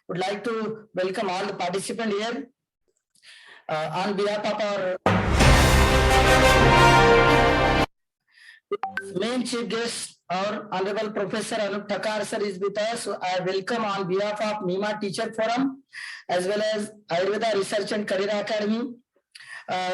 would like to welcome all the participants here. On behalf of our main chief guest, our Honorable Professor Anup Thakar sir is with us. So I welcome on behalf of NEMA Teacher Forum as well as Ayurveda Research and Career Academy.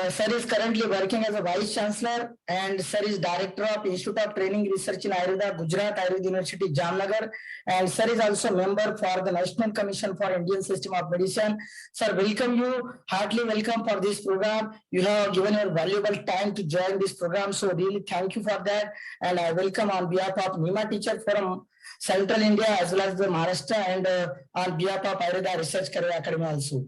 Sir is currently working as a Vice Chancellor and Sir is Director of Institute of Training Research in Ayurveda, Gujarat Ayurveda University, Jamnagar. And Sir is also member for the National Commission for Indian System of Medicine. Sir, welcome you, heartily welcome for this program. You have given your valuable time to join this program. So really thank you for that. And I welcome on behalf of NEMA Teacher Forum, Central India as well as the Maharashtra and on behalf of Ayurveda Research Career Academy also.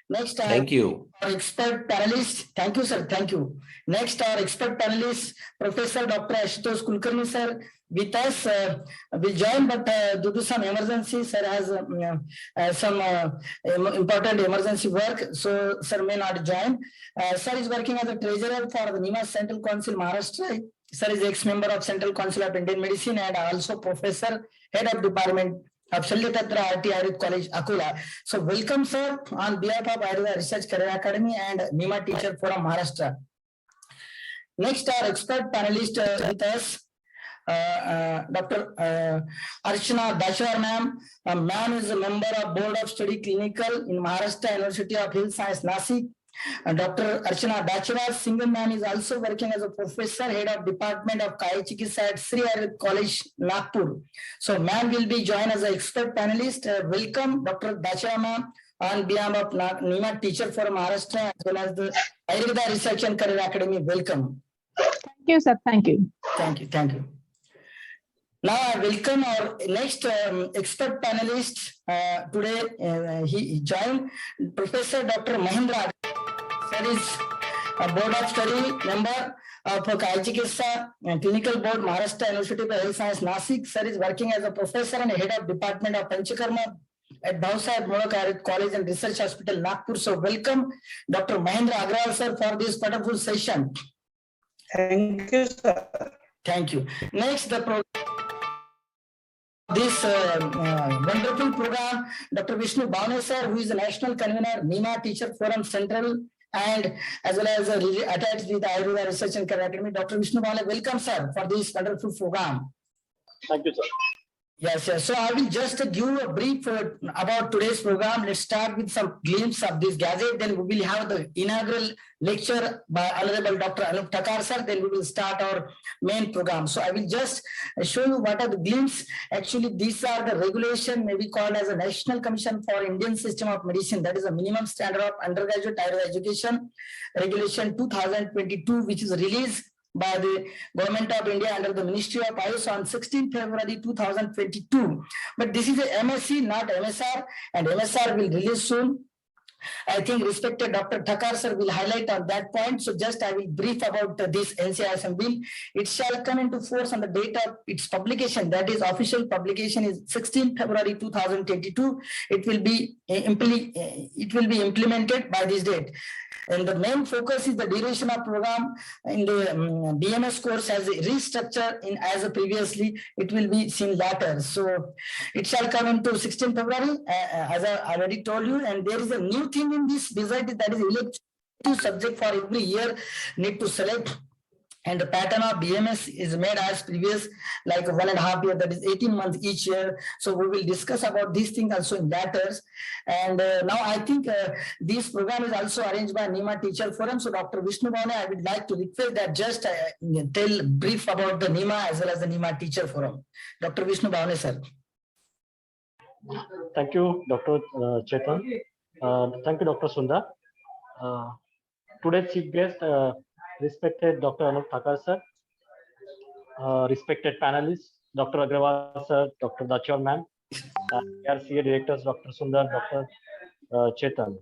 Next, thank you. Our expert panelist, thank you, sir. Thank you. Next, our expert panelist, Professor Dr. Ashutosh Kulkarni, sir, with us will join, but due to some emergency, sir has some important emergency work, so sir may not join. Sir is working as a treasurer for the NEMA Central Council Maharashtra. Sir is ex-member of Central Council of Indian Medicine and also professor, head of department of Shalyatatra RT Ayurveda College, Akola. So welcome, sir, on behalf of Ayurveda Research Career Academy and NEMA Teacher Forum Maharashtra. Next, our expert panelist with us, Dr. Archana Dachwar ma'am. Ma'am is a member of Board of Study Clinical in Maharashtra University of Health Science, Nasik. Dr. Archana Dachwar, single ma'am is also working as a professor, head of Department of Kaya Chikitsa at Sri Ayurveda College, Nagpur. So ma'am will be joined as an expert panelist. Welcome, Dr. Dachwar ma'am, on behalf of NEMA Teacher for Maharashtra as well as the Ayurveda Research and Career Academy. Welcome. Thank you, sir. Thank you. Thank you. Thank you. Now I welcome our next expert panelist. Today he joined Professor Dr. Mahendra. Sir is a Board of Study member of Kaya Chikitsa and Clinical Board, Maharashtra University of Health Science, Nasik. Sir is working as a professor and head of Department of Panchakarma at Bhavsaheb Molok Ayurveda College and Research Hospital, Nagpur. So welcome, Dr. Mahendra Agrawal, sir, for this wonderful session. Thank you, sir. Thank you. Next, this wonderful program, Dr. Vishnu Bhavne, sir, who is the National Convener, NEMA Teacher Forum Central, and as well as attached with the Ayurveda Research and Career Academy. Dr. Vishnu Bhavne, welcome, sir, for this wonderful program. Thank you, sir. Yes, yes. So I will just give a brief about today's program. Let's start with some glimpse of this gazette. Then we will have the inaugural lecture by Honorable Dr. Anup Thakar, sir. Then we will start our main program. So I will just show you what are the glimpse. Actually, these are the regulation, maybe called as a National Commission for Indian System of Medicine. That is a minimum standard of undergraduate Ayurveda education, Regulation 2022, which is released by the Government of India under the Ministry of Ayush on 16 February 2022. But this is a MSc, not MSR, and MSR will release soon. I think respected Dr. Thakar sir will highlight on that point. So just I will brief about this NCISM bill. It shall come into force on the date of its publication. That is, official publication is 16 February 2022. It will be implemented by this date. And the main focus is the duration of program in the BMS course as a restructure in as a previously. It will be seen later. So it shall come into 16 February, as I already told you. And there is a new thing in this result, that is elective subject for every year need to select. And the pattern of BMS is made as previous, like 1.5 years, that is 18 months each year. So we will discuss about these things also in letters. And now I think this program is also arranged by NEMA Teacher Forum. So Dr. Vishnu Bhavne, I would like to request that just tell brief about the NEMA as well as the NEMA Teacher Forum. Dr. Vishnu Bhavne, sir. Thank you, Dr. Chetan. Thank you, Dr. Sundar. Today's chief guest, respected Dr. Anup Thakar sir, respected panelists, Dr. Agrawal sir, Dr. Dachwar ma'am, RCA directors, Dr. Sundar, Dr. Chetan.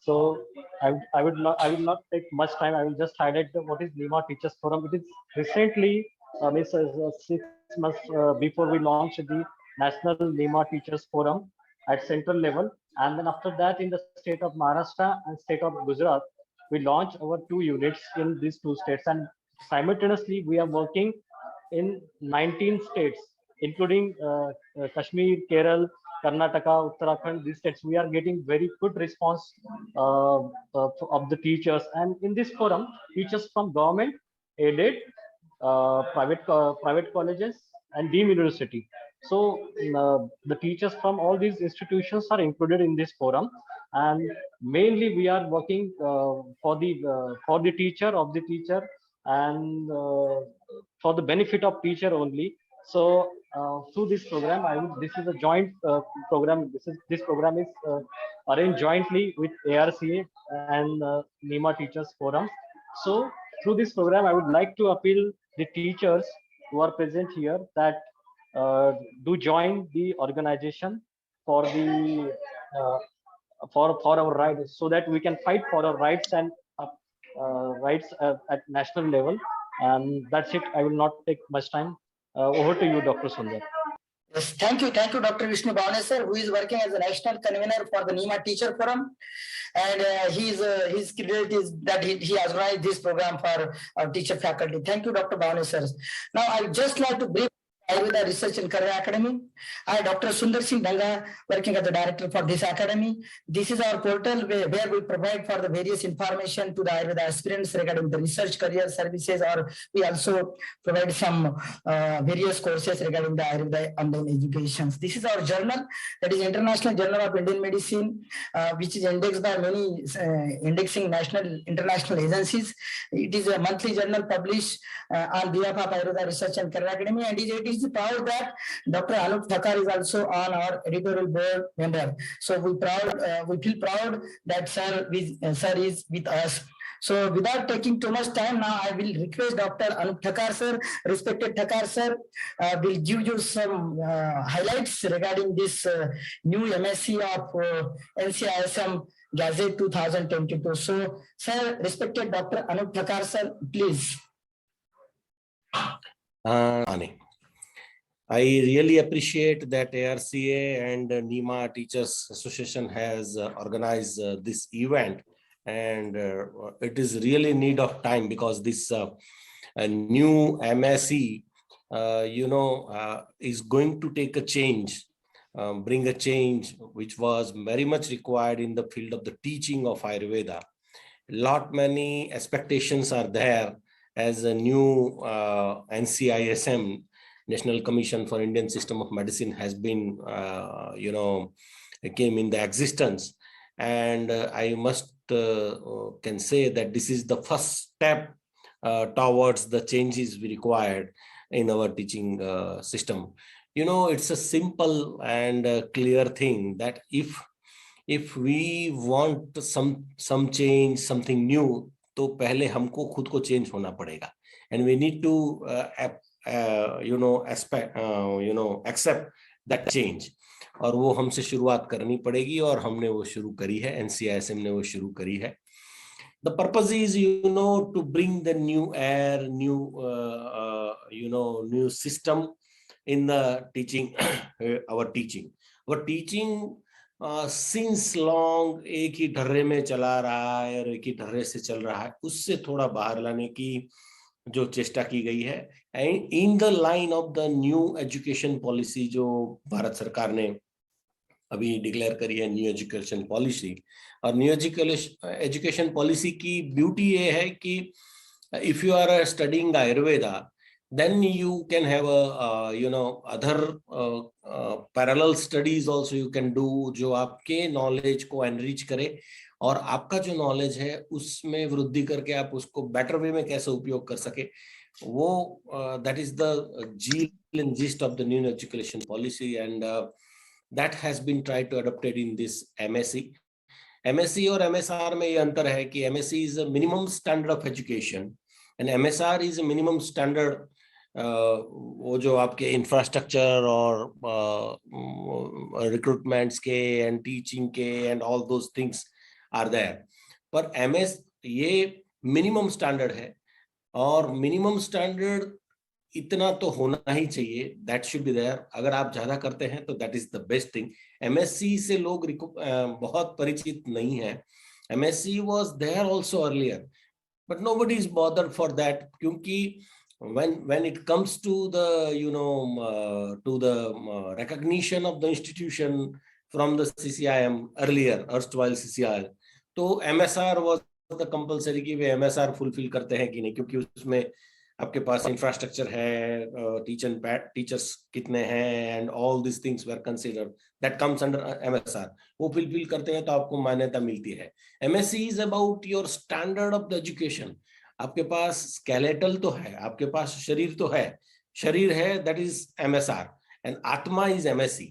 So I will not take much time. I will just highlight what is NEMA Teachers Forum. It is recently, 6 months before we launched the National NEMA Teachers Forum at central level, and then after that in the state of Maharashtra and state of Gujarat, we launched our 2 units in these 2 states, and simultaneously we are working in 19 states, including Kashmir, Kerala, Karnataka, Uttarakhand, these states, we are getting very good response of the teachers. And in this forum, teachers from government, aided, private colleges, and deemed university. So the teachers from all these institutions are included in this forum, and mainly we are working for the teacher of the teacher, and for the benefit of teacher only. So through this program, this is a joint program. This program is arranged jointly with ARCA and NEMA Teachers Forum. So through this program, I would like to appeal the teachers who are present here that do join the organization for the for our rights, so that we can fight for our rights and rights at national level. And that's it. I will not take much time. Over to you, Dr. Sundar. Yes, thank you, Dr. Vishnu Bhavane sir, who is working as a national convener for the NEMA Teacher Forum, and his credit is that he has organized this program for our teacher faculty. Thank you, Dr. Bhavane sir. Now, I would just like to brief Ayurveda Research and Career Academy. I, Dr. Sundar Singh Danga, working as the director for this academy. This is our portal where we provide for the various information to the Ayurveda aspirants regarding the research career services, or we also provide some various courses regarding the Ayurveda online education. This is our journal, that is International Journal of Indian Medicine, which is indexed by many indexing national, international agencies. It is a monthly journal published on behalf of Ayurveda Research and Career Academy, and it is proud that Dr. Anup Thakar is also on our editorial board member. So we feel proud that sir is with us. So without taking too much time now, I will request Dr. Anup Thakar sir, respected Thakar sir, will give you some highlights regarding this new MSc of NCISM Gazette 2022. So sir, respected Dr. Anup Thakar sir, please. I really appreciate that ARCA and NEMA Teachers Association has organized this event, and it is really need of time, because this a new MSc, is going to take a change, bring a change which was very much required in the field of the teaching of Ayurveda. Many expectations are there as a new NCISM, National Commission for Indian System of Medicine, has been, came in the existence. And I must can say that this is the first step towards the changes we required in our teaching system. It's a simple and clear thing that if we want some change, something new, तो पहले हमको खुद को change होना पड़ेगा, and we need to accept that change, और वो हमसे शुरुआत करनी पड़ेगी, और हमने वो शुरू करी है, NCISM ने वो शुरू करी है. The purpose is, to bring the new air, new system in the teaching, our teaching. Since long एक ही ढर्रे में चला रहा है और एक ही ढर्रे से चल रहा है, उससे थोड़ा बाहर लाने की जो चेष्टा की गई है, and in the line of the new education policy जो भारत सरकार ने अभी डिक्लेयर करी है, न्यू एजुकेशन पॉलिसी. और न्यू एजुकेशन पॉलिसी की ब्यूटी ये है कि if you are studying Ayurveda, then you can have other parallel studies also you can do, जो आपके knowledge को enrich करे, और आपका जो knowledge है उसमें वृद्धि करके आप उसको better way में कैसे उपयोग कर सके, वो that is the gist of the new education policy, and that has been tried to adopted in this MSc. MSc और MSR में ये अंतर है कि MSc is a minimum standard of education and MSR is a minimum standard वो जो आपके infrastructure और रिक्रूटमेंट्स के एंड टीचिंग के and all those things are there, पर MS ये मिनिमम स्टैंडर्ड है, और मिनिमम स्टैंडर्ड इतना तो होना ही चाहिए, दैट शुड बी देयर. अगर आप ज्यादा करते हैं तो that is the best thing. MSc से लोग बहुत परिचित नहीं है. MSc was there also earlier, but nobody is bothered for that, क्योंकि when it comes to the recognition of the institution from the CCIM earlier, erstwhile CCIR, तो MSR was the compulsory कि वे MSR fulfill करते हैं कि नहीं, क्योंकि उसमें आपके पास इंफ्रास्ट्रक्चर है, टीचर्स कितने हैं, and all this things were considered, that comes under MSR. वो फुलफिल करते हैं तो आपको मान्यता मिलती है. MSc is about your standard of the education. आपके पास स्केलेटल तो है, आपके पास शरीर तो है, शरीर है, दैट इज MSR, एंड आत्मा इज MSc.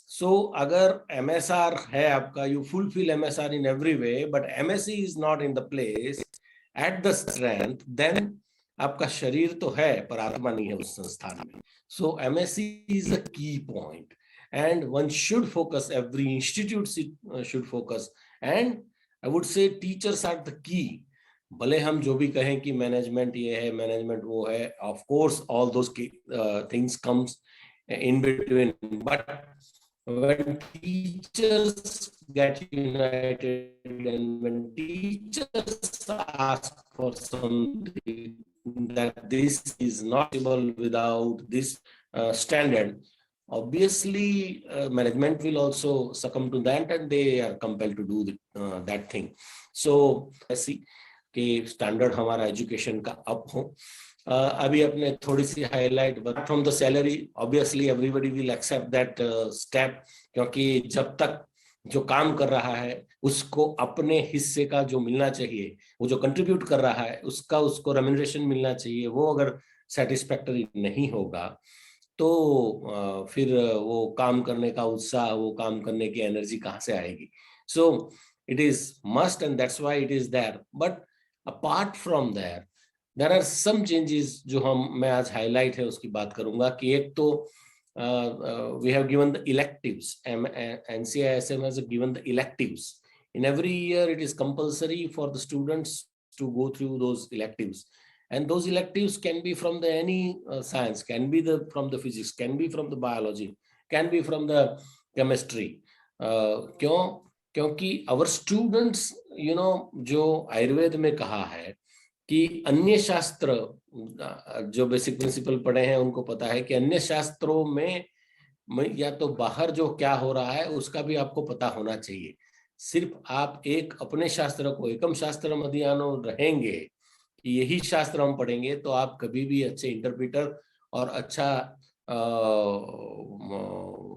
सो अगर MSR है आपका, you fulfil MSR in every way, but MSc is not in the place at the strength, then आपका शरीर तो है पर आत्मा नहीं है उस संस्थान में. सो MSc is a key point, and one should focus, every institute should focus, and I would say teachers are the key. भले हम जो भी कहें कि मैनेजमेंट ये है, मैनेजमेंट वो है, of course all those things comes in between, but when teachers get united and when teachers ask for something that this is not possible without this standard, obviously management will also succumb to that and they are compelled to do that thing. So ऐसी कि standard हमारा education का up हो. अभी अपने थोड़ी सी highlight, but from the salary obviously everybody will accept that step, क्योंकि जब तक जो काम कर रहा है उसको अपने हिस्से का जो मिलना चाहिए, वो जो कंट्रीब्यूट कर रहा है उसका उसको रेम्यूनरेशन मिलना चाहिए, वो अगर सेटिस्फैक्टरी नहीं होगा तो फिर वो काम करने का उत्साह, वो काम करने की एनर्जी कहाँ से आएगी. So it is must and that's why it is there. But apart from there there are some changes जो मैं आज हाईलाइट है उसकी बात करूंगा. कि एक तो we have given the electives, NCISM has given the electives. In every year it is compulsory for the students to go through those electives, and those electives can be from the any science, can be from the physics, can be from the biology, can be from the chemistry. क्योंकि our students जो आयुर्वेद में कहा है कि अन्य शास्त्र, जो basic principle पढ़े हैं उनको पता है कि अन्य शास्त्रों में या तो बाहर जो क्या हो रहा है उसका भी आपको पता होना चाहिए. सिर्फ आप एक अपने शास्त्र को एकम शास्त्र मध्यानो रहेंगे कि यही शास्त्र हम पढ़ेंगे तो आप कभी भी अच्छे इंटरप्रीटर और अच्छा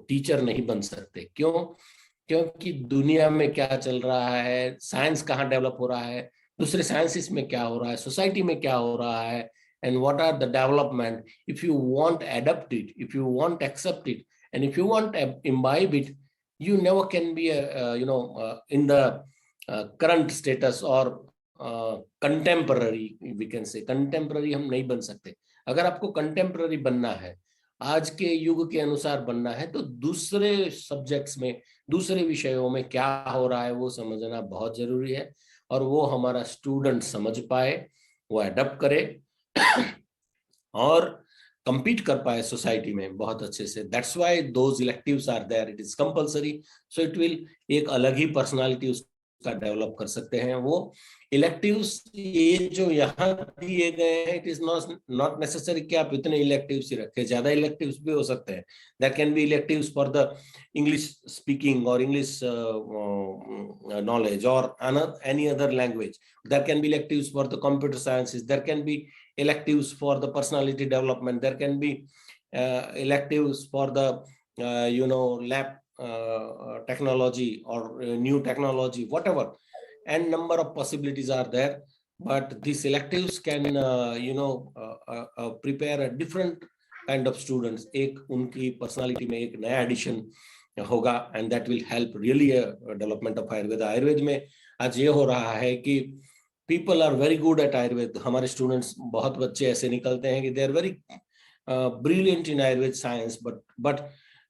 टीचर नहीं बन सकते. क्योंकि दुनिया में क्या चल रहा है, साइंस कहाँ डेवलप हो रहा है, दूसरे साइंसेस में क्या हो रहा है, सोसाइटी में क्या हो रहा है, and what are the development. If you want adapt it, if you want accept it, and if you want imbibe it, you never can be in the current status or contemporary, we can say. Contemporary हम नहीं बन सकते. अगर आपको contemporary बनना है, आज के युग के अनुसार बनना है, तो दूसरे सब्जेक्ट्स में, दूसरे विषयों में क्या हो रहा है वो समझना बहुत जरूरी है, और वो हमारा स्टूडेंट समझ पाए, वो अडॉप्ट करे और compete कर पाए सोसाइटी में बहुत अच्छे से. That's why those electives are there. It is compulsory. So it will एक अलग ही पर्सनालिटी उसका डेवलप कर सकते हैं. वो electives ये जो यहाँ दिए गए हैं, it is not necessary कि आप इतने electives ही रखें, ज्यादा electives भी हो सकते हैं. There can be electives for the English speaking or English knowledge or any other language. There can be electives for the computer sciences. There can be electives for the personality development. There can be electives for the lab technology or new technology, whatever, and number of possibilities are there. But these electives can prepare a different kind of students. एक उनकी personality में एक नया addition होगा, and that will help really a development of Ayurveda. Ayurveda में आज ये हो रहा है कि people are very good at Ayurveda. हमारे students, बहुत बच्चे ऐसे निकलते हैं कि they are very brilliant in Ayurveda science, but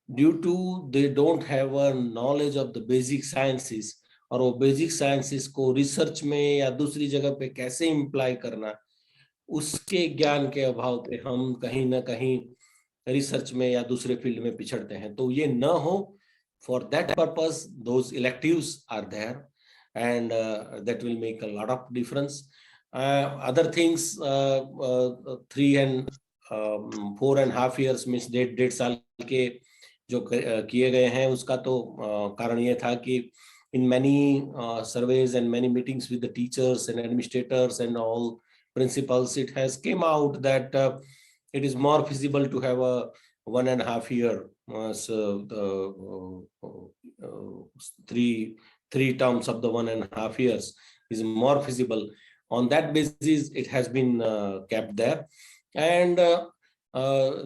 due to they don't have a knowledge of the basic sciences, और वो बेसिक साइंसेस को रिसर्च में या दूसरी जगह पे कैसे इम्प्लाई करना, उसके ज्ञान के अभाव पे हम कहीं ना कहीं रिसर्च में या दूसरे फील्ड में पिछड़ते हैं. तो ये न हो, for that purpose those electives are there, and that will make a lot of difference. other things, 4.5 years means 1.5 साल के जो किए गए हैं, उसका तो कारण ये था कि in many surveys and many meetings with the teachers and administrators and all principals, it has came out that it is more feasible to have a 1.5 year, three terms of the 1.5 years is more feasible. On that basis, it has been kept there. And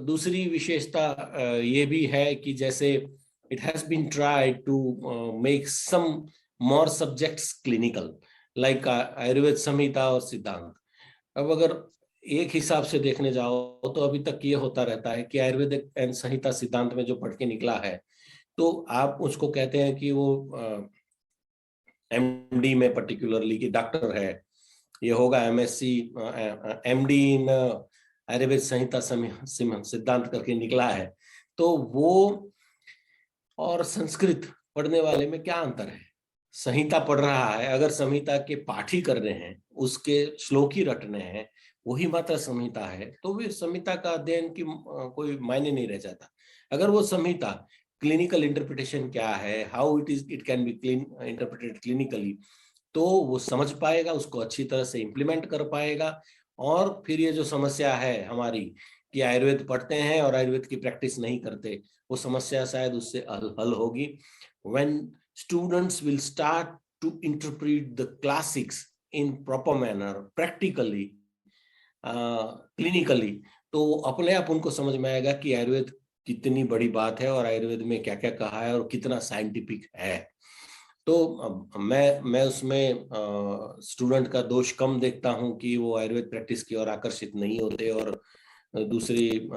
दूसरी विशेषता ये भी है कि जैसे it has been tried to make some more subjects clinical, like Ayurveda संहिता और सिद्धांत. अब अगर एक हिसाब से देखने जाओ तो अभी तक ये होता रहता है कि आयुर्वेद एंड संहिता सिद्धांत में जो पढ़ के निकला है, तो आप उसको कहते हैं कि वो एमडी में पर्टिकुलरली कि डॉक्टर है, ये होगा एमएससी एमडी इन आयुर्वेद संहिता सिद्धांत करके निकला है. तो वो और संस्कृत पढ़ने वाले में क्या अंतर है? संहिता पढ़ रहा है, अगर संहिता के पाठ ही करने हैं, उसके श्लोक ही रटने हैं, वही मात्र संहिता है, तो भी संहिता का अध्ययन की कोई मायने नहीं रह जाता. अगर वो संहिता क्लिनिकल इंटरप्रिटेशन क्या है, how it can be interpreted clinically, तो वो समझ पाएगा, उसको अच्छी तरह से इम्प्लीमेंट कर पाएगा. और फिर ये जो समस्या है हमारी कि आयुर्वेद पढ़ते हैं और आयुर्वेद की प्रैक्टिस नहीं करते, वो समस्या शायद उससे हल होगी. When students will start to interpret the classics in proper manner, practically, clinically, तो अपने आप उनको समझ में आएगा कि आयुर्वेद कितनी बड़ी बात है और आयुर्वेद में क्या क्या कहा है और कितना साइंटिफिक है. तो मैं उसमें स्टूडेंट का दोष कम देखता हूं कि वो आयुर्वेद प्रैक्टिस की ओर आकर्षित नहीं होते और दूसरी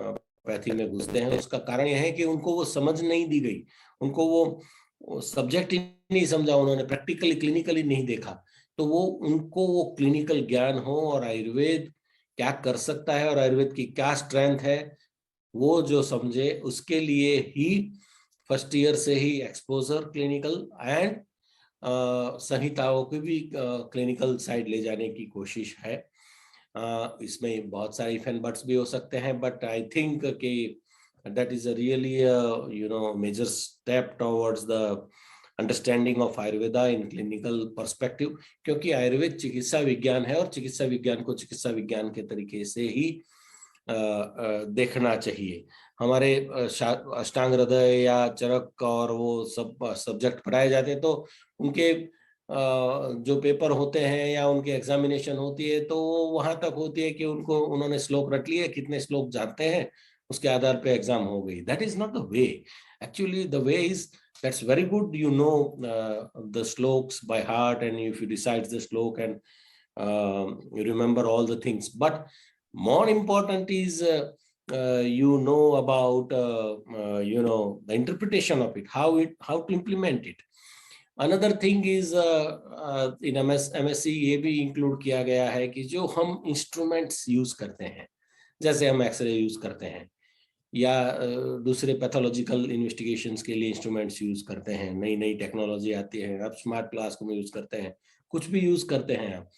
पैथी में घुसते हैं. उसका कारण यह है कि उनको वो समझ नहीं दी गई, उनको वो सब्जेक्ट ही नहीं समझा, उन्होंने प्रैक्टिकली क्लिनिकली नहीं देखा. तो उनको वो क्लिनिकल ज्ञान हो और आयुर्वेद क्या कर सकता है और आयुर्वेद की क्या स्ट्रेंथ है, वो जो समझे, उसके लिए ही फर्स्ट ईयर से ही एक्सपोजर क्लिनिकल एंड संहिताओं की भी क्लिनिकल साइड ले जाने की कोशिश है. इसमें बहुत सारे इफ एंड बट्स भी हो सकते हैं, बट आई थिंक कि that is a really major step towards the understanding of Ayurveda in clinical perspective, क्योंकि आयुर्वेद चिकित्सा विज्ञान है और चिकित्सा विज्ञान को चिकित्सा विज्ञान के तरीके से ही देखना चाहिए. हमारे अष्टांग हृदय या चरक और वो सब सब्जेक्ट पढ़ाए जाते हैं, तो उनके जो पेपर होते हैं या उनकी एग्जामिनेशन होती है, तो वहां तक होती है कि उन्होंने श्लोक रट लिए, कितने श्लोक जानते हैं, उसके आधार पे एग्जाम हो गई. That is not the way. Actually the way is, that's very good, the sloks by heart, and if you decide the slok and you remember all the things, but more important is about the interpretation of it, how to implement it. Another thing is in MSc ये भी include किया गया है कि जो हम instruments use करते हैं, जैसे हम एक्सरे यूज करते हैं या दूसरे पैथोलॉजिकल इन्वेस्टिगेशंस के लिए इंस्ट्रूमेंट्स यूज करते हैं, नई नई टेक्नोलॉजी आती है, आप स्मार्ट क्लास को यूज करते हैं, कुछ भी यूज करते हैं आप,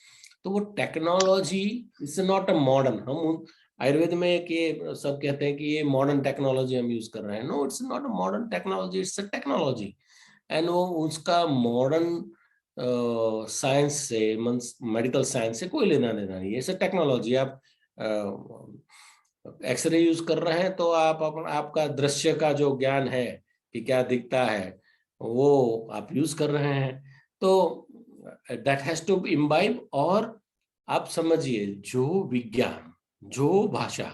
तो वो technology is not a modern. हम आयुर्वेद में कि सब कहते हैं कि ये मॉडर्न टेक्नोलॉजी हम यूज कर रहे हैं. No, it's not a modern technology, it's a technology. And वो उसका मॉडर्न साइंस से, मेडिकल साइंस से कोई लेना देना नहीं है. It's a technology. आप एक्सरे यूज कर रहे हैं तो आपका दृश्य का जो ज्ञान है कि क्या दिखता है, वो आप यूज कर रहे हैं. तो दैट हैज टू इम्बाइब. और आप समझिए, जो विज्ञान, जो भाषा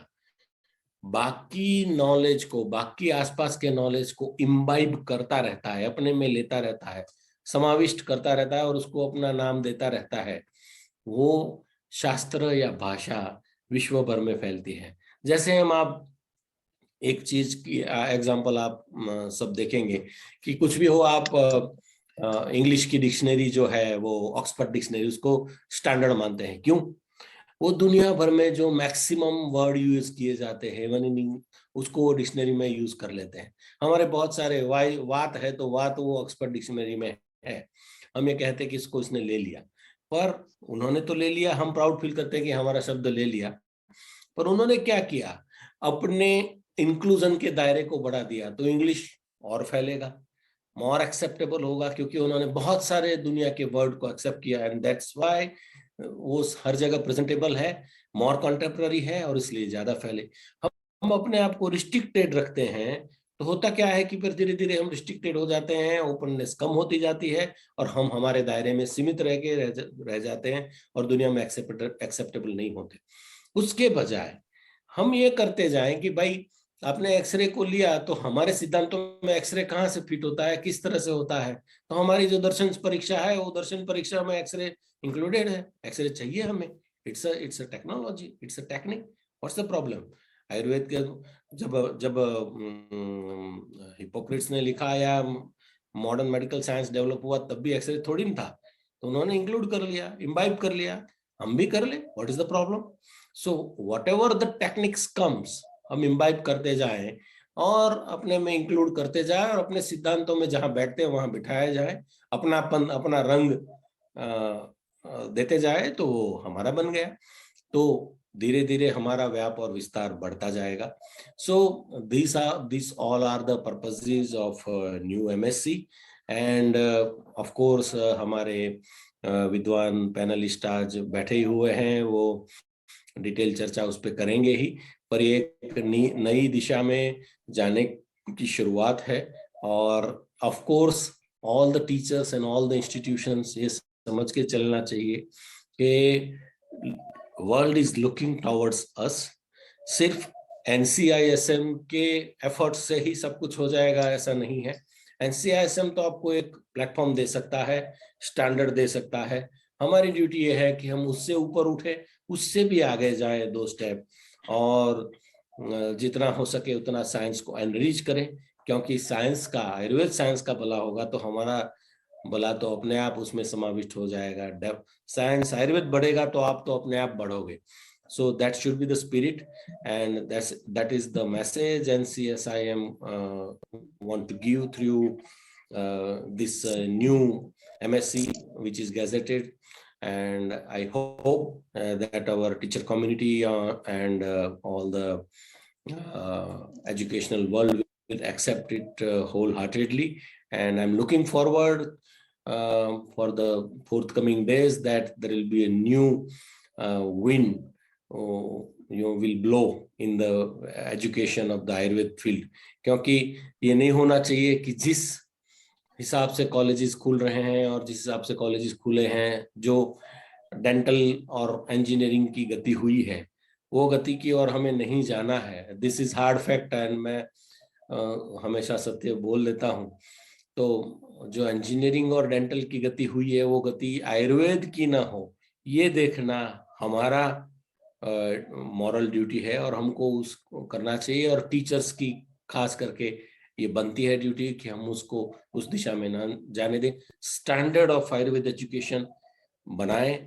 बाकी नॉलेज को, बाकी आसपास के नॉलेज को इम्बाइब करता रहता है, अपने में लेता रहता है, समाविष्ट करता रहता है और उसको अपना नाम देता रहता है, वो शास्त्र या भाषा विश्व भर में फैलती है. जैसे आप एक चीज की एग्जांपल आप सब देखेंगे कि कुछ भी हो, आप इंग्लिश की डिक्शनरी जो है वो ऑक्सफोर्ड डिक्शनरी, उसको स्टैंडर्ड मानते हैं. क्यों? वो दुनिया भर में जो मैक्सिमम वर्ड यूज किए जाते हैं, उसको वो डिक्शनरी में यूज कर लेते हैं. हमारे बहुत सारे वात है तो वात वो ऑक्सफोर्ड डिक्शनरी में है, हम ये कहते हैं कि इसको इसने ले लिया. पर उन्होंने तो ले लिया, हम प्राउड फील करते हैं कि हमारा शब्द ले लिया, पर उन्होंने क्या किया, अपने इंक्लूजन के दायरे को बढ़ा दिया, तो इंग्लिश और फैलेगा, मोर एक्सेप्टेबल होगा, क्योंकि उन्होंने बहुत सारे दुनिया के वर्ड को एक्सेप्ट किया, एंड दैट्स व्हाई वो हर जगह प्रेजेंटेबल है, मोर कंटेम्पररी है, और इसलिए ज्यादा फैले। हम अपने आप को रिस्ट्रिक्टेड रखते हैं तो होता क्या है कि फिर धीरे धीरे हम रिस्ट्रिक्टेड हो जाते हैं, ओपननेस कम होती जाती है, और हम हमारे दायरे में सीमित रह जाते हैं और दुनिया में एक्सेप्टेबल नहीं होते। उसके बजाय हम ये करते जाएं कि भाई आपने एक्सरे को लिया तो हमारे सिद्धांतों में एक्सरे कहाँ से फिट होता है, किस तरह से होता है, तो हमारी जो दर्शन परीक्षा है वो दर्शन परीक्षा में एक्सरे इंक्लूडेड है, एक्सरे चाहिए हमें, it's a technology, it's a technique, what's the problem. Ayurveda के जब जब हिपोक्रेट्स ने लिखा या मॉडर्न मेडिकल साइंस डेवलप हुआ तब भी एक्सरे थोड़ी ना था, तो उन्होंने इंक्लूड कर लिया, इम्बाइब कर लिया, हम भी कर ले, what is the problem. So whatever the techniques comes, हम इम्बाइब करते जाएं और अपने में इंक्लूड करते जाएं, और अपने सिद्धांतों में जहां बैठते हैं वहां बिठाया जाए, अपनापन अपना रंग देते जाए, तो हमारा बन गया, तो धीरे धीरे हमारा व्याप और विस्तार बढ़ता जाएगा। So this all are the purposes of new MSc, and of course हमारे विद्वान पैनलिस्ट आज बैठे ही हुए हैं, वो डिटेल चर्चा उस पर करेंगे ही, पर ये एक नई दिशा में जाने की शुरुआत है, और of course all the teachers and all the institutions ये समझ के चलना चाहिए कि वर्ल्ड इज लुकिंग टॉवर्ड्स अस। सिर्फ NCISM के एफर्ट से ही सब कुछ हो जाएगा ऐसा नहीं है। NCISM तो आपको एक प्लेटफॉर्म दे सकता है, स्टैंडर्ड दे सकता है, हमारी ड्यूटी ये है कि हम उससे ऊपर उठे, उससे भी आगे जाए 2 स्टेप, और जितना हो सके उतना साइंस को एनरिच करें, क्योंकि साइंस का, आयुर्वेद साइंस का भला होगा तो हमारा भला तो अपने आप उसमें समाविष्ट हो जाएगा। साइंस आयुर्वेद बढ़ेगा तो आप तो अपने आप बढ़ोगे। So that should be the spirit, and that is the message NCSIM want to give through this new MSc which is gazetted, and I hope that our teacher community and all the educational world will accept it wholeheartedly, and I'm looking forward for the forthcoming days that there will be a new wind will blow in the education of the Ayurved field, क्योंकि ये नहीं होना चाहिए कि जिस हिसाब से colleges खुल रहे हैं और जिस हिसाब से कॉलेजेस खुले हैं, जो डेंटल और इंजीनियरिंग की गति हुई है वो गति की ओर हमें नहीं जाना है। This is hard fact, and मैं हमेशा सत्य बोल देता हूँ। तो जो इंजीनियरिंग और डेंटल की गति हुई है वो गति आयुर्वेद की ना हो, ये देखना हमारा मॉरल ड्यूटी है, और हमको उसको करना चाहिए, और टीचर्स की खास करके ये बनती है ड्यूटी कि हम उसको उस दिशा में ना जाने दें, स्टैंडर्ड ऑफ आयुर्वेद एजुकेशन बनाएं।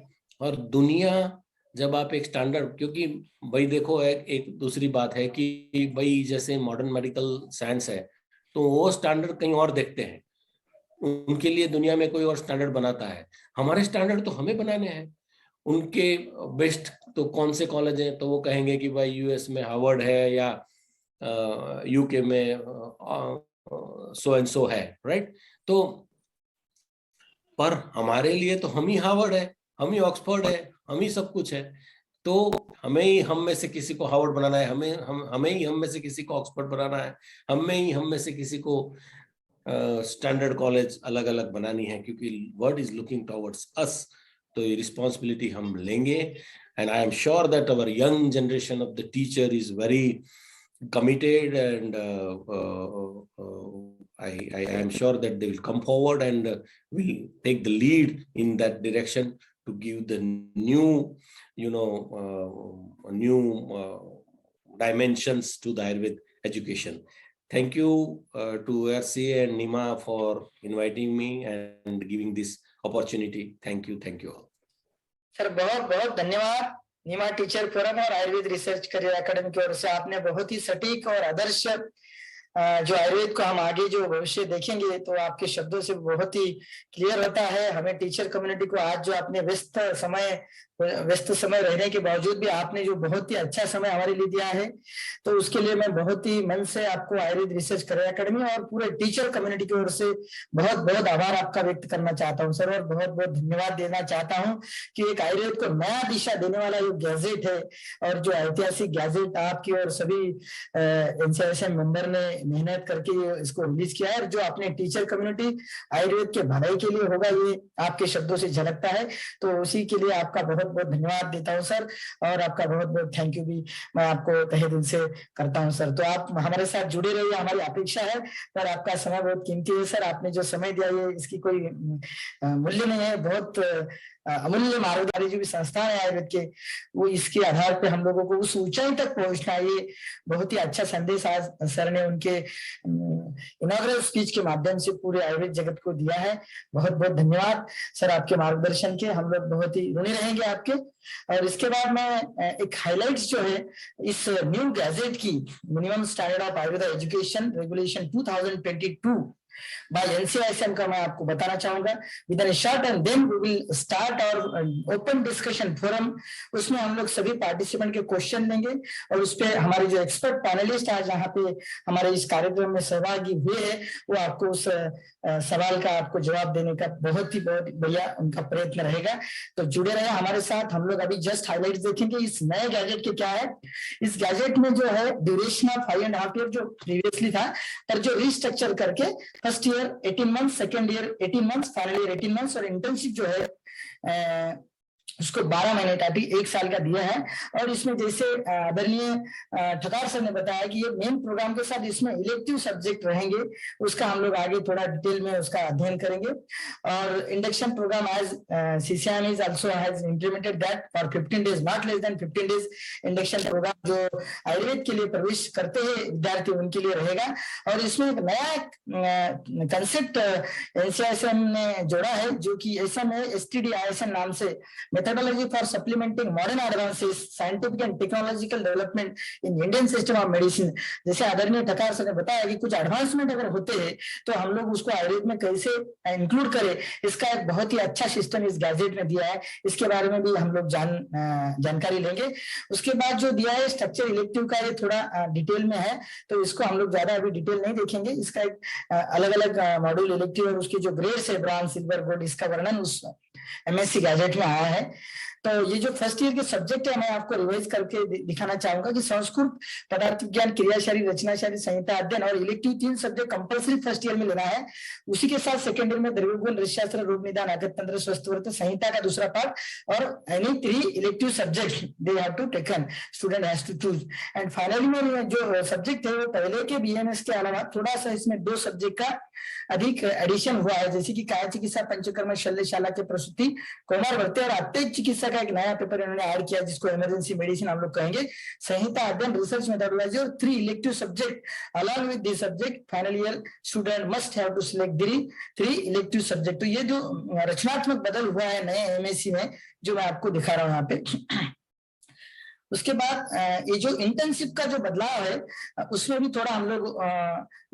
और दुनिया जब आप एक स्टैंडर्ड, क्योंकि भाई देखो एक दूसरी बात है कि भाई जैसे मॉडर्न मेडिकल साइंस है तो वो स्टैंडर्ड कहीं और देखते हैं, उनके लिए दुनिया में कोई और स्टैंडर्ड बनाता है, हमारे स्टैंडर्ड तो हमें बनाने हैं। उनके बेस्ट तो कौन से कॉलेज हैं, तो वो कहेंगे कि भाई US में हार्वर्ड है या UK में सो एंड सो है, राइट। तो पर हमारे लिए तो हम ही हार्वर्ड है, हम ही ऑक्सफोर्ड है, हम ही सब कुछ है, तो हमें ही हम में से किसी को हार्वर्ड बनाना है, हमें ही हम में से किसी को ऑक्सफोर्ड बनाना है, हम में से किसी को स्टैंडर्ड कॉलेज अलग अलग बनानी है, क्योंकि वर्ल्ड इज लुकिंग टुवर्ड्स अस। तो ये रिस्पॉन्सिबिलिटी हम लेंगे, and I am sure that our young generation of the teacher is very committed, and I am sure that they will come forward and will take the lead in that direction to give the new, new dimensions to the Ayurved education. Thank you to RCA and NIMA for inviting me and giving this opportunity. Thank you all. Sir बहुत बहुत धन्यवाद। नीमा teacher forum और Ayurveda research career academy की ओर से आपने बहुत ही सटीक और आदर्श जो आयुर्वेद को हम आगे जो भविष्य देखेंगे तो आपके शब्दों से बहुत ही क्लियर होता है। हमें टीचर कम्युनिटी को आज जो आपने व्यस्त समय रहने के बावजूद भी आपने जो बहुत ही अच्छा समय हमारे लिए दिया है, तो उसके लिए मैं बहुत ही मन से आपको आयुर्वेद रिसर्च करियर एकेडमी और पूरे टीचर कम्युनिटी की ओर से बहुत बहुत आभार आपका व्यक्त करना चाहता हूँ सर, और बहुत बहुत धन्यवाद देना चाहता हूँ कि एक आयुर्वेद को नया दिशा देने वाला जो गैजेट है और जो ऐतिहासिक गैजेट आपकी और सभी NCISM मेंबर ने मेहनत करके इसको रिलीज किया है, जो अपने टीचर कम्युनिटी आयुर्वेद के भलाई के लिए होगा, ये आपके शब्दों से झलकता है। तो उसी के लिए आपका बहुत बहुत धन्यवाद देता हूं सर, और आपका बहुत बहुत थैंक यू भी मैं आपको तहे दिल से करता हूं सर। तो आप हमारे साथ जुड़े रहिए, हमारी अपेक्षा है, पर आपका समय बहुत कीमती है सर। आपने जो समय दिया है इसकी कोई मूल्य नहीं है, बहुत अमूल्य मार्गदर्शी जो भी संस्थान है आयुर्वेद के, वो इसके आधार पे हम लोगों को उस ऊंचाई तक पहुंचना, ये बहुत ही अच्छा संदेश आज सर ने उनके इनॉग्रेल स्पीच के माध्यम से पूरे आयुर्वेद जगत को दिया है। बहुत बहुत धन्यवाद सर आपके मार्गदर्शन के, हम लोग बहुत ही ऋणी रहेंगे आपके। और इसके बाद मैं एक हाइलाइट्स जो है इस न्यू गैजेट की, minimum standard of Ayurveda education regulation 2022 by NCISM का मैं आपको बताना चाहूंगा with in short, and then we will start और ओपन डिस्कशन फोरम। उसमें हम लोग सभी पार्टिसिपेंट के क्वेश्चन देंगे और उस पर हमारे जो एक्सपर्ट पैनलिस्ट आज यहाँ पे हमारे इस कार्यक्रम में सहभागी हुए हैं, वो आपको उस सवाल का आपको जवाब देने का बहुत बढ़िया उनका प्रयत्न रहेगा। तो जुड़े रहे हमारे साथ। हम लोग अभी जस्ट हाइलाइट देखेंगे इस नए गैजेट के क्या है। इस गैजेट में जो है ड्यूरेशन ऑफ 5.5 ईयर जो प्रीवियसली था, पर जो रिस्ट्रक्चर करके first year 18 months, second year 18 months, final year 18 months, और इंटर्नशिप जो है उसको 12 महीने का भी 1 साल का दिया है। और इसमें जैसे आदरणीय ठकार सर ने बताया कि ये मेन प्रोग्राम के साथ इसमें इलेक्टिव सब्जेक्ट रहेंगे, उसका हम लोग आगे थोड़ा डिटेल में उसका अध्ययन करेंगे। और induction program as CCIM is also has implemented that for 15 days, not less than 15 days induction program जो आयुर्वेद के लिए प्रवेश करते हैं विद्यार्थी उनके लिए रहेगा। और इसमें एक नया कंसेप्ट NCISM ने जोड़ा है जो कि STD-ISN नाम से methodology for supplementing modern advances, scientific and technological development in Indian system of medicine। जैसे आदरणीय ठकार सर ने बताया कि कुछ एडवांसमेंट अगर होते हैं तो हम लोग उसको आयुर्वेद में कैसे इंक्लूड करें, इसका एक बहुत ही अच्छा सिस्टम इस गैजेट में दिया है। इसके बारे में भी हम लोग जानकारी लेंगे। उसके बाद जो दिया है स्ट्रक्चर इलेक्टिव का, ये थोड़ा डिटेल में है, तो इसको हम लोग ज्यादा अभी डिटेल नहीं देखेंगे। इसका एक अलग अलग मॉड्यूल इलेक्टिव और उसके जो ग्रेड्स है ब्रॉन्ज, सिल्वर, गोल्ड, इसका वर्णन उस MSc गैजेट में आया है। तो ये जो फर्स्ट ईयर के सब्जेक्ट है मैं आपको रिवाइज करके दिखाना चाहूंगा कि संस्कृत, पदार्थ विज्ञान, क्रियाशाली, रचनाशाली, संहिता अध्ययन और elective 3 subject compulsory first year में लेना है। उसी के साथ सेकेंड ईयर में द्रव्यगुण, रसशास्त्र, रोग निदान, आगत तंत्र, स्वस्थ वर्त, संहिता का दूसरा पार्ट, और any 3 elective subject they have to taken, student has to choose. And finally में जो सब्जेक्ट है वो पहले के BMS के अलावा थोड़ा सा इसमें 2 सब्जेक्ट का अधिक एडिशन हुआ है, जैसे कि काया चिकित्सा, पंचकर्म, शल्यशाला के प्रसूति, कुमार वर्ते और अत्यय चिकित्सा का एक नया पेपर इन्होंने ऐड किया जिसको इमरजेंसी मेडिसिन हम लोग कहेंगे, संहिता अध्ययन, रिसर्च मेथोडोलॉजी और 3 elective subject. Along with this subject final year student must have to select 3 elective subject. तो ये जो रचनात्मक बदल हुआ है नए MSc में, जो मैं आपको दिखा रहा हूँ यहाँ पे। उसके बाद ये जो इंटर्नशिप का जो बदलाव है उसमें भी थोड़ा हम लोग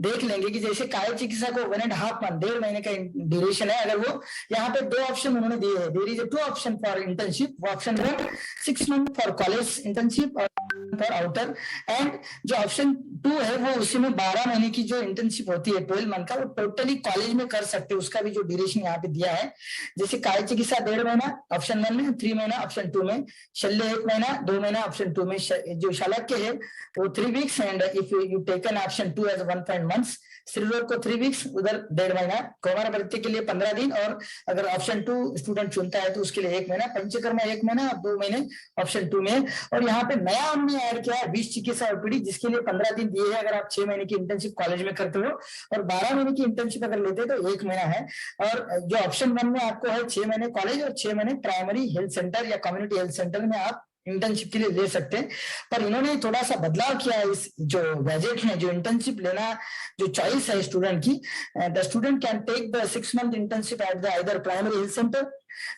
देख लेंगे कि जैसे काय चिकित्सा को 1.5 मंथ, 1.5 महीने का ड्यूरेशन है। अगर वो यहाँ पे 2 ऑप्शन उन्होंने दिए हैं, there is 2 option for internship. Option 1 6 month for college internship और फॉर आउटर, एंड जो ऑप्शन 2 है वो उसी में 12 महीने की जो इंटर्नशिप होती है 12 मंथ का, वो टोटली कॉलेज में कर सकते हैं। उसका भी जो ड्यूरेशन यहाँ पे दिया है, जैसे काय चिकित्सा 1.5 महीना ऑप्शन 1 में, 3 महीना ऑप्शन 2 में, शल्य 1 महीना, 2 महीना ऑप्शन 2 में, जो शालक्य है वो 3 weeks, and if you taken option 2 as 1 months, स्त्रीरोग को 3 वीक्स, उधर 1.5 महीना, कौमार वृत्ति के लिए 15 दिन, और अगर ऑप्शन 2 स्टूडेंट चुनता है तो उसके लिए 1 महीना, पंचकर्मा 1 महीना और 2 महीने ऑप्शन 2 में। और यहाँ पे नया हमने ऐड किया है 20 चिकित्सा OPD, जिसके लिए 15 दिन दिए हैं अगर आप 6 महीने की इंटर्नशिप कॉलेज में करते हो, और 12 महीने की इंटर्नशिप अगर लेते हो तो 1 महीना है। और जो ऑप्शन 1 में आपको है 6 महीने कॉलेज और 6 महीने प्राइमरी हेल्थ सेंटर या कम्युनिटी हेल्थ सेंटर में आप इंटर्नशिप के लिए ले सकते हैं। पर इन्होंने थोड़ा सा बदलाव किया है इस जो गैजेट में, जो इंटर्नशिप लेना जो चॉइस है स्टूडेंट की, the student can take the 6 month internship at the either primary health center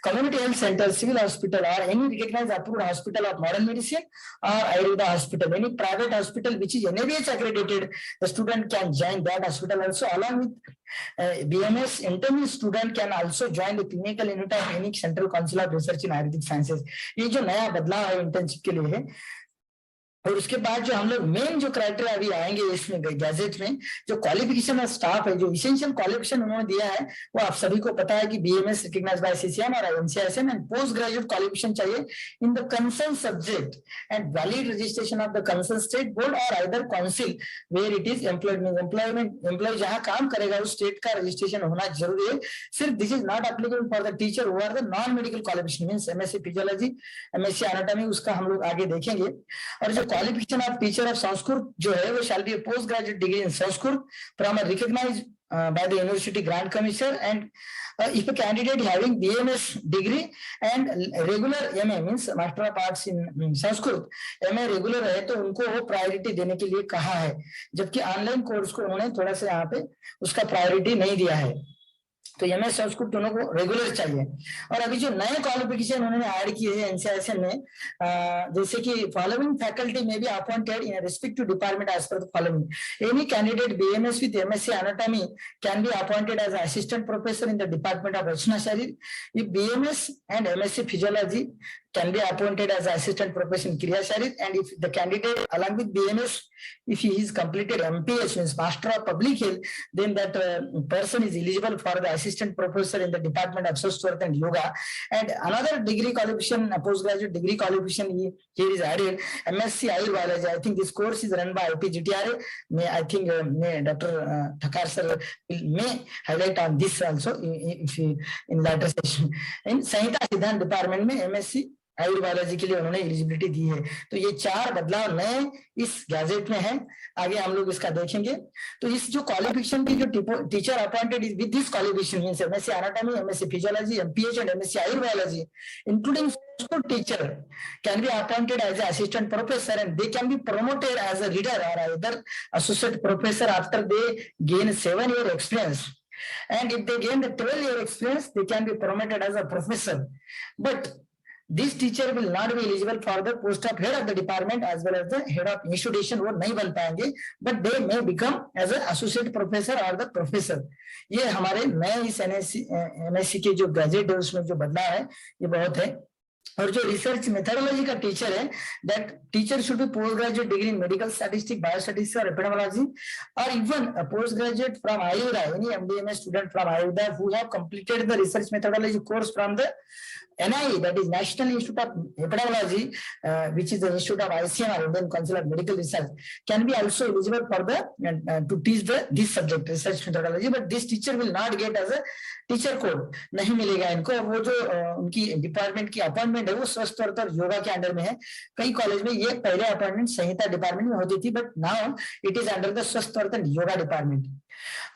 community health center, civil hospital, or any recognized approved hospital of modern medicine or Ayurveda hospital, any private hospital which is NABH accredited, the student can join that hospital also. Along with BMS, intermediate student can also join the clinical unit of any Central Council of Research in Ayurvedic Sciences. ये जो नया बदलाव है internship के लिए है। और उसके बाद जो हम लोग मेन जो क्राइटेरिया अभी आएंगे इसमें गैजेट में, जो क्वालिफिकेशन ऑफ स्टाफ है, जो इसेंशियल क्वालिफिकेशन उन्होंने दिया है वो आप सभी को पता है कि बीएमएस रिकॉग्नाइज्ड बाय सीसीएम और NCISM and post graduate qualification चाहिए in the concern subject and valid registration of the concern state board और either council where it is employ जहां काम करेगा उस स्टेट का रजिस्ट्रेशन होना जरूरी है। सिर्फ this is not applicable for the teacher who are the non medical qualification means MSc physiology, MSc anatomy, उसका हम लोग आगे देखेंगे। और जो qualification of teacher of Sanskrit जो है वो shall be a postgraduate degree in Sanskrit from a recognized by the University Grant Commissioner, and if a candidate having BMS degree and regular MA means Master of Arts in Sanskrit, MA regular है तो उनको वो priority देने के लिए कहा है, जबकि ऑनलाइन कोर्स को उन्होंने थोड़ा सा यहाँ पे उसका प्रायोरिटी नहीं दिया है। तो एमएस संस्कृत दोनों को रेगुलर चाहिए। और अभी जो नए क्वालिफिकेशन उन्होंने ऐड किए हैं एनसीआईएसएम में, जैसे कि फॉलोइंग फैकल्टी में be appointed in respective department as per the following, any candidate BMS with MSc anatomy can be appointed as assistant professor in the department of Rachana Sharir. If BMS and MSc physiology can be appointed as assistant professor in Kriya Sharir, and if the candidate along with BMS, if he is completed MPH means Master of Public Health, then that person is eligible for the assistant professor in the Department of Swasthya and Yoga. And another degree qualification, a postgraduate degree qualification here is added, MSc Ayurveda. I think this course is run by IPGTRA. I think Dr. Thakar sir may highlight on this also if in later session. In Sanhita Siddhant department में MSc आयुर्वेदोलॉजी के लिए उन्होंने eligibility दी है। तो ये चार बदलाव नए इस गैजेट में है, आगे हम लोग इसका देखेंगे। तो इस जो क्वालिफिकेशन की जो teacher appointed is with this qualification means MSc anatomy, MSc physiology, MPH and MSc Ayurvedology including teacher can be appointed as a assistant professor and they can be promoted as a reader और other associate professor after they gain 7 year experience. And if they gain the 12 year experience, they can be promoted as a professor. But this teacher will not be eligible for the post of head of the department as well as the head of institution, वो नहीं बन पाएंगे, but they may become as an associate professor or the professor. ये हमारे नए इस MSc के जो ग्रेजुएट है उसमें जो बदलाव है ये बहुत है। और जो रिसर्च मेथोडोलॉजी का टीचर है, that teacher should be post graduate degree in medical statistics, biostatistics और एपिडेमियोलॉजी, और even post graduate from Ayurveda, any MDMS student from Ayurveda who have completed the research methodology course from the NIE, that is National Institute of Epidemiology, which is the Institute of ICM or Indian Council of Medical Research, can be also eligible for the to teach this subject research methodology, but this teacher will not get as a teacher code नहीं मिलेगा इनको। वो जो उनकी department की appointment है वो स्वस्थ और योगा के अंडर में है। कई कॉलेज में ये पहले अपॉइंटमेंट संहिता डिपार्टमेंट में होती थी, but now it is under the स्वस्थ और योगा डिपार्टमेंट।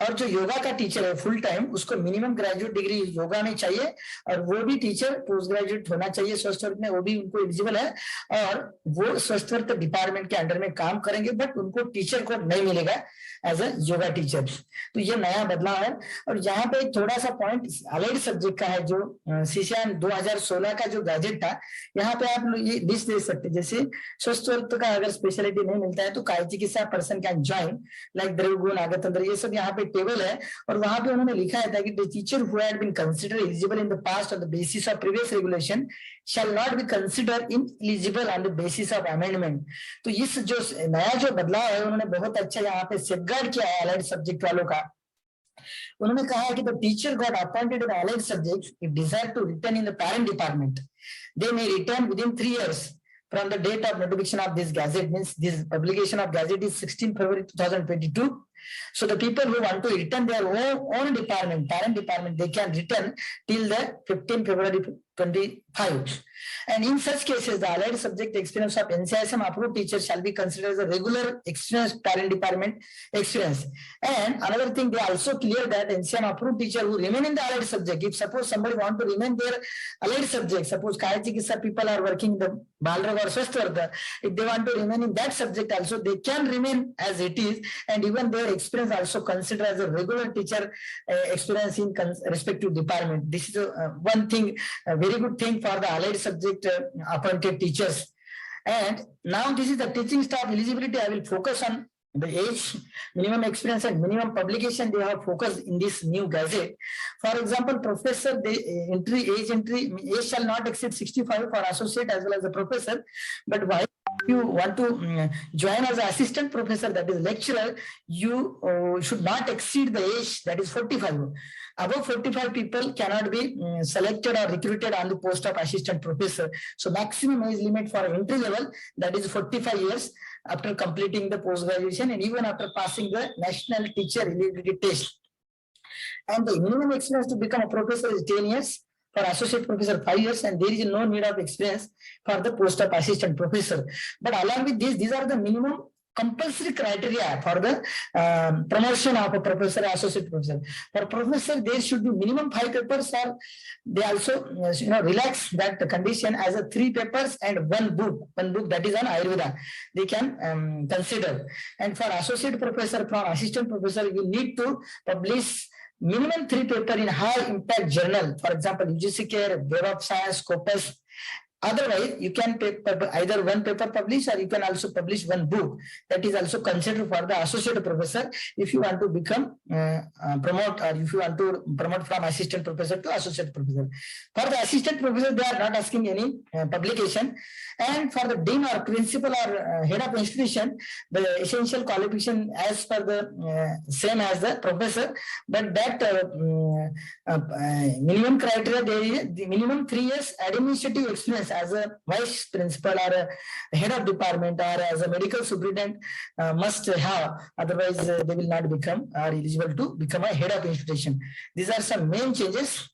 और जो योगा का टीचर है फुल टाइम, उसको मिनिमम ग्रेजुएट डिग्री योगा में चाहिए, और वो भी टीचर पोस्ट ग्रेजुएट होना चाहिए स्वस्थ में, वो भी उनको एलिजिबल है, और वो स्वस्थ डिपार्टमेंट के अंडर में काम करेंगे, बट उनको टीचर कोड नहीं मिलेगा एज अ योगा टीचर। तो ये नया बदलाव है। और यहाँ पे थोड़ा सा पॉइंट अलाइड सब्जेक्ट का है, जो सीसीएम 2016 का जो गैजेट था, यहाँ पे आप ये लिस्ट दे सकते हैं। जैसे स्वस्थ का अगर स्पेशलिटी नहीं मिलता है तो काय चिकित्सा पर्सन कैन ज्वाइन लाइक द्रव्यगुण आगतंत्र, ये सब यहाँ पे टेबल है। और वहां पे उन्होंने लिखा है कि the teacher who had been considered eligible in the past on the basis of previous regulation shall not be considered ineligible on the basis of amendment। तो इस जो नया जो बदलाव है उन्होंने बहुत अच्छा यहाँ पे सेफगार्ड किया है अलाइड सब्जेक्ट वालों का। उन्होंने कहा है कि the teacher got appointed in allied subjects if desired to return in the parent department, they may return within 3 years from the date of notification of this gazette, means this publication of gazette is 16 February 2022. So the people who want to return their own department, parent department, they can return till the 15 February 25. And in such cases, the allied subject experience of NCISM approved teacher shall be considered as a regular experience parent department experience. And another thing, they also clear that NCISM approved teacher who remain in the allied subject, if suppose somebody want to remain their allied subject, suppose Kaya Chikitsa people are working in the Balrog or Swasthya, if they want to remain in that subject also, they can remain as it is, and even their year experience also considered as a regular teacher experience in respective department. This is one thing, a very good thing for the allied subject appointed teachers. And now this is the teaching staff eligibility. I will focus on the age, minimum experience and minimum publication they have focused in this new gazette. For example, professor, age shall not exceed 65 for associate as well as the professor. But why you want to join as an assistant professor, that is lecturer, you should not exceed the age, that is 45. Above 45 people cannot be selected or recruited on the post of assistant professor. So maximum age limit for entry level, that is 45 years after completing the post graduation and even after passing the national teacher eligibility test. And the minimum experience to become a professor is 10 years. For associate professor 5 years, and there is no need of experience for the post of assistant professor. But along with this, these are the minimum compulsory criteria for the promotion of a professor, associate professor. For professor, there should be minimum 5 papers, or they also relax that condition as a 3 papers and one book that is on Ayurveda. They can consider. And for associate professor, for assistant professor, you need to publish minimum 3 papers in high impact journal. For example, UGC Care, Web of Science, Scopus. Otherwise, you can either one paper publish, or you can also publish one book. That is also considered for the associate professor if you want to become promote, or if you want to promote from assistant professor to associate professor. For the assistant professor, they are not asking any publication. And for the dean or principal or head of institution, the essential qualification as per the same as the professor, but that minimum criteria, there is the minimum 3 years administrative experience as a vice principal or a head of department or as a medical superintendent must have, otherwise they will not become or eligible to become a head of institution. These are some main changes.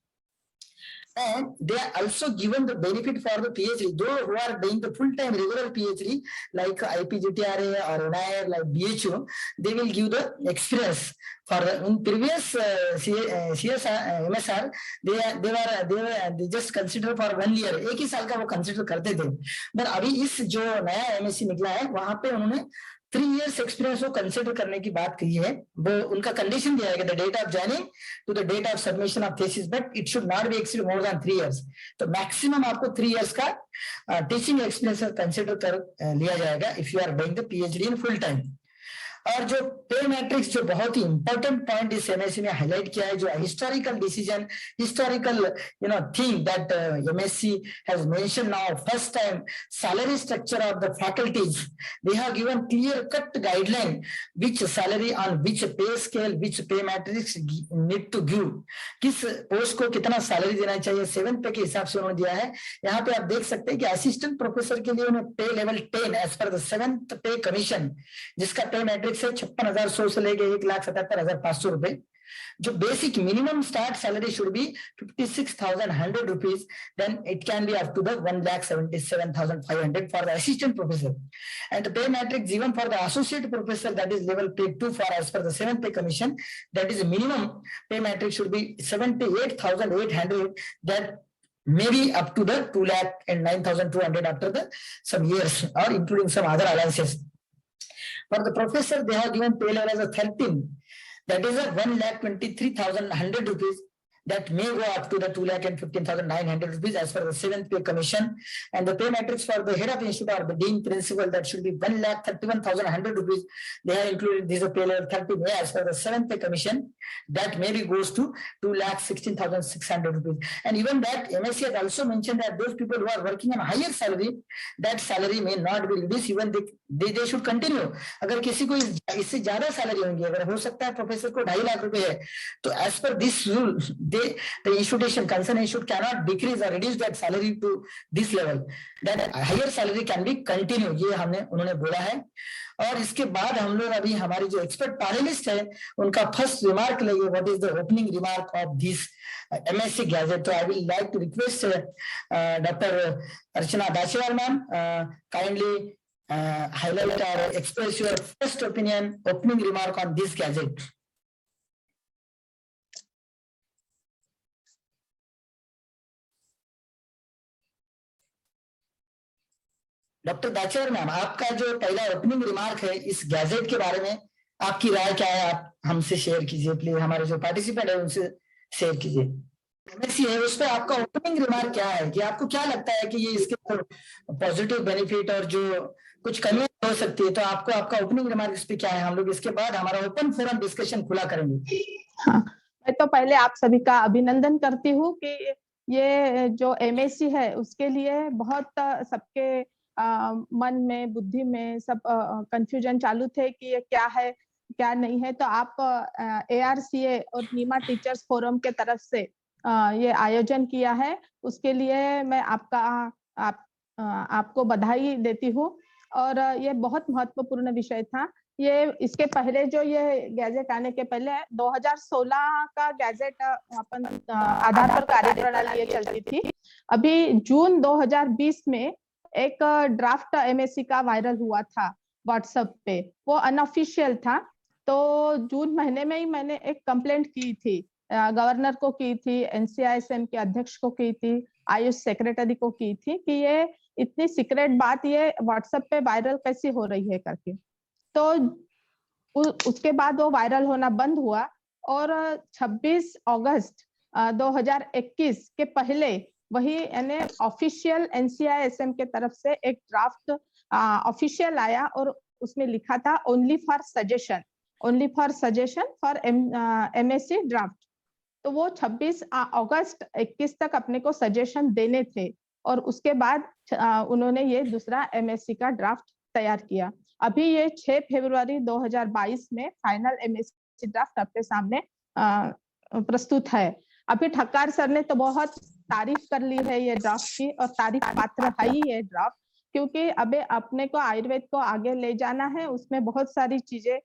And they are also given the benefit for the PhD. Those who are doing the full-time regular PhD, like IPGTRA or NIR, like BHU, they will give the experience. For the in previous CSR, MSR, they just consider for 1 year. एक ही साल का वो consider करते थे. But अभी इस जो नया MSc निकला है, वहाँ पे उन्होंने 3 years experience को कंसिडर करने की बात कही है. वो उनका कंडीशन दिया है कि the date of joining to the date of submission of thesis, but it should not be exceed more than 3 years. तो मैक्सिमम आपको 3 years का टीचिंग एक्सपीरियंस कंसिडर कर लिया जाएगा if you are doing the PhD in full time. और जो pay matrix, जो बहुत ही इंपॉर्टेंट पॉइंट इस एमएससी में हाईलाइट किया है, जो historical decision, historical thing that MSc has mention now first time, salary structure of the faculties. They have given clear cut guideline which salary on which pay scale, which pay matrix need to give, किस post को कितना salary देना चाहिए, 7 पे के हिसाब से उन्होंने दिया है. यहाँ पे आप देख सकते हैं कि असिस्टेंट प्रोफेसर के लिए उन्हें पे level 10 as per the 7th पे कमीशन, जिसका पे मैट्रिक्स से 56,100 से लेके 1,77,500 रुपए. जो basic minimum start salary should be 56,100 rupees, then it can be up to the 1,77,500 for the assistant professor. And the pay matrix given for the associate professor, that is level pay 2 for as per the 7th pay commission, that is minimum pay matrix should be 78,800, that maybe up to the 2,09,200 after the some years, or including some other allowances. For the professor, they have given pay level as a 13. That is a 1,23,100 rupees. That may go up to the 2,15,900 rupees as per the 7th pay commission. And the pay matrix for the head of institute or the dean principal, that should be 1,31,100 rupees. They have included this pay level 30 as per the 7th pay commission. That maybe goes to 2,16,600 rupees. And even that MSc has also mentioned that those people who are working on higher salary, that salary may not be reduced, even they should continue. अगर किसी को इससे ज्यादा salary होंगी, अगर हो सकता है प्रोफेसर को 2.5 लाख रुपए है, तो as per this rule, the institution, concerned institute cannot decrease or reduce that salary to this level. That higher salary can be continue. ये उन्होंने बोला है. और इसके बाद हम लोग अभी हमारे जो एक्सपर्ट पैनलिस्ट है उनका फर्स्ट रिमार्क लेंगे. What is the opening remark of this MSc gadget. तो I will like to request doctor Archana Dachewal ma'am, kindly highlight or express your first opinion, opening remark on this gadget. Doctor Dachewal ma'am, आपका जो पहला opening remark है इस gadget के बारे में, आपकी राय क्या है, आप हमसे शेयर कीजिए प्लीज, हमारे जो पार्टिसिपेंट है उनसे शेयर कीजिए। एमएससी है उस पर आपका ओपनिंग रिमार्क क्या है, कि आपको क्या लगता है कि ये इसके पॉजिटिव बेनिफिट और जो कुछ कमियां हो सकती है, तो आपको आपका ओपनिंग रिमार्क इस पे क्या है। हम लोग इसके बाद हमारा ओपन फोरम डिस्कशन खुला करेंगे। हाँ, मैं तो पहले आप सभी का अभिनंदन करती हूँ कि ये जो एमएससी है उसके लिए बहुत सबके मन में, बुद्धि में सब कंफ्यूजन चालू थे कि ये क्या है क्या नहीं है। तो आप ARCA और नीमा टीचर्स फोरम के तरफ से ये आयोजन किया है, उसके लिए मैं आपको बधाई देती हूँ। और ये बहुत महत्वपूर्ण विषय था। ये इसके पहले जो ये गैजेट आने के पहले 2016 का गैजेट अपन आधार पर कार्यप्रणाली ये चलती थी। अभी जून 2020 में एक ड्राफ्ट एमएससी का वायरल हुआ था व्हाट्सएप पे, वो अनऑफिशियल था। तो जून महीने में ही मैंने एक कंप्लेंट की थी, गवर्नर को की थी, NCISM के अध्यक्ष को की थी, आयुष सेक्रेटरी को की थी कि ये इतनी सीक्रेट बात ये व्हाट्सएप पे वायरल कैसी हो रही है करके। तो उसके बाद वो वायरल होना बंद हुआ और 26 अगस्त 2021 के पहले वही यानी ऑफिशियल NCISM के तरफ से एक ड्राफ्ट ऑफिशियल आया और उसमें लिखा था only for suggestion for MSc draft. तो वो 26 अगस्त 21 तक अपने को सजेशन देने थे और उसके बाद उन्होंने ये दूसरा MSc का ड्राफ्ट तैयार किया। अभी ये 6 फरवरी 2022 में फाइनल MSc ड्राफ्ट आपके सामने प्रस्तुत है। अभी ठक्कर सर ने तो बहुत तारीफ कर ली है ये ड्राफ्ट की, और तारीफ पात्र है ही ये ड्राफ्ट, क्योंकि अबे अपने को आयुर्वेद को आगे ले जाना है। उसमें बहुत सारी चीजें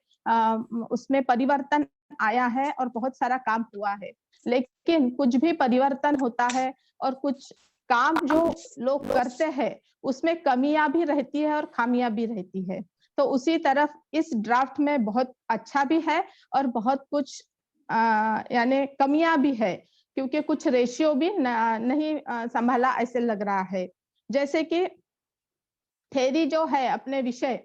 उसमें परिवर्तन आया है और बहुत सारा काम हुआ है। लेकिन कुछ भी परिवर्तन होता है और कुछ काम जो लोग करते हैं उसमें कमियां भी रहती है और खामियां भी रहती है। तो उसी तरफ इस ड्राफ्ट में बहुत अच्छा भी है और बहुत कुछ यानी कमियां भी है, क्योंकि कुछ रेशियो भी नहीं संभाला ऐसे लग रहा है। जैसे कि थेरी जो है अपने विषय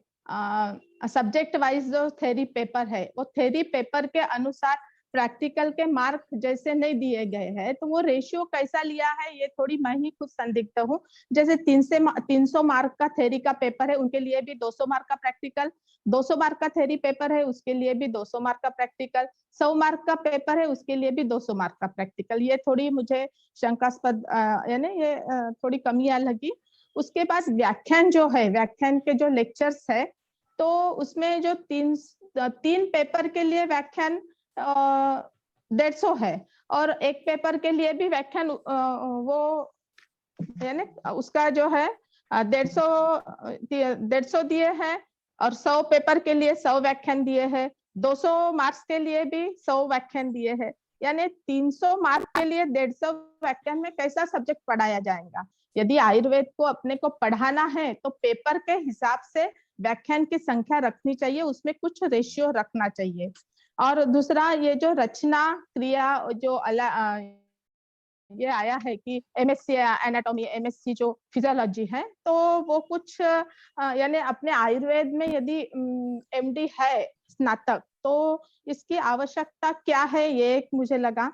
सब्जेक्ट वाइज जो थेरी पेपर है, वो थेरी पेपर के अनुसार प्रैक्टिकल के मार्क जैसे नहीं दिए गए हैं। तो वो रेशियो कैसा लिया है ये थोड़ी मैं ही खुद संदिग्ध हूँ। जैसे 300 मार्क का थेरी का पेपर है, उनके लिए भी 200 मार्क का प्रैक्टिकल, 200 मार्क का थेरी पेपर है उसके लिए भी 200 मार्क का प्रैक्टिकल, 100 मार्क का पेपर है उसके लिए भी 200 मार्क का प्रैक्टिकल। ये थोड़ी मुझे शंकास्पद यानी ये थोड़ी कमियां लगी। उसके बाद व्याख्यान जो है, व्याख्यान के जो लेक्चर्स है, तो उसमें जो तीन पेपर के लिए व्याख्यान 150 है और एक पेपर के लिए भी व्याख्यान वो यानी उसका जो है 150 दिए हैं और 100 पेपर के लिए 100 व्याख्यान दिए हैं, 200 मार्क्स के लिए भी 100 व्याख्यान दिए हैं। यानी 300 मार्क के लिए 150 व्याख्यान में कैसा सब्जेक्ट पढ़ाया जाएगा। यदि आयुर्वेद को अपने को पढ़ाना है तो पेपर के हिसाब से व्याख्यान की संख्या रखनी चाहिए, उसमें कुछ रेशियो रखना चाहिए। और दूसरा ये जो रचना क्रिया जो ये आया है कि MSc एनाटॉमी, MSc जो फिजियोलॉजी है, तो वो कुछ यानी अपने आयुर्वेद में यदि MD है स्नातक तो इसकी आवश्यकता क्या है ये एक मुझे लगा।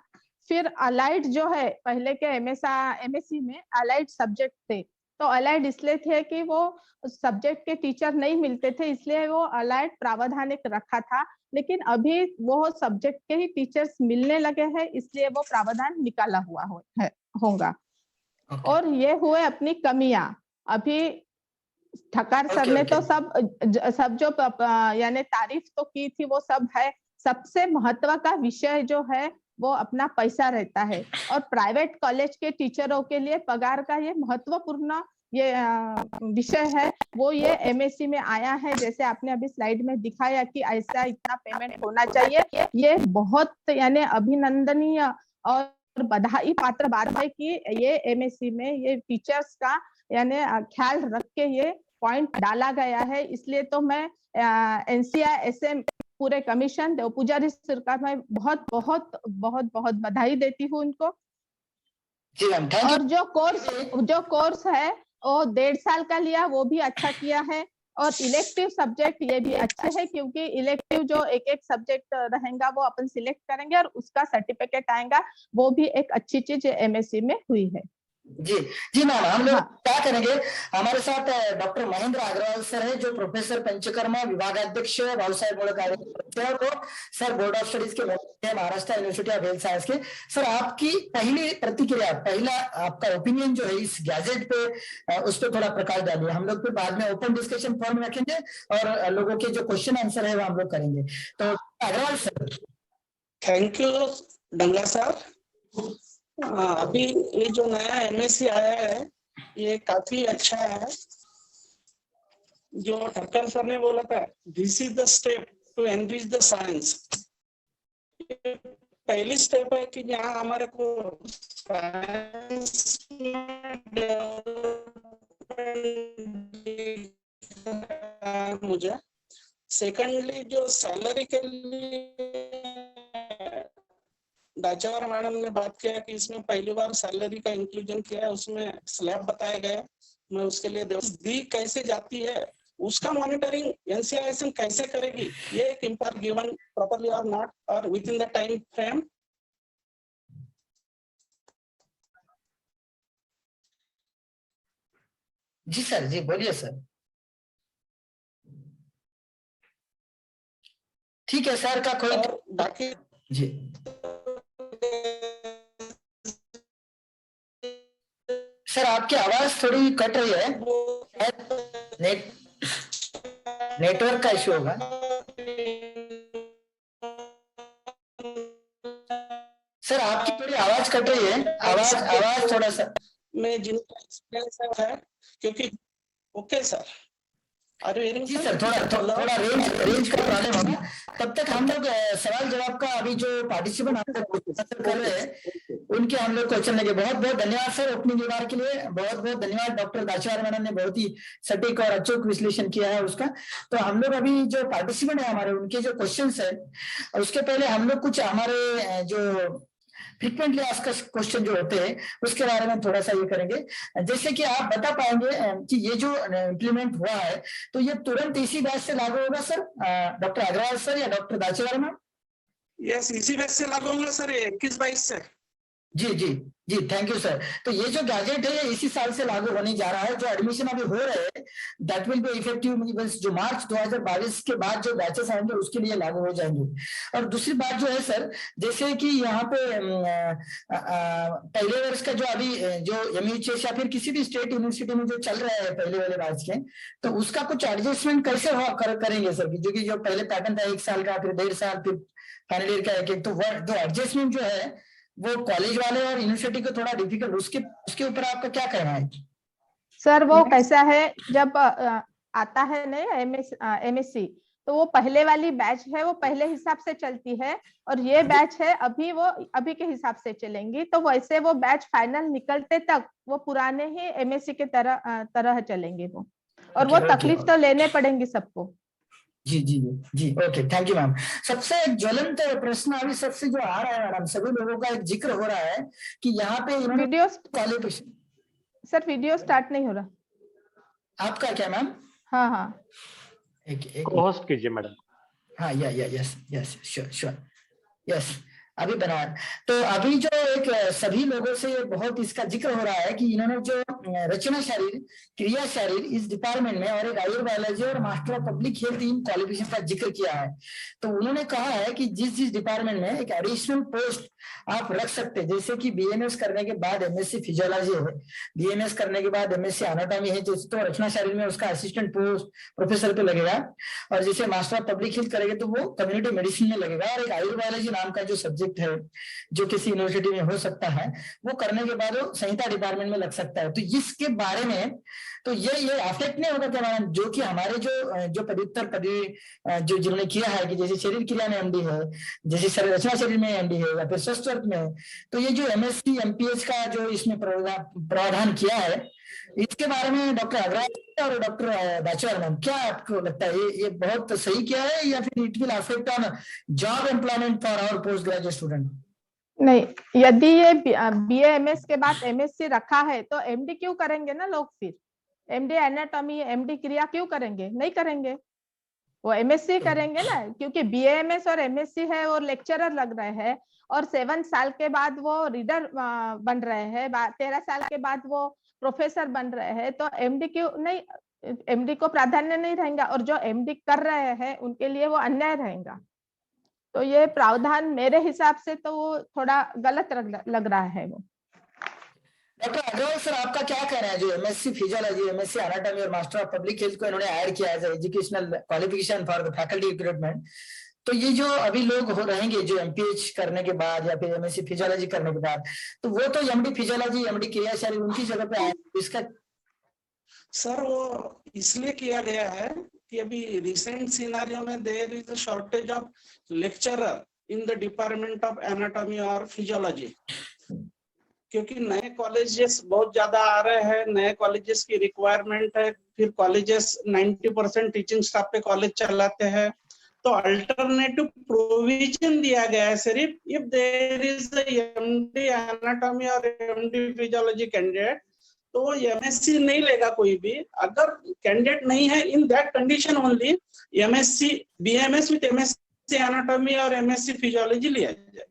फिर अलाइड जो है, पहले के MSc में अलाइड सब्जेक्ट थे, तो अलाइड इसलिए थे कि वो सब्जेक्ट के टीचर नहीं मिलते थे, इसलिए वो अलाइड प्रावधान एक रखा था। लेकिन अभी वो सब्जेक्ट के ही टीचर्स मिलने लगे हैं, इसलिए वो प्रावधान निकाला हुआ होगा। और ये हुए अपनी कमियां। अभी ठक्कर सर ने तो सब जो यानी तारीफ तो की थी वो सब है। सबसे महत्व का विषय जो है वो अपना पैसा रहता है, और प्राइवेट कॉलेज के टीचरों के लिए पगार का ये महत्वपूर्ण ये विषय है। वो ये MSc में आया है, जैसे आपने अभी स्लाइड में दिखाया कि ऐसा इतना पेमेंट होना चाहिए। ये बहुत यानी अभिनंदनीय और बधाई पात्र बात है कि ये MSc में ये टीचर्स का यानी ख्याल रख के ये पॉइंट डाला गया है। इसलिए तो मैं NCISM पूरे कमीशन देव पुजारी सर का मैं बहुत बहुत बहुत बहुत बधाई देती हूँ उनको। और जो कोर्स है वो 1.5 साल का लिया, वो भी अच्छा किया है। और इलेक्टिव सब्जेक्ट ये भी अच्छे है, क्योंकि इलेक्टिव जो एक एक सब्जेक्ट रहेगा वो अपन सिलेक्ट करेंगे और उसका सर्टिफिकेट आएगा, वो भी एक अच्छी चीज एमएससी में हुई है। जी जी मैम, हम लोग हाँ। क्या करेंगे, हमारे साथ डॉक्टर महेंद्र अग्रवाल सर है, जो प्रोफेसर पंचकर्मा विभागाध्यक्ष भावसाहेब मुळे और वो सर बोर्ड ऑफ स्टडीज के मेंबर हैं Maharashtra university of health science के। सर आपकी पहली प्रतिक्रिया, पहला आपका ओपिनियन जो है इस गैजेट पे, उस पर थोड़ा प्रकाश डालिए। हम लोग फिर बाद में ओपन डिस्कशन फॉर्म रखेंगे और लोगों के जो क्वेश्चन आंसर है वो हम लोग करेंगे। तो अग्रवाल सर। थैंक यू डंगा सर। अभी ये जो नया एमएससी आया है ये काफी अच्छा है। जो ठक्कर सर ने बोला था, this is the step to enrich the science, पहली स्टेप है कि जहाँ हमारे को साइंस मुझे सेकेंडली जो सैलरी के लिए दाचावर मैडम ने बात किया कि इसमें पहली बार सैलरी का इंक्लूजन किया है, उसमें स्लैब बताया गया। मैं उसके लिए दी कैसे जाती है उसका मॉनिटरिंग एनसीआईएसएम कैसे करेगी, ये एक इम्पॉर्टेंट गिवन प्रॉपर्ली और नॉट और within the time frame. जी सर, जी बोलिए सर। ठीक है सर का कोई बाकी जी सर आपकी आवाज थोड़ी कट रही है, नेटवर्क का इश्यू होगा। सर आपकी थोड़ी आवाज कट रही है, आवाज थोड़ा सा। में जिनका एक्सपीरियंस है क्योंकि ओके सर। जी सर, थोड़ा रेंज का प्रॉब्लम होगा। तब तक हम लोग सवाल जवाब का अभी जो पार्टिसिपेंट हम लोग कर रहे हैं उनके हम लोग क्वेश्चन लेंगे। बहुत बहुत धन्यवाद सर ओपनिंग रिमार्क के लिए, बहुत बहुत धन्यवाद। डॉक्टर दाचावर मैडम ने बहुत ही सटीक और अचूक विश्लेषण किया है उसका। तो हम लोग अभी जो पार्टिसिपेंट है हमारे, उनके जो क्वेश्चन है उसके पहले हम लोग कुछ हमारे जो फ्रीक्वेंटली आस्क्ड क्वेश्चन जो होते हैं उसके बारे में थोड़ा सा ये करेंगे। जैसे कि आप बता पाएंगे कि ये जो इम्प्लीमेंट हुआ है तो ये तुरंत इसी बैच से लागू होगा सर, डॉक्टर अग्रवाल सर या डॉक्टर दाचावर मैम? यस, इसी बैच से लागू होगा सर, 21-22 से। जी जी जी, थैंक यू सर। तो ये जो गैजेट है ये इसी साल से लागू होने जा रहा है। जो एडमिशन अभी हो रहे हैं दैट विल बी इफेक्टिव जो मार्च 2022 के बाद जो बैचेस आएंगे उसके लिए लागू हो जाएंगे। और दूसरी बात जो है सर, जैसे कि यहाँ पे पहले वर्ष का जो अभी जो एमयूएचएस या फिर किसी भी स्टेट यूनिवर्सिटी में जो चल रहा है पहले वाले बैच के, तो उसका कुछ एडजस्टमेंट कैसे करेंगे सर? जो कि जो पहले पैटर्न था 1 साल का, फिर 1.5 साल, फिर फाइनल ईयर का एक, तो वो एडजस्टमेंट जो है वो कॉलेज वाले और यूनिवर्सिटी को थोड़ा डिफिकल्ट, उसके ऊपर आपका क्या कहना है? सर वो कैसा है, जब आता है नया एमएससी तो वो पहले वाली बैच है वो पहले हिसाब से चलती है और ये बैच है अभी वो अभी के हिसाब से चलेंगी। तो वैसे वो बैच फाइनल निकलते तक वो पुराने ही एमएससी के तरह चलेंगे वो, और वो तकलीफ तो लेने पड़ेंगे सबको। जी जी जी, ओके, थैंक यू मैम। सबसे ज्वलंत प्रश्न अभी सबसे जो आ रहा है मैडम, सभी लोगों का एक जिक्र हो रहा है कि यहाँ पे video qualification. Sir video start नहीं हो रहा आपका क्या मैम? हाँ हाँ, एक होस्ट कीजिए मैडम। हाँ यस यस श्योर यस, अभी बना। तो अभी जो एक सभी लोगों से बहुत इसका जिक्र हो रहा है कि इन्होंने जो रचना शरीर, क्रिया शरीर इस डिपार्टमेंट में और एक आयुर्बायोलॉजी और master of public health in qualification का जिक्र किया है। तो उन्होंने कहा है कि जिस डिपार्टमेंट में एक एडिशनल पोस्ट आप रख सकते हैं, जैसे कि बीएमएस करने के बाद एमएससी फिजियोलॉजी है, बीएमएस करने के बाद एमएससी एनाटॉमी है, तो रचना शरीर में उसका असिस्टेंट पोस्ट प्रोफेसर पे लगेगा, और जैसे मास्टर ऑफ पब्लिक हेल्थ करेंगे तो वो कम्युनिटी मेडिसिन में लगेगा। और एक आयुर्बायोलॉजी नाम का जो सब्जेक्ट है जो किसी यूनिवर्सिटी में हो सकता है, वो करने के बाद वो संहिता डिपार्टमेंट में लग सकता है। तो इसके बारे में तो ये अफेक्ट नहीं होगा क्या मैडम, जो कि हमारे जो पदव्युत्तर पदवी जो जिन्होंने किया है कि जैसे शरीर क्रिया में एमडी है, जैसे रचना शरीर में एमडी है या फिर स्वस्थ वर्ग में, तो ये जो एमएससी एमपीएच का जो इसमें प्रावधान किया है, इसके बारे में डॉक्टर अग्रवाल और डॉक्टर दाचावर मैम क्या आपको लगता है, ये बहुत सही किया है या फिर it will affect on job employment for our post graduate student? नहीं, यदि ये बीए एमएस के बाद एमएससी रखा है तो एमडी क्यों करेंगे ना लोग फिर, एमडी एनाटॉमी, एमडी क्रिया क्यों करेंगे? नहीं करेंगे, वो एमएससी करेंगे ना, क्योंकि बीएएमएस और एमएससी है वो लेक्चरर लग रहे हैं, और 7 साल के बाद वो रीडर बन रहे हैं, 13 साल के बाद वो प्रोफेसर बन रहे हैं, तो एमडी क्यों नहीं, एमडी को प्राधान्य नहीं रहेगा, और जो एमडी कर रहे हैं उनके लिए वो अन्याय रहेगा। तो ये प्रावधान मेरे हिसाब से तो वो थोड़ा गलत लग रहा है वो। डॉक्टर अग्रवाल सर, आपका क्या कहना है जो एमएससी फिजियोलॉजी, एमएससी एनाटॉमी और मास्टर ऑफ पब्लिक हेल्थ को इन्होंने ऐड किया as educational qualification for the faculty recruitment, तो ये जो अभी लोग हो रहेंगे जो एमपीएच करने के बाद या फिर एमएससी फिजियोलॉजी करने के बाद, तो वो तो एमडी फिजियोलॉजी, एमडी क्रियाशाली उनकी जगह पे आए, इसका सर वो इसलिए किया गया है कि अभी रिसेंट सिनेरियो में there is a shortage of lecturer in the department of anatomy और फिजियोलॉजी, क्योंकि नए कॉलेजेस बहुत ज्यादा आ रहे हैं, नए कॉलेजेस की रिक्वायरमेंट है, फिर कॉलेजेस 90% टीचिंग स्टाफ पे कॉलेज चलाते हैं, तो अल्टरनेटिव प्रोविजन दिया गया है सिर्फ if there is MD anatomy और एमडी फिजियोलॉजी कैंडिडेट, तो वो एमएससी नहीं लेगा कोई भी, अगर कैंडिडेट नहीं है in that condition only MSc BMS with MSc anatomy और एमएससी फिजियोलॉजी लिया जाएगा।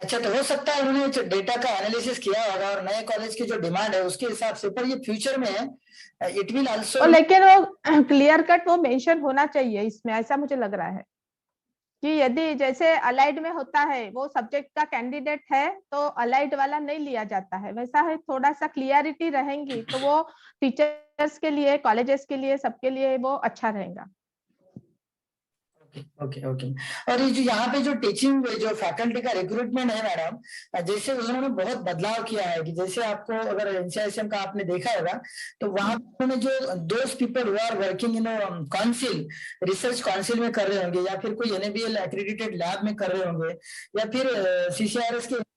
अच्छा, तो हो सकता है उन्होंने जो डेटा का एनालिसिस किया होगा और नए कॉलेज की जो डिमांड है उसके हिसाब से, पर ये फ्यूचर में इट विल आल्सो, लेकिन वो क्लियर कट वो मेंशन होना चाहिए इसमें, ऐसा मुझे लग रहा है कि यदि जैसे अलाइड में होता है वो सब्जेक्ट का कैंडिडेट है तो अलाइड वाला नहीं लिया जाता है, वैसा है, थोड़ा सा क्लियरिटी रहेंगी तो वो टीचर्स के लिए, कॉलेजेस के लिए, सबके लिए वो अच्छा रहेगा। Okay okay. और ये जो यहाँ पे जो टीचिंग जो फैकल्टी का रिक्रूटमेंट है मैडम, जैसे उन्होंने बहुत बदलाव किया है कि जैसे आपको अगर एनसीआईएसएम का आपने देखा होगा तो वहां उन्होंने जो those people who are working in council, research council में कर रहे होंगे या फिर कोई एनएबीएल एक्रेडिटेड लैब में कर रहे होंगे या फिर सीसीआरएस के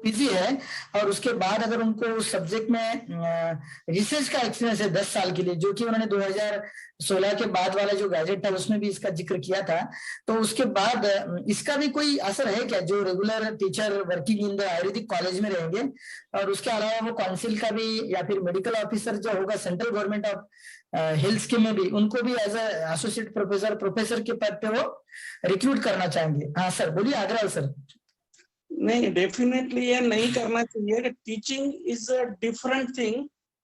पीजी है और उसके बाद अगर उनको उस सब्जेक्ट में रिसर्च का एक्सपीरियंस है 10 साल के लिए, जो कि उन्होंने 2016 के बाद वाला जो गैजेट था उसमें भी इसका जिक्र किया था, तो उसके बाद इसका भी कोई असर है क्या जो regular teacher working in the Ayurvedic college में रहेंगे और उसके अलावा वो काउंसिल का भी या फिर मेडिकल ऑफिसर जो होगा central government of health scheme में भी उनको भी एज एसोसिएट प्रोफेसर के पद पे वो रिक्रूट करना चाहेंगे? हाँ सर बोलिए अग्रवाल सर। नहीं, डेफिनेटली ये नहीं करना चाहिए। Teaching is a different thing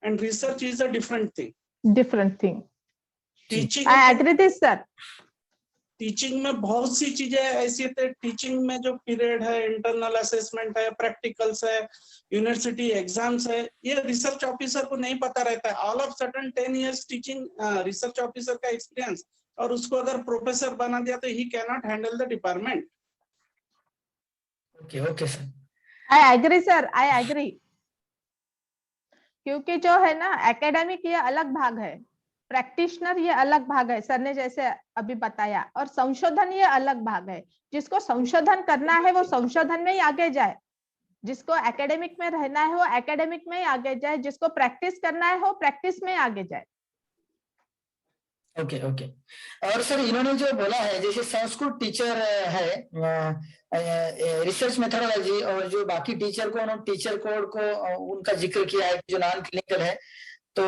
and research is a different thing. Teaching, I agree this sir. Teaching में बहुत सी चीजें ऐसी है, टीचिंग में जो पीरियड है, इंटरनल असेसमेंट है, प्रैक्टिकल्स है, यूनिवर्सिटी एग्जाम्स है, ये रिसर्च ऑफिसर को नहीं पता रहता है। All of sudden 10 years teaching research officer का एक्सपीरियंस और उसको अगर प्रोफेसर बना दिया तो he can not handle the department. Okay sir, I agree sir, I agree, क्योंकि जो है ना एकेडमिक ये अलग भाग है, प्रैक्टिशनर ये अलग भाग है, सर ने जैसे अभी बताया, और संशोधन ये अलग भाग है। जिसको संशोधन करना है वो संशोधन में ही आगे जाए, जिसको एकेडमिक में रहना है वो एकेडमिक में ही आगे जाए, जिसको प्रैक्टिस करना है वो प्रैक्टिस में आगे जाए। Okay okay. और सर इन्होंने जो बोला है जैसे संस्कृत टीचर है, रिसर्च मेथोडोलॉजी और जो बाकी टीचर को उन्होंने टीचर कोड को उनका जिक्र किया है जो नॉन क्लिनिकल है, तो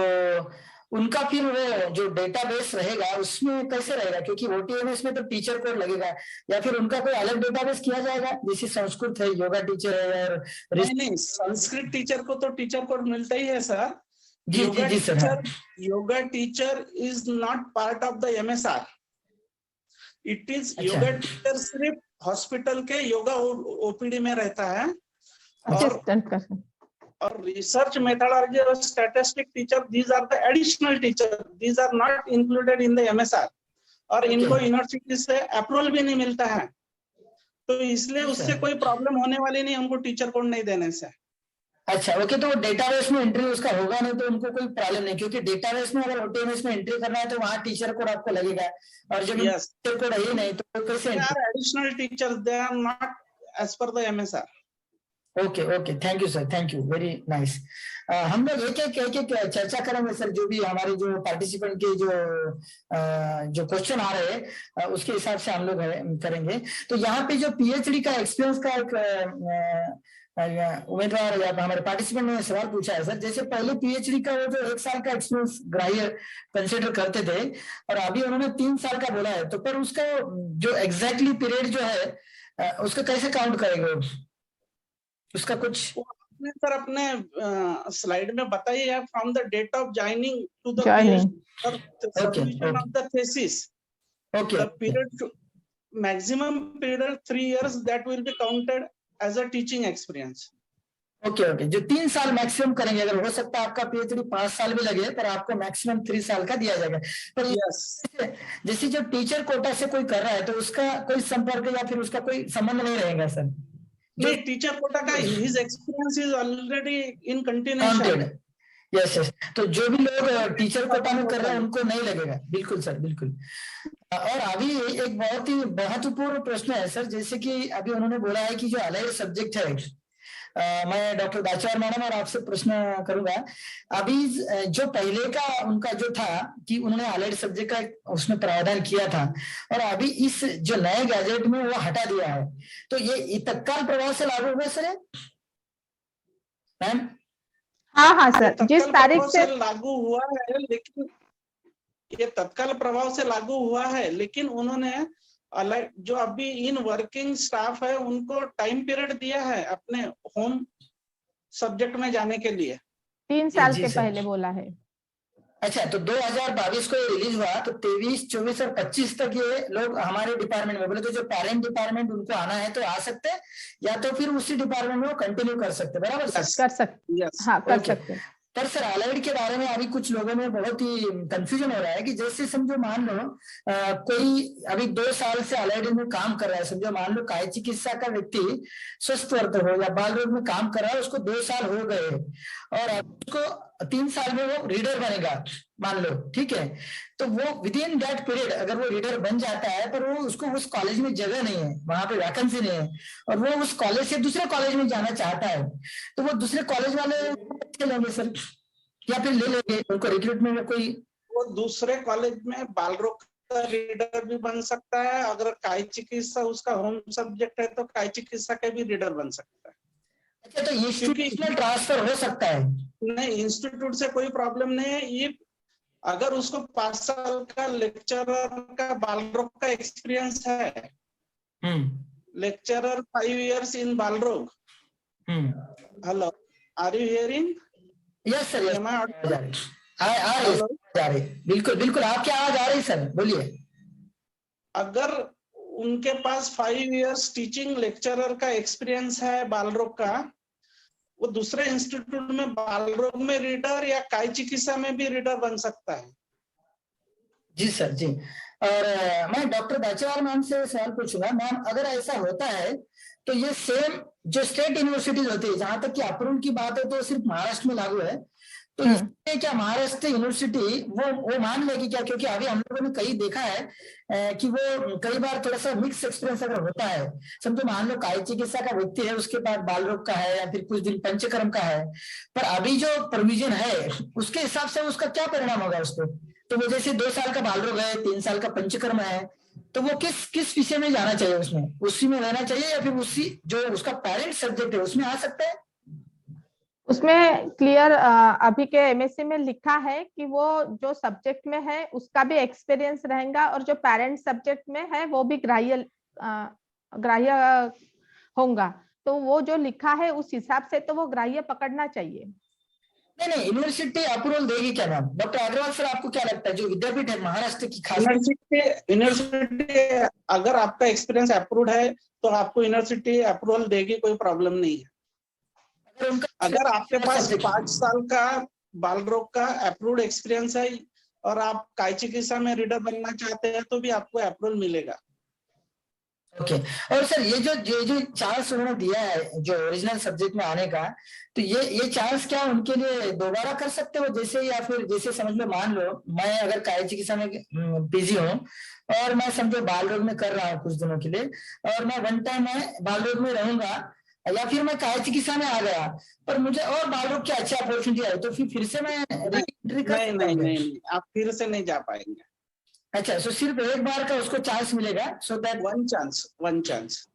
उनका फिर वो जो डेटाबेस रहेगा उसमें कैसे रहेगा? क्योंकि ओटीएमएस में तो टीचर कोड लगेगा, या फिर उनका कोई अलग डेटाबेस किया जाएगा? जैसे संस्कृत है, योगा टीचर है और नहीं, संस्कृत टीचर को तो टीचर कोड मिलता ही है सर। जी sir. Yoga teacher is not part of the MSR. It is yoga teacher सिर्फ हॉस्पिटल के योगा ओपीडी में रहता है, और रिसर्च मेथोडोलॉजी और statistic teacher these are the additional teacher, these are not included in the MSR, और इनको university से अप्रूवल भी नहीं मिलता है, तो इसलिए उससे कोई प्रॉब्लम होने वाली नहीं उनको टीचर कोड नहीं देने से। अच्छा ओके, तो डेटाबेस में एंट्री उसका होगा नहीं तो उनको कोई प्रॉब्लम नहीं, क्योंकि डेटाबेस में अगर ओटीएमएस में एंट्री करना है तो वहाँ टीचर कोड आपको लगेगा, और जब टीचर कोड है ही नहीं तो कैसे? Additional teachers, they are not as per the MSR. Okay okay, thank you sir, thank you, very nice. हम लोग एक एक चर्चा करेंगे सर, जो भी हमारे जो पार्टिसिपेंट के जो क्वेश्चन आ रहे हैं उसके हिसाब से हम लोग करेंगे। तो यहाँ पे जो पीएचडी का एक्सपीरियंस का एक उम्मीदवार या हमारे पार्टिसिपेंट ने सवाल पूछा है सर, जैसे पहले पीएचडी का वो जो 1 साल का एक्सपीरियंस ग्राह्य कंसिडर करते थे और अभी उन्होंने 3 साल का बोला है, तो पर उसका जो एग्जैक्टली पीरियड जो है उसका कैसे काउंट करेंगे, उसका कुछ आपने सर अपने स्लाइड में बताइए है, from the date of joining to the Joining. Submission of the thesis, okay the period maximum period 3 years that will be counted as a teaching experience. Okay okay, जो 3 साल मैक्सिमम करेंगे, अगर हो सकता है आपका पीएचडी 5 साल भी लगे, पर आपको मैक्सिमम 3 साल का दिया जाएगा। पर Yes. जैसे जो टीचर कोटा से कोई कर रहा है तो उसका कोई संपर्क या फिर उसका कोई संबंध नहीं रहेगा सर, जो टीचर कोटा का his experience is already in continuation. Counted. Yes yes, तो जो भी लोग टीचर कोटा में कर रहे हैं उनको नहीं लगेगा। बिल्कुल सर, बिल्कुल। और अभी एक बहुत ही महत्वपूर्ण प्रश्न है सर, जैसे कि अभी उन्होंने बोला है कि जो अलाइड सब्जेक्ट है, मैं डॉक्टर दाचार मैडम और आपसे प्रश्न करूंगा। अभी जो पहले का उनका जो था कि उन्होंने अलाइड सब्जेक्ट का उसमें प्रावधान किया था और अभी इस जो नए गैजेट में वो हटा दिया है, तो ये तत्काल प्रभाव से लागू हुआ सर मैम? हाँ हाँ सर, जिस तत्काल तारीख प्रभाव से लागू हुआ है, लेकिन ये तत्काल प्रभाव से लागू हुआ है, लेकिन उन्होंने जो अभी इन वर्किंग स्टाफ है उनको टाइम पीरियड दिया है अपने होम सब्जेक्ट में जाने के लिए। 3 साल जी के सर। पहले बोला है। अच्छा, तो 2022 को ये रिलीज हुआ, तो 23, 24 और 25 तक ये लोग हमारे डिपार्टमेंट में, बोले तो जो पेरेंट डिपार्टमेंट उनको आना है तो आ सकते हैं, या तो फिर उसी डिपार्टमेंट में वो कंटिन्यू कर सकते हैं, बराबर सर? कर सकते, यस। हाँ कर ओके। सकते हैं। पर सर अलाइड के बारे में अभी कुछ लोगों में बहुत ही कंफ्यूजन हो रहा है कि जैसे समझो मान लो कोई अभी 2 साल से अलाइड में काम कर रहा है, समझो मान लो काय चिकित्सा का व्यक्ति स्वस्थ वर्धक हो या बाल रोग में काम कर रहा है, उसको 2 साल हो गए और अब उसको 3 साल में वो रीडर बनेगा मान लो, ठीक है? तो वो विद इन दैट पीरियड अगर वो रीडर बन जाता है, पर वो उसको उस कॉलेज में जगह नहीं है, वहां पे वैकेंसी नहीं है और वो उस कॉलेज से दूसरे कॉलेज में जाना चाहता है, तो वो दूसरे कॉलेज वाले लेंगे सर या फिर ले लेंगे उनको रिक्रूटमेंट में कोई? वो दूसरे कॉलेज में बाल रोग का रीडर भी बन सकता है, अगर काय चिकित्सा उसका होम सब्जेक्ट है तो काय चिकित्सा का भी रीडर बन सकता है। अच्छा, तो इंस्टीट्यूशनल ट्रांसफर हो सकता है? नहीं, इंस्टीट्यूट से कोई प्रॉब्लम नहीं है। ये अगर उसको 5 साल का लेक्चरर का बाल रोग का एक्सपीरियंस है, लेक्चरर 5 years इन बाल रोग। Hello, are you hearing? Yes sir, Am I audible? आ रही, बिल्कुल बिल्कुल, आपकी आवाज आ रही सर, बोलिए। अगर उनके पास 5 years टीचिंग लेक्चरर का एक्सपीरियंस है बाल रोग का, वो दूसरे इंस्टीट्यूट में बाल रोग में रीडर या काय चिकित्सा में भी रीडर बन सकता है। जी सर, जी। और मैं डॉक्टर दाचेवाल मैम से सवाल पूछूंगा। मैम, अगर ऐसा होता है तो ये सेम जो स्टेट यूनिवर्सिटीज होती है, जहां तक कि अप्रूवल की बात है तो सिर्फ महाराष्ट्र में लागू है, तो इसमें क्या महाराष्ट्र यूनिवर्सिटी वो मान लेगी क्या? क्योंकि अभी हम लोगों ने कई देखा है कि वो कई बार थोड़ा सा मिक्स एक्सपीरियंस अगर होता है, समझो मान लो काय चिकित्सा का व्यक्ति है, उसके बाद बाल रोग का है या फिर कुछ दिन पंचकर्म का है, पर अभी जो प्रोविजन है उसके हिसाब से उसका क्या परिणाम होगा उसको? तो वो जैसे 2 साल का बाल रोग है, 3 साल का पंचकर्म है, तो वो किस विषय में जाना चाहिए? उसमें उसी में रहना चाहिए या फिर उसी जो उसका पेरेंट सब्जेक्ट है उसमें आ सकता है? उसमें क्लियर अभी के एमएससी में लिखा है कि वो जो सब्जेक्ट में है उसका भी एक्सपीरियंस रहेगा और जो पेरेंट सब्जेक्ट में है वो भी ग्राह्य होगा। तो वो जो लिखा है उस हिसाब से तो वो ग्राह्य पकड़ना चाहिए। नहीं, यूनिवर्सिटी अप्रूवल देगी क्या मैम? डॉक्टर अग्रवाल सर, आपको क्या लगता है जो विद्यापीठ है महाराष्ट्र की खास? यूनिवर्सिटी अगर आपका एक्सपीरियंस अप्रूव्ड है तो आपको यूनिवर्सिटी अप्रूवल देगी, कोई प्रॉब्लम नहीं है। अगर आपके पास 5 साल का बाल रोग का अप्रूव्ड एक्सपीरियंस है और आप काय चिकित्सा में रीडर बनना चाहते हैं तो भी आपको अप्रूवल मिलेगा। ओके। और सर ये जो चांस उन्होंने दिया है जो ओरिजिनल सब्जेक्ट में आने का, तो ये चांस क्या उनके लिए दोबारा कर सकते हो जैसे, या फिर जैसे समझ लो मान लो मैं अगर काय चिकित्सा में बिजी हूँ और मैं समझो बाल रोग में कर रहा हूँ कुछ दिनों के लिए और मैं 1 टाइम मैं बाल रोग में रहूंगा या फिर मैं काय चिकित्सा में आ गया पर मुझे और बाल रोग की अच्छी अपॉर्चुनिटी आई तो फिर से मैं री-एंट्री कर नहीं सकता नहीं हूँ क्या? नहीं नहीं, आप फिर से नहीं जा पाएंगे। अच्छा, सो सिर्फ एक बार का उसको चांस मिलेगा, so that one chance.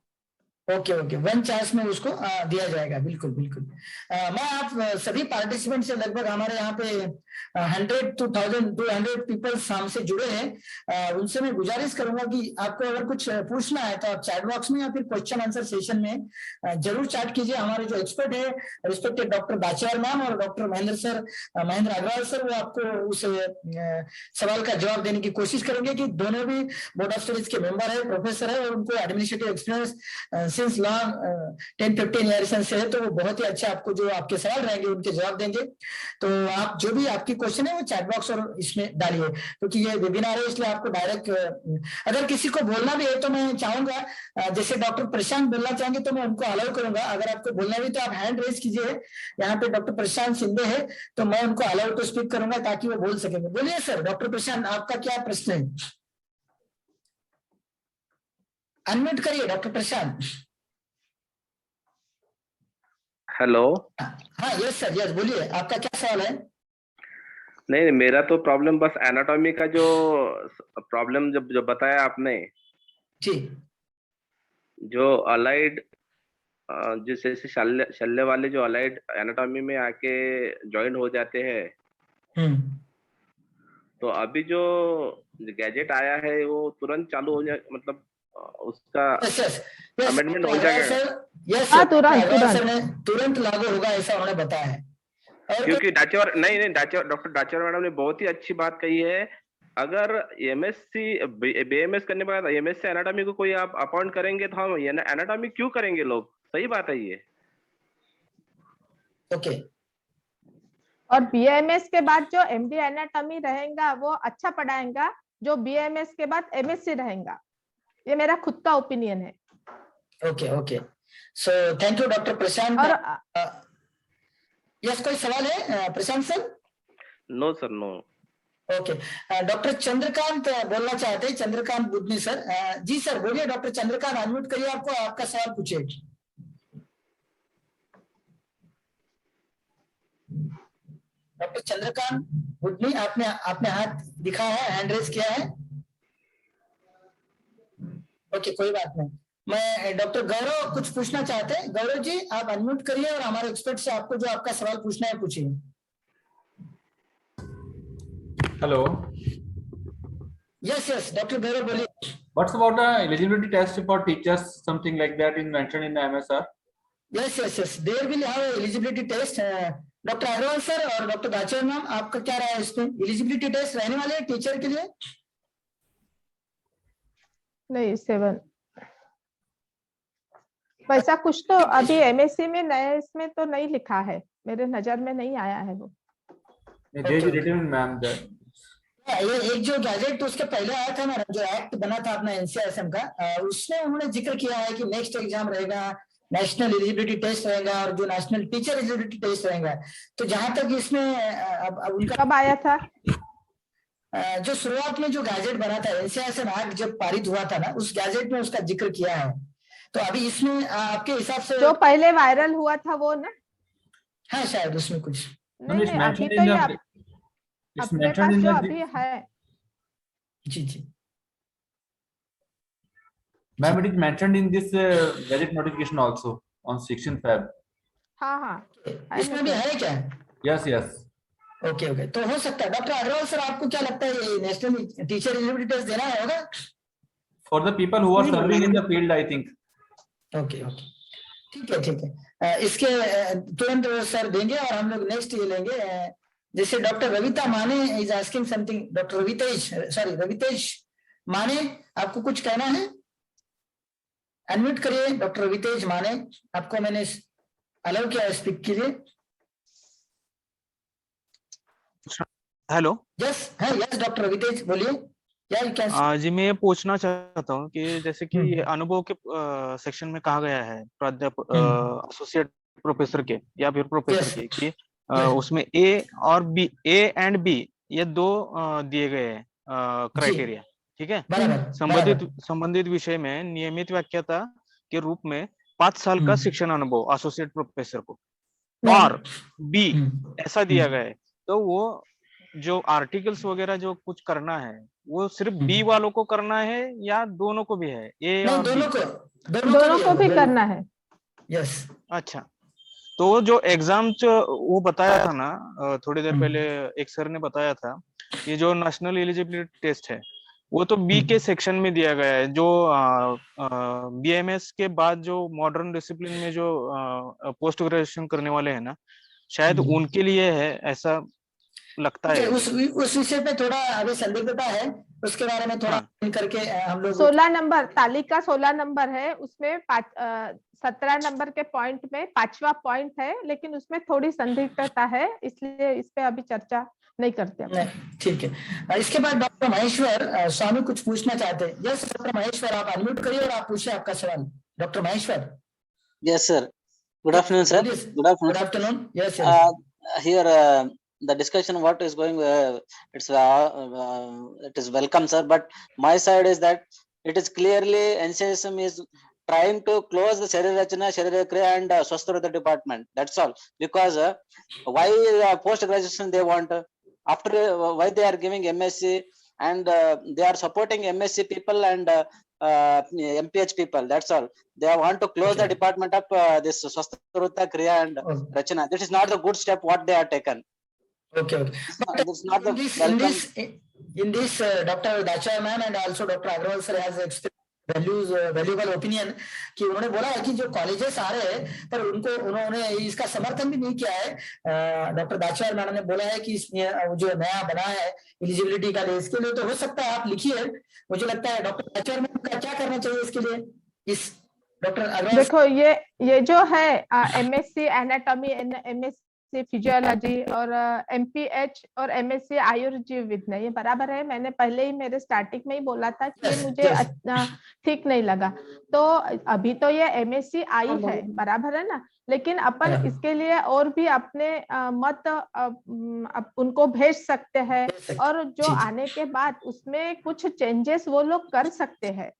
Okay okay, one chance में उसको दिया जाएगा। बिल्कुल बिल्कुल। मैं आप सभी पार्टिसिपेंट से लगभग हमारे यहाँ पे 100 to 1200 पीपल शाम से जुड़े हैं। उनसे मैं गुजारिश करूंगा कि आपको अगर कुछ पूछना है तो आप चैट बॉक्स में या फिर क्वेश्चन आंसर सेशन में जरूर चैट कीजिए। हमारे जो एक्सपर्ट है रिस्पेक्टेड डॉक्टर दाचर मैम और doctor Mahendra sir, Mahendra Agrawal sir, वो आपको उस सवाल का जवाब देने की कोशिश करेंगे कि दोनों भी बोर्ड ऑफ स्टडीज के मेंबर है, प्रोफेसर है और उनको administrative experience since long 10-15 years से है, तो वो बहुत ही अच्छे आपको जो आपके सवाल रहेंगे उनके जवाब देंगे। तो आप जो भी आपकी क्वेश्चन है वो चैट बॉक्स और इसमें डालिए, क्योंकि ये वेबिनार है इसलिए आपको डायरेक्ट अगर किसी को बोलना भी है तो मैं चाहूंगा जैसे डॉक्टर प्रशांत बोलना चाहेंगे तो मैं उनको अलाउ करूंगा। अगर आपको बोलना भी तो आप हैंड रेज कीजिए। यहाँ पे डॉक्टर प्रशांत शिंदे है तो मैं उनको अलाउ टू स्पीक करूंगा ताकि वो बोल सकेंगे। बोलिए सर, डॉक्टर प्रशांत आपका क्या प्रश्न है? अनम्यूट करिए डॉक्टर प्रशांत। हेलो। हाँ यस सर, यस बोलिए, आपका क्या सवाल है? नहीं, मेरा तो प्रॉब्लम बस एनाटॉमी का जो प्रॉब्लम जो बताया आपने, जी जो अलाइड जैसे शल्य शल्य वाले जो अलाइड एनाटॉमी में आके ज्वाइन हो जाते हैं, तो अभी जो गैजेट आया है वो तुरंत चालू हो जाए, मतलब उसका यस यस यस अमेंडमेंट हो जाएगा? सर, यस हाँ, सर, तुरंत सर ने तुरंत लागू होगा ऐसा उन्होंने बताया है। और क्योंकि डाचर नहीं डॉक्टर डाचर मैडम ने बहुत ही अच्छी बात कही है। अगर एमएससी बीएमएस करने के बाद एमएससी एनाटॉमी को कोई आप अपॉइंट करेंगे तो हम एनाटॉमी क्यों करेंगे लोग? सही बात है ये। ओके और बीएमएस के बाद जो एमडी एनाटॉमी रहेगा वो अच्छा पढ़ाएगा, जो बीएमएस के बाद एमएससी रहेगा। ये मेरा खुद का ओपिनियन है। Okay okay, so thank you doctor Prashant. और यस कोई सवाल है Prashant sir? No sir, no. Okay, doctor Chandrakant बोलना चाहते हैं, चंद्रकांत बुधनी सर। जी सर बोलिए डॉक्टर चंद्रकांत, अनम्यूट करिए, आपको आपका सवाल पूछिए। डॉक्टर चंद्रकांत बुधनी, आपने आपने हाथ दिखाया है, हैंड रेज किया है। ओके कोई बात नहीं। मैं डॉक्टर गौरव कुछ पूछना चाहते हैं। गौरव जी आप अनम्यूट करिए और हमारे एक्सपर्ट से आपको जो आपका सवाल पूछना है पूछिए। Hello. यस यस डॉक्टर गौरव बोलिए। What's about the eligibility test for teachers? Something like that is mentioned in the MSR. Yes yes yes, there will have eligibility test. Doctor Agarwal sir और डॉक्टर दाचर मैम, आपका क्या राय है इसमें? Eligibility test रहने वाले हैं teacher के लिए? नहीं 7 वैसा कुछ तो अभी एमएससी में नया इसमें तो नहीं लिखा है, मेरे नजर में नहीं आया है वो। They is written, ma'am. That. ये एक जो गैजेट तो उसके पहले आया था ना, जो एक्ट बना था अपना एनसीआरएसएम का, उसमें उन्होंने जिक्र किया है कि नेक्स्ट एग्जाम रहेगा, नेशनल एलिजिबिलिटी टेस्ट रहेगा और जो नेशनल टीचर एलिजिबिलिटी टेस्ट रहेगा। तो जहां तक इसमें अब उनका कब आया था? जो शुरुआत में जो गैजेट बना था एनसीआरएसएम एक्ट जब पारित हुआ था ना, उस गैजेट में उसका जिक्र किया है। तो अभी इसमें आपके हिसाब से जो पहले वायरल हुआ था वो ना? हाँ शायद उसमें कुछ नहीं It's नहीं, अभी mentioned तो in ये the. It's अपने पास mentioned in जो the. अभी है। जी जी Ma'am, it is mentioned in this gazette notification also on 16th Feb. हाँ हाँ इसमें भी है क्या? Yes, yes. ओके ओके, तो हो सकता है। डॉक्टर अग्रवाल सर आपको क्या लगता है ये नेशनल टीचर एलिजिबिलिटी टेस्ट देना होगा? For the people who are serving in the field, I think. Okay okay ठीक है ठीक है। इसके तुरंत सर देंगे और हम लोग नेक्स्ट ये लेंगे। जैसे डॉक्टर रविता माने इज आस्किंग समथिंग। डॉक्टर रवितेश माने, आपको कुछ कहना है? अनम्यूट करिए डॉक्टर रवितेश माने, आपको मैंने अलाउ किया स्पीक के लिए। हेलो। यस है, यस डॉक्टर रवितेश बोलिए। जी मैं ये पूछना चाहता हूँ कि जैसे कि ये अनुभव के सेक्शन में कहा गया है प्राध्यापक एसोसिएट प्रोफेसर के या फिर प्रोफेसर के कि उसमें ए और बी, ए एंड बी ये दो दिए गए हैं क्राइटेरिया, ठीक है। संबंधित विषय में नियमित व्याख्याता के रूप में 5 साल का शिक्षण अनुभव एसोसिएट प्रोफेसर को, और बी ऐसा दिया गया है, तो वो जो आर्टिकल्स वगैरह जो कुछ करना है वो सिर्फ बी वालों को करना है या दोनों को भी है, ए नहीं, और दोनों बी? को, दोनों को भी करना है। यस। अच्छा, तो जो एग्जाम वो बताया था ना थोड़ी देर पहले एक सर ने बताया था, ये जो नेशनल एलिजिबिलिटी टेस्ट है वो तो बी के सेक्शन में दिया गया है, जो बीएमएस के बाद जो मॉडर्न डिसिप्लिन में जो पोस्ट ग्रेजुएशन करने वाले हैं ना, शायद उनके लिए है, ऐसा लगता है। उस विषय पे थोड़ा अभी संदिग्धता है, उसके बारे में थोड़ा करके हम लोग 16 नंबर तालिका 16 नंबर है, उसमें 17 नंबर के पॉइंट में 5वां पॉइंट है, लेकिन उसमें थोड़ी संदिग्धता है, इसलिए इस पे अभी चर्चा नहीं करते हम। ठीक है। इसके बाद डॉक्टर महेश्वर स्वामी कुछ पूछना चाहते हैं। यस डॉक्टर महेश्वर, आप अनम्यूट करिए और आप पूछिए आपका सवाल। Doctor Maheshwar. Yes sir, good afternoon sir. Good afternoon. Yes here the discussion what is going it is welcome sir, but my side is that it is clearly NCSM is trying to close the Sharir Rachana, Sharir Kriya and Swasthya department, that's all, because why post graduation they want, after why they are giving MSc and they are supporting MSc people and MPH people, that's all. They want to close the department of this Swasthya Kriya and Rachana. This is not the good step what they are taken. Okay. It's not in this Dr. Dacha ma'am and also Dr. Agrawal sir has expressed valuable opinion कि उन्होंने बोला है कि जो colleges आ रहे हैं पर उन्होंने इसका समर्थन भी नहीं किया है। डॉक्टर दाचा मैडम ने बोला है कि इसमें जो नया बना है एलिजिबिलिटी का लिए, इसके लिए तो हो सकता है आप लिखिए। मुझे लगता है डॉक्टर दाचा मैडम का क्या करना चाहिए इसके लिए? इस डॉक्टर अग्रवाल, देखो ये जो है MSc एनाटॉमी, MSc फिजियोलॉजी और MPH और MSc आयुर्जीव विज्ञान, ये बराबर है। मैंने पहले ही मेरे स्टार्टिंग में ही बोला था कि ये मुझे ठीक नहीं लगा। तो अभी तो ये MSc आई है, बराबर है ना, लेकिन अपन इसके लिए और भी अपने मत उनको भेज सकते हैं, और जो आने के बाद उसमें कुछ चेंजेस वो लोग कर सकते हैं।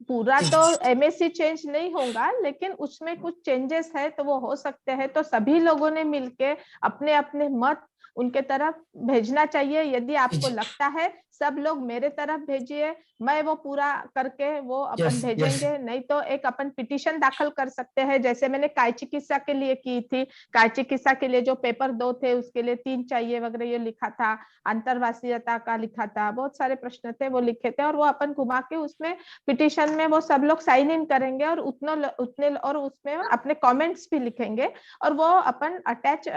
पूरा तो MSc चेंज नहीं होगा, लेकिन उसमें कुछ चेंजेस है तो वो हो सकते हैं। तो सभी लोगों ने मिलके अपने अपने मत उनके तरफ भेजना चाहिए। यदि आपको लगता है सब लोग मेरे तरफ भेजिए, मैं वो पूरा करके वो अपन भेजेंगे। नहीं तो एक अपन पिटीशन दाखिल कर सकते हैं, जैसे मैंने काय चिकित्सा के लिए की थी। काय चिकित्सा के लिए जो पेपर 2 थे उसके लिए 3 चाहिए वगैरह ये लिखा था, अंतरवासीयता का लिखा था, बहुत सारे प्रश्न थे वो लिखे थे, और वो अपन घुमा के उसमें पिटीशन में वो सब लोग साइन इन करेंगे और उतने और उसमें अपने कमेंट्स भी लिखेंगे, और वो अपन अटैच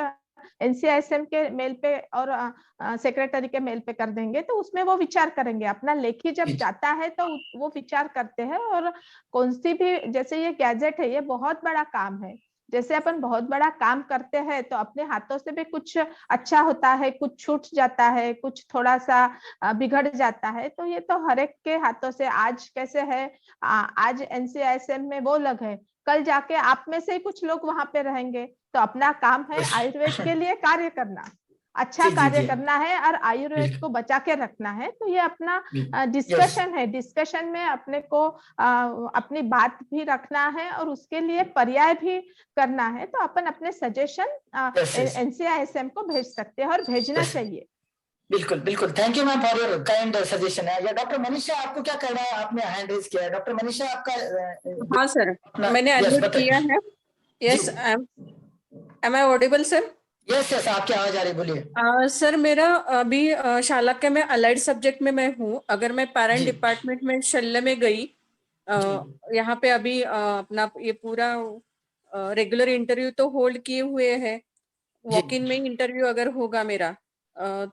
NCISM के मेल पे और सेक्रेटरी के मेल पे कर देंगे। तो उसमें वो विचार करेंगे। अपना लेखी जब जाता है तो वो विचार करते हैं। और कौन सी भी, जैसे ये गैजेट है, ये बहुत बड़ा काम है। जैसे अपन बहुत बड़ा काम करते हैं तो अपने हाथों से भी कुछ अच्छा होता है, कुछ छूट जाता है, कुछ थोड़ा सा बिगड़ जाता है। तो ये तो हर एक के हाथों से, आज कैसे है, आज NCISM में वो लग है, कल जाके आप में से कुछ लोग वहां पे रहेंगे। तो अपना काम है आयुर्वेद के लिए कार्य करना, अच्छा कार्य करना है और आयुर्वेद को बचा के रखना है। तो ये अपना डिस्कशन है, डिस्कशन में अपने को अपनी बात भी रखना है और उसके लिए पर्याय भी करना है। तो अपन अपने सजेशन NCISM को भेज सकते हैं और भेजना चाहिए। बिल्कुल बिल्कुल, thank you ma'am for your kind suggestion. या डॉक्टर मनीषा, आपको क्या कहना है? आपने हैंड रेज किया है। डॉक्टर मनीषा आपका। हाँ सर, मैंने अनम्यूट किया है। Yes, am I audible sir? Yes yes, आपकी आवाज आ रही, बोलिए। सर मेरा अभी शाला के मैं अलाइड सब्जेक्ट में मैं हूँ। अगर मैं पेरेंट डिपार्टमेंट में शल्य में गई, यहाँ पे अभी अपना ये पूरा रेगुलर इंटरव्यू तो होल्ड किए हुए है, वॉक इन में इंटरव्यू अगर होगा मेरा,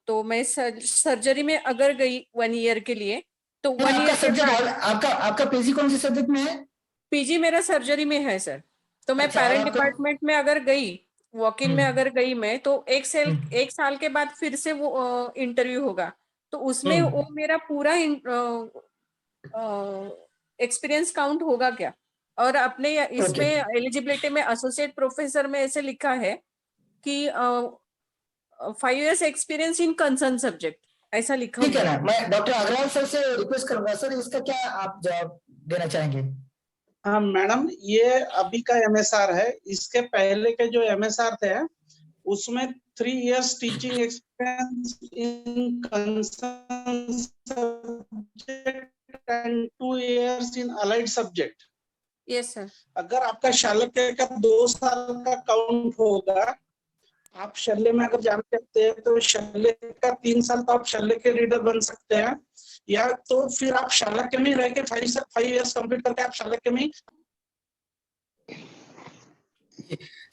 तो मैं सर्जरी में अगर गई 1 ईयर के लिए, तो 1 ईयर आपका पीजी कौन से सब्जेक्ट में है? पीजी मेरा सर्जरी में है सर। तो मैं पेरेंट डिपार्टमेंट में अगर गई, वॉक इन में अगर गई मैं, तो 1 साल के बाद फिर से वो इंटरव्यू होगा। तो उसमें वो मेरा पूरा एक्सपीरियंस काउंट होगा क्या? और अपने इसमें एलिजिबिलिटी में एसोसिएट प्रोफेसर में ऐसे लिखा है कि 5 years experience in concern subject, ऐसा लिखा है। मैं डॉक्टर अग्रवाल सर से रिक्वेस्ट करूंगा, सर इसका क्या आप जवाब देना चाहेंगे? हाँ मैडम, ये अभी का MSR है। इसके पहले के जो MSR थे उसमें 3 years teaching experience in concern subject and 2 years in allied subject. Yes sir. अगर आपका शालक्य का 2 साल का काउंट होगा, आप शल्य में अगर जाना चाहते हैं तो शल्य का 3 साल तो आप शल्य के रीडर बन सकते हैं, या तो फिर आप शालक्य में रह के 5 years कंप्लीट करके आप शालक्य में।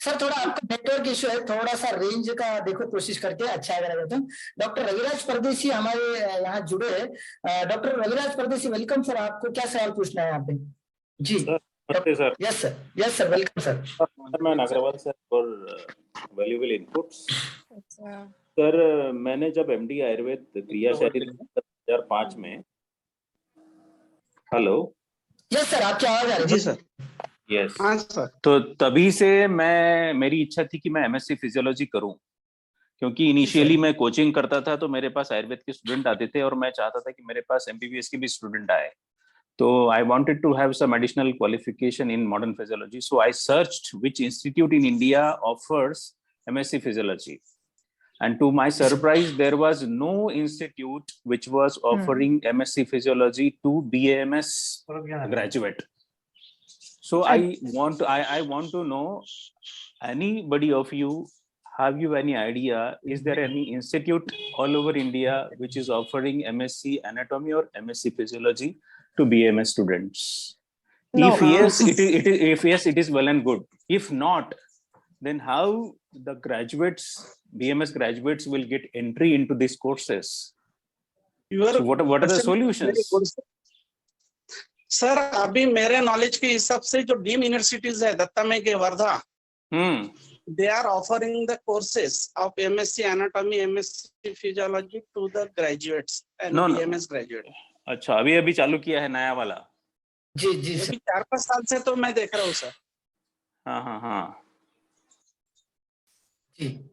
सर थोड़ा आपका नेटवर्क इशू है, थोड़ा सा रेंज का देखो कोशिश करके, अच्छा अगर तो। डॉक्टर रविराज परदेसी हमारे यहाँ जुड़े हैं। डॉक्टर रविराज परदेसी वेलकम सर, आपको क्या सवाल पूछना है यहाँ पे? जी sir. Yes sir welcome sir. मैं Agarwal sir for valuable inputs. Sir मैंने जब MD आयुर्वेद क्रियाशाली 2005 में। हेलो यस सर, आपकी आवाज आ रही है। जी सर। यस हाँ सर। तो तभी से मेरी इच्छा थी कि मैं MSc फिजियोलॉजी करूं, क्योंकि इनिशियली मैं कोचिंग करता था तो मेरे पास आयुर्वेद के स्टूडेंट आते थे और मैं चाहता था कि मेरे पास MBBS के भी स्टूडेंट आए। So I wanted to have some additional qualification in modern physiology. So I searched which institute in India offers MSc physiology. And to my surprise, there was no institute which was offering MSc physiology to BAMS graduate. So I want to know, anybody of you, have you any idea, is there any institute all over India which is offering MSc anatomy or MSc physiology to BMS students? No. If yes, it is well and good. If not, then how the graduates, BMS graduates, will get entry into these courses? So what are the solutions? Sir अभी मेरे knowledge के हिसाब से जो deem universities है दत्ता में के Wardha, they are offering the courses of MSc anatomy, MSc physiology to the graduates and BMS graduate. अच्छा, अभी चालू किया है नया वाला? जी अभी 4-5 साल से तो मैं देख रहा हूँ सर। हाँ।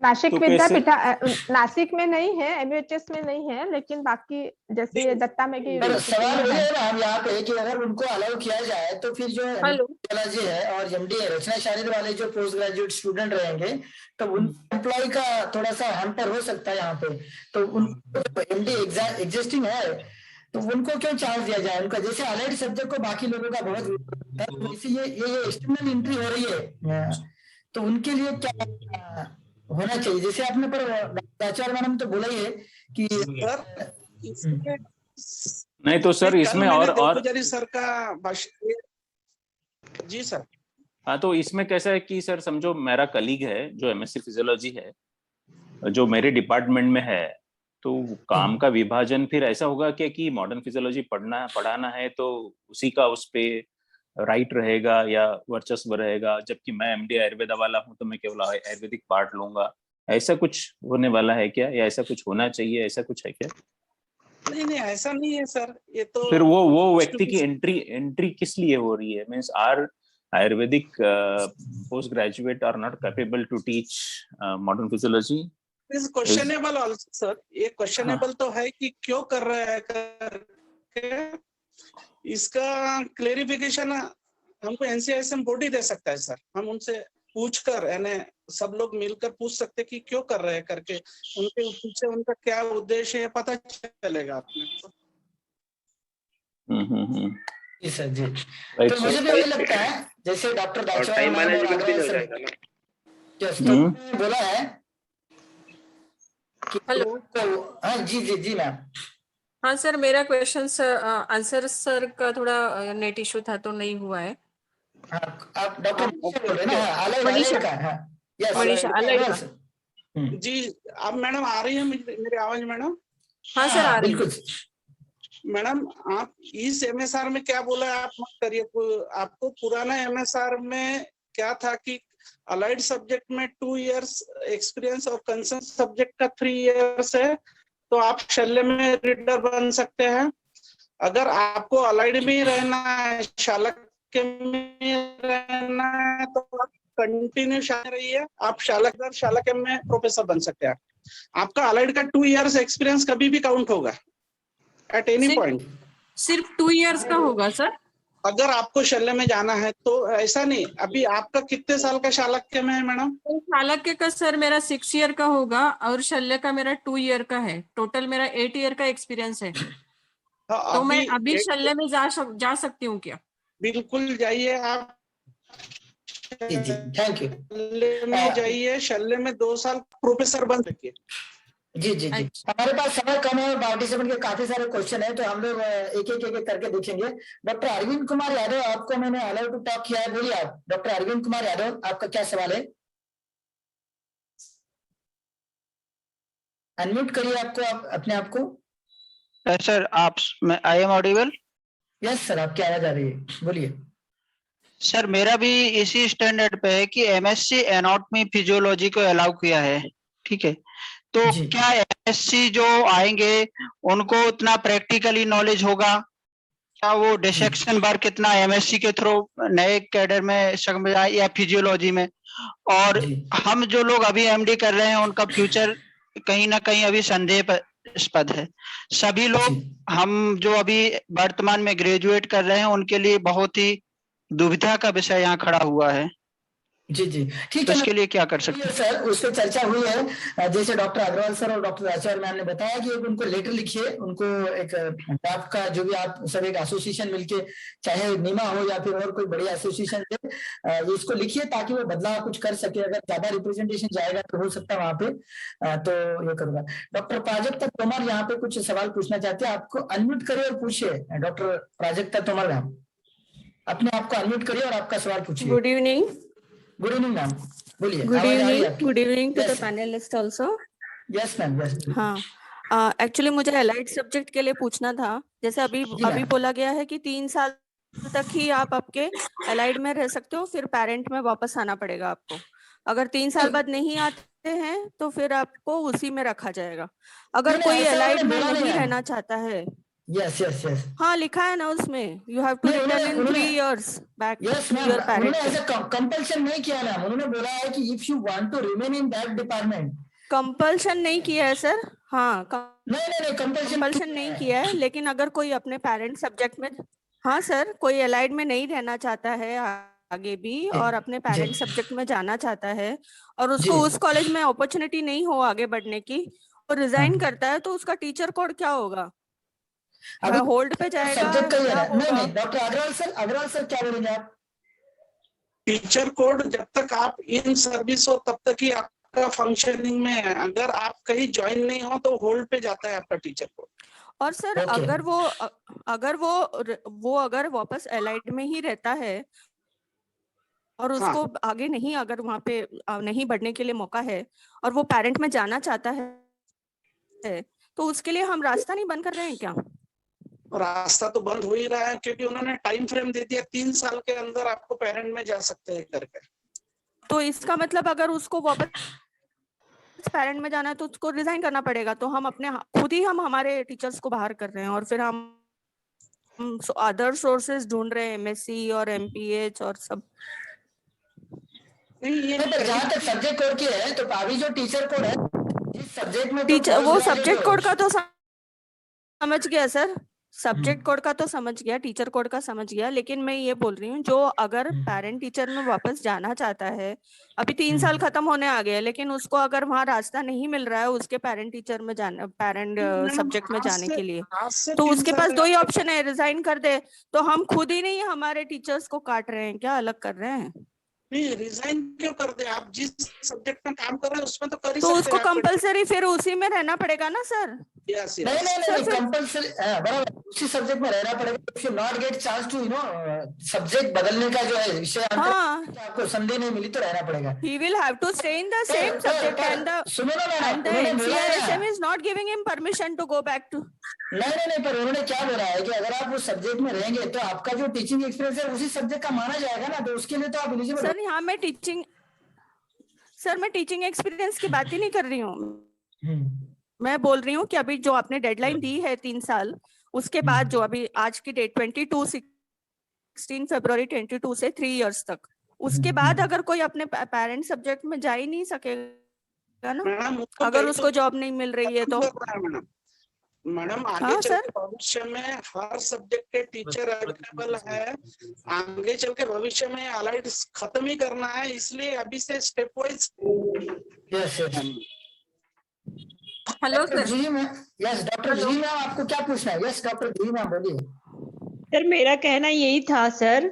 नासिक विद्यापीठ नासिक में नहीं है, MUHS में नहीं है, लेकिन बाकी जैसे दत्ता में की सवाल ये है हम यहाँ पे कि अगर उनको अलाउ किया जाए तो फिर जो फिजियोलॉजी है और MD है रचना शारीर वाले जो पोस्ट ग्रेजुएट स्टूडेंट रहेंगे तो उन एम्प्लॉय का थोड़ा सा हैम्पर हो सकता है यहाँ पे। तो उनको MD एग्जिस्टिंग है तो उनको क्यों चांस दिया जाए? उनका जैसे अलाइड सब्जेक्ट को बाकी लोगों का बहुत वैसे ये एक्सटर्नल एंट्री हो रही है, तो उनके लिए क्या होना चाहिए? जैसे आपने पर आचार्य मैडम तो बोला ही है कि नहीं तो सर इसमें और सर का जी सर। हाँ, तो इसमें कैसा है कि सर समझो मेरा कलीग है जो MSc फिजियोलॉजी है, जो मेरे डिपार्टमेंट में है, तो काम का विभाजन फिर ऐसा होगा कि मॉडर्न फिजियोलॉजी पढ़ाना है तो उसी का उस पे राइट रहेगा या वर्चस्व रहेगा, जबकि मैं MD आयुर्वेदा वाला हूं तो मैं केवल आयुर्वेदिक पार्ट लूंगा। ऐसा कुछ होने वाला है क्या, या ऐसा कुछ होना चाहिए, ऐसा कुछ है क्या? नहीं ऐसा नहीं है सर। ये तो फिर वो व्यक्ति की एंट्री किस लिए हो रही है? Means are ayurvedic post graduate are not capable to teach modern physiology? Is questionable also sir. ये क्वेश्चनेबल तो है कि क्यों कर रहे हैं करके, इसका क्लेरिफिकेशन हमको NCISM बोर्ड ही दे सकता है सर। हम उनसे पूछकर यानी सब लोग मिलकर पूछ सकते हैं कि क्यों कर रहे हैं करके, उनके पीछे उनका क्या उद्देश्य है पता चलेगा आपने। जी सर जी। तो मुझे भी वही लगता है जैसे डॉक्टर दाचवाल बोला है। हेलो। हाँ जी मैम। हाँ सर, मेरा क्वेश्चन आंसर सर का थोड़ा नेट इशू था तो नहीं हुआ है। आप डॉक्टर बोल रहे हैं ना? मनीषा जी। अब मैडम आ रही है मेरी आवाज मैडम? हाँ सर आ रही है। मैडम आप इस MSR में क्या बोला है आप मत करिए। आपको पुराना MSR में क्या था कि अलाइड सब्जेक्ट में 2 years एक्सपीरियंस और कंसर्न सब्जेक्ट का 3 years है, तो आप शल्य में रीडर बन सकते हैं। अगर आपको अलाइड में ही रहना है, शालक्य में रहना है, तो आप कंटिन्यू रहिए। आप शालक्य में प्रोफेसर बन सकते हैं। आपका अलाइड का 2 years एक्सपीरियंस कभी भी काउंट होगा एट एनी पॉइंट। सिर्फ 2 years का होगा सर? अगर आपको शल्य में जाना है तो ऐसा नहीं, अभी आपका कितने साल का शालक्य में है मैडम? शालक्य का सर मेरा 6 ईयर का होगा और शल्य का मेरा 2 ईयर का है। टोटल मेरा 8 ईयर का एक्सपीरियंस है। तो मैं अभी शल्य में जा सकती हूँ क्या? बिल्कुल जाइए आप, थैंक यू। शल्य में जाइए, शल्य में 2 साल प्रोफेसर बन सके। जी जी जी, हमारे पास समय कम है और पार्टिसिपेंट के काफी सारे क्वेश्चन है, तो हम लोग एक एक करके देखेंगे। डॉक्टर अरविंद कुमार यादव, आपको मैंने अलाउ टू टॉक किया है, बोलिए आप। डॉक्टर अरविंद कुमार यादव, आपका क्या सवाल है? अनम्यूट करिए आपको, आप अपने आप को। सर आप, I am audible? Yes sir, आपकी आवाज आ रही है, बोलिए। सर मेरा भी इसी स्टैंडर्ड पे है कि एमएससी एनाटॉमी फिजियोलॉजी को अलाउ किया है, ठीक है। तो क्या एमएससी जो आएंगे उनको उतना प्रैक्टिकली नॉलेज होगा? क्या वो डिसेक्शन बार कितना एमएससी के थ्रू नए कैडर में समझ आए या फिजियोलॉजी में? और हम जो लोग अभी एमडी कर रहे हैं उनका फ्यूचर कहीं ना कहीं अभी संदेहास्पद है। सभी लोग हम जो अभी वर्तमान में ग्रेजुएट कर रहे हैं उनके लिए बहुत ही दुविधा का विषय यहाँ खड़ा हुआ है। जी जी ठीक है, इसके लिए क्या कर सकते हैं सर? उस पर चर्चा हुई है, जैसे डॉक्टर अग्रवाल सर और डॉक्टर आचार्य मैम ने बताया कि एक उनको लेटर लिखिए, उनको एक ड्राफ्ट का, जो भी आप सब एक एसोसिएशन मिलके, चाहे नीमा हो या फिर और कोई बड़ी एसोसिएशन है, इसको लिखिए ताकि वो बदलाव कुछ कर सके। अगर ज्यादा रिप्रेजेंटेशन जाएगा तो हो सकता है वहां पे, तो ये करूंगा। डॉक्टर प्राजक्ता तोमर यहाँ पे कुछ सवाल पूछना चाहते हैं, आपको अनम्यूट करिए और पूछिए। डॉक्टर प्राजक्ता तोमर मैम, अपने आप को अनम्यूट करिए और आपका सवाल पूछिए। Good evening. Good evening ma'am, बोलिए। Good evening to the panelist also. Yes ma'am, yes. हाँ, एक्चुअली मुझे अलाइड सब्जेक्ट के लिए पूछना था। जैसे अभी बोला गया है कि 3 साल तक ही आप आपके अलाइड में रह सकते हो, फिर पेरेंट में वापस आना पड़ेगा आपको। अगर 3 साल बाद नहीं आते हैं तो फिर आपको उसी में रखा जाएगा। अगर कोई अलाइड में नहीं रहना चाहता है, यस यस यस, हाँ लिखा है ना उसमें, you have to return in 3 years back to your parents. उन्होंने ऐसा कंपल्शन नहीं किया ना, उन्होंने बोला है कि if you want to remain in that department. Compulsion नहीं किया है सर, हाँ नहीं कंपल्शन नहीं किया है, लेकिन अगर कोई अपने पेरेंट सब्जेक्ट में, हाँ सर, कोई अलाइड में नहीं रहना चाहता है आगे भी और अपने पेरेंट सब्जेक्ट में जाना चाहता है और उसको उस कॉलेज में अपॉर्चुनिटी नहीं हो आगे बढ़ने की, और रिजाइन करता है, तो उसका टीचर कोड क्या होगा? होल्ड पे जाएगा? नहीं, डॉक्टर अग्रवाल सर क्या बोलेंगे आप? टीचर कोड जब तक आप इन सर्विस हो तब तक ही आपका फंक्शनिंग में है। अगर आप कहीं ज्वाइन नहीं हो तो होल्ड पे जाता है आपका टीचर कोड। और सर अगर वो अगर वापस एलाइड में ही रहता है और उसको आगे नहीं, अगर वहां पे नहीं बढ़ने के लिए मौका है और वो पेरेंट में जाना चाहता है, तो उसके लिए हम रास्ता नहीं बंद कर रहे हैं क्या? रास्ता तो बंद हो ही रहा है, क्योंकि उन्होंने टाइम फ्रेम दे दिया 3 साल के अंदर आपको पेरेंट में जा सकते हैं करके। तो इसका मतलब अगर उसको वापस पेरेंट में जाना है तो उसको रिजाइन करना पड़ेगा। तो हम अपने खुद ही हम हमारे टीचर्स को बाहर कर रहे हैं और फिर हम अदर सोर्सेज ढूंढ रहे हैं, एमएससी और एमपीएच और सब। जहाँ तक सब्जेक्ट कोड की है, तो अभी जो टीचर कोड है जिस सब्जेक्ट में, टीचर वो सब्जेक्ट कोड का तो समझ गया सर, सब्जेक्ट कोड का तो समझ गया, टीचर कोड का समझ गया, लेकिन मैं ये बोल रही हूँ जो अगर पेरेंट टीचर में वापस जाना चाहता है, अभी 3 साल खत्म होने आ गए, लेकिन उसको अगर वहाँ रास्ता नहीं मिल रहा है उसके पेरेंट टीचर में जाना, पेरेंट सब्जेक्ट में जाने के लिए, तो उसके पास 2 ही ऑप्शन है, रिजाइन कर दे। तो हम खुद ही नहीं हमारे टीचर्स को काट रहे हैं क्या, अलग कर रहे हैं? नहीं, रिजाइन क्यों कर दे? आप जिस सब्जेक्ट में काम कर रहे हैं उसमें तो कर ही तो सकते उसको हैं। कंपलसरी फिर उसी में रहना पड़ेगा ना सर? नहीं, कंपल्सरी बराबर उसी सब्जेक्ट में रहना पड़ेगा। If you not get chance to subject बदलने का जो है विषय, आपको संदेह नहीं मिली तो रहना पड़ेगा। He will have to stay in the same subject and the NCRSM is not giving him permission to go back to. नहीं, पर उन्होंने क्या बोला है कि अगर आप उस सब्जेक्ट में रहेंगे तो आपका जो टीचिंग एक्सपीरियंस है उसी सब्जेक्ट का माना जाएगा ना, तो उसके लिए तो आप एलिजिबल। सर यहाँ मैं टीचिंग एक्सपीरियंस की बात ही नहीं कर रही हूँ। मैं बोल रही हूँ कि अभी जो आपने डेडलाइन दी है 3 साल, उसके बाद जो अभी आज की डेट 16 फरवरी 22 से 3 इयर्स तक, उसके बाद अगर कोई अपने पेरेंट सब्जेक्ट में जा ही नहीं सकेगा ना, अगर उसको जॉब नहीं मिल रही है तो। मैडम आगे हाँ, चल सर। के भविष्य में हर सब्जेक्ट के टीचर अवेलेबल है, आगे चल के भविष्य में अलाइड खत्म ही करना है, इसलिए अभी से step wise. Yes yes. Hello doctor sir. जी मैम, यस डॉक्टर जी मैम, आपको क्या पूछना है? यस डॉक्टर जी मैम बोलिए। सर मेरा कहना यही था सर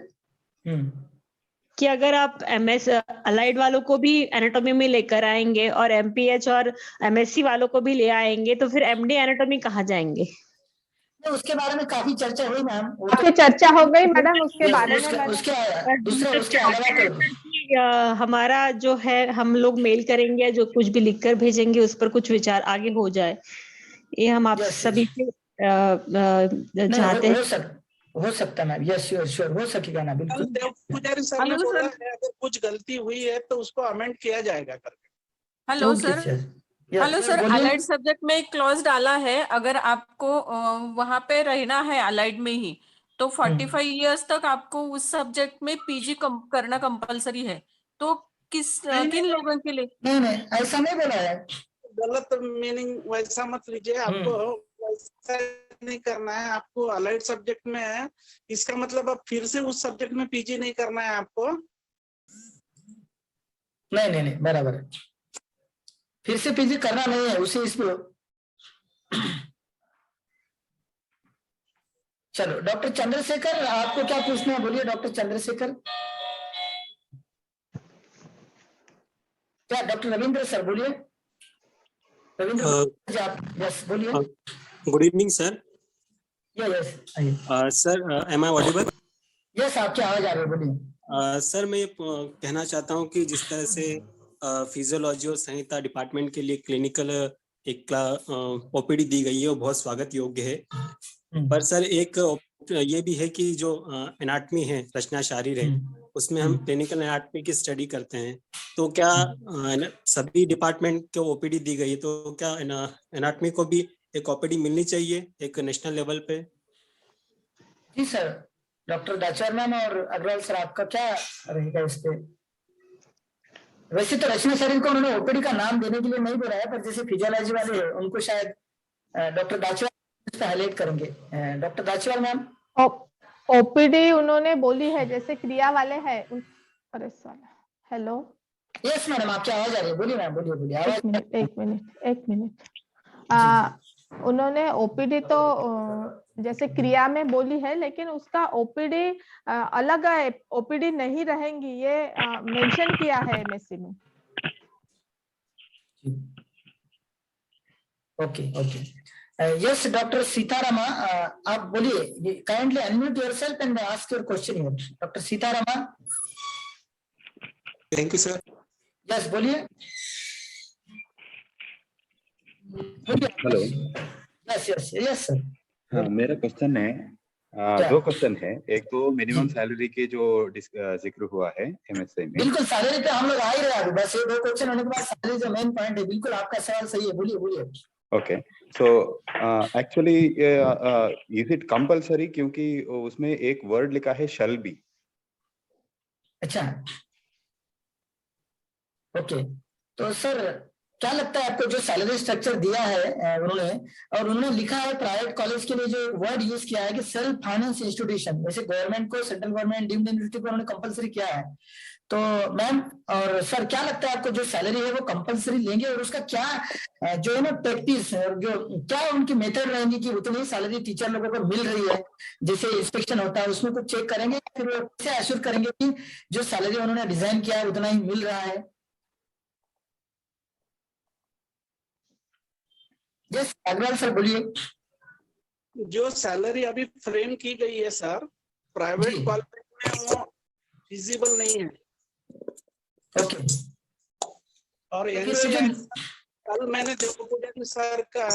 कि अगर आप MS अलाइड वालों को भी एनाटॉमी में लेकर आएंगे और MPH और MSc वालों को भी ले आएंगे तो फिर MD एनाटॉमी कहाँ जाएंगे? उसके बारे में काफी चर्चा हुई मैम। काफी चर्चा हो गई मैडम उसके बारे में। उसके अलावा हमारा जो है हम लोग मेल करेंगे, जो कुछ भी लिखकर भेजेंगे उस पर कुछ विचार आगे हो जाए, ये हम आप सभी से चाहते हैं। हो सकता मैम, यस श्योर श्योर हो सकेगा ना, बिल्कुल। देव पुजारी सर ने बोला है अगर कुछ गलती हुई है तो उसको अमेंड किया जाएगा करके। Hello sir. Hello sir, allied subject में एक क्लॉज डाला है, अगर आपको वहां पे रहना है अलाइड में ही तो 45 इयर्स तक आपको उस सब्जेक्ट में PG करना कंपलसरी है। तो किन लोगों के लिए? नहीं ऐसा नहीं बोला है, गलत मीनिंग वैसा मत लीजिए, आपको वैसा नहीं करना है। आपको अलाइड सब्जेक्ट में है, इसका मतलब अब फिर से उस सब्जेक्ट में PG नहीं करना है आपको। नहीं बराबर है, फिर से PG करना नहीं है उसे इसको। चलो डॉक्टर चंद्रशेखर, आपको क्या पूछना है बोलिए डॉक्टर चंद्रशेखर। क्या डॉक्टर रविंद्र सर बोलिए। रविंद्र आप यस बोलिए। Good evening sir. Yes sir am I audible? Yes आपकी आवाज आ रही है, बोलिए। सर मैं ये कहना चाहता हूँ कि जिस तरह से फिजियोलॉजी और संहिता डिपार्टमेंट के लिए क्लिनिकल एक OPD दी गई है वो बहुत स्वागत योग्य है, पर सर एक ये भी है कि जो एनाटमी है, रचना शारीर है, उसमें हम क्लिनिकल एनाटमी की स्टडी करते हैं, तो क्या सभी डिपार्टमेंट को OPD दी गई, तो क्या एनाटमी को भी एक OPD मिलनी चाहिए एक नेशनल लेवल पे? जी सर, डॉक्टर दाचार मैम और अग्रवाल सर आपका क्या रहेगा इस पे? वैसे तो रचना शरीर को उन्होंने OPD का नाम देने के लिए नहीं बोला है, पर जैसे फिजियोलॉजी वाले हैं उनको शायद डॉक्टर दाचार इस पे हाईलाइट करेंगे। डॉक्टर दाचार मैम OPD उन्होंने बोली है, जैसे क्रिया वाले हैं अरे हेलो यस मैडम आपकी आवाज आ रही है, बोलिए मैम बोलिए। एक मिनट उन्होंने OPD तो जैसे क्रिया में बोली है, लेकिन उसका OPD अलग OPD नहीं रहेंगी, ये मेंशन किया है MSc में। ओके यस डॉक्टर सीतारामा आप बोलिए, kindly unmute yourself and ask your question here. Doctor Sitarama. Thank you sir. Yes बोलिए। हेलो। Yes sir. हाँ मेरा क्वेश्चन है, दो क्वेश्चन है। एक तो मिनिमम सैलरी के जो जिक्र हुआ है MSc में। बिल्कुल सैलरी पे हम लोग आ ही रहे हैं, बस ये दो क्वेश्चन होने के बाद सैलरी जो मेन पॉइंट है। बिल्कुल आपका सवाल सही है, बोलिए। Okay so actually is it compulsory, क्योंकि उसमें एक वर्ड लिखा है शैल बी। अच्छा ओके, तो सर क्या लगता है आपको जो सैलरी स्ट्रक्चर दिया है उन्होंने लिखा है प्राइवेट कॉलेज के लिए जो वर्ड यूज किया है कि सेल्फ फाइनेंस इंस्टीट्यूशन, वैसे गवर्नमेंट को, सेंट्रल गवर्नमेंट डीम्ड यूनिवर्सिटी को उन्होंने कंपलसरी किया है। तो मैम और सर क्या लगता है आपको जो सैलरी है वो कंपलसरी लेंगे, और उसका क्या जो है ना प्रैक्टिस और जो क्या उनकी मेथड रहेंगी कि उतनी सैलरी टीचर लोगों को मिल रही है, जैसे इंस्पेक्शन होता है उसमें कुछ चेक करेंगे, फिर वो कैसे एश्योर करेंगे कि जो सैलरी उन्होंने डिजाइन किया है उतना ही मिल रहा है? यस अग्रवाल सर बोलिए। जो सैलरी अभी फ्रेम की गई है सर, प्राइवेट कॉलेज में वो फिजिबल नहीं है। ओके। और कल मैंने देवपुजारी सर का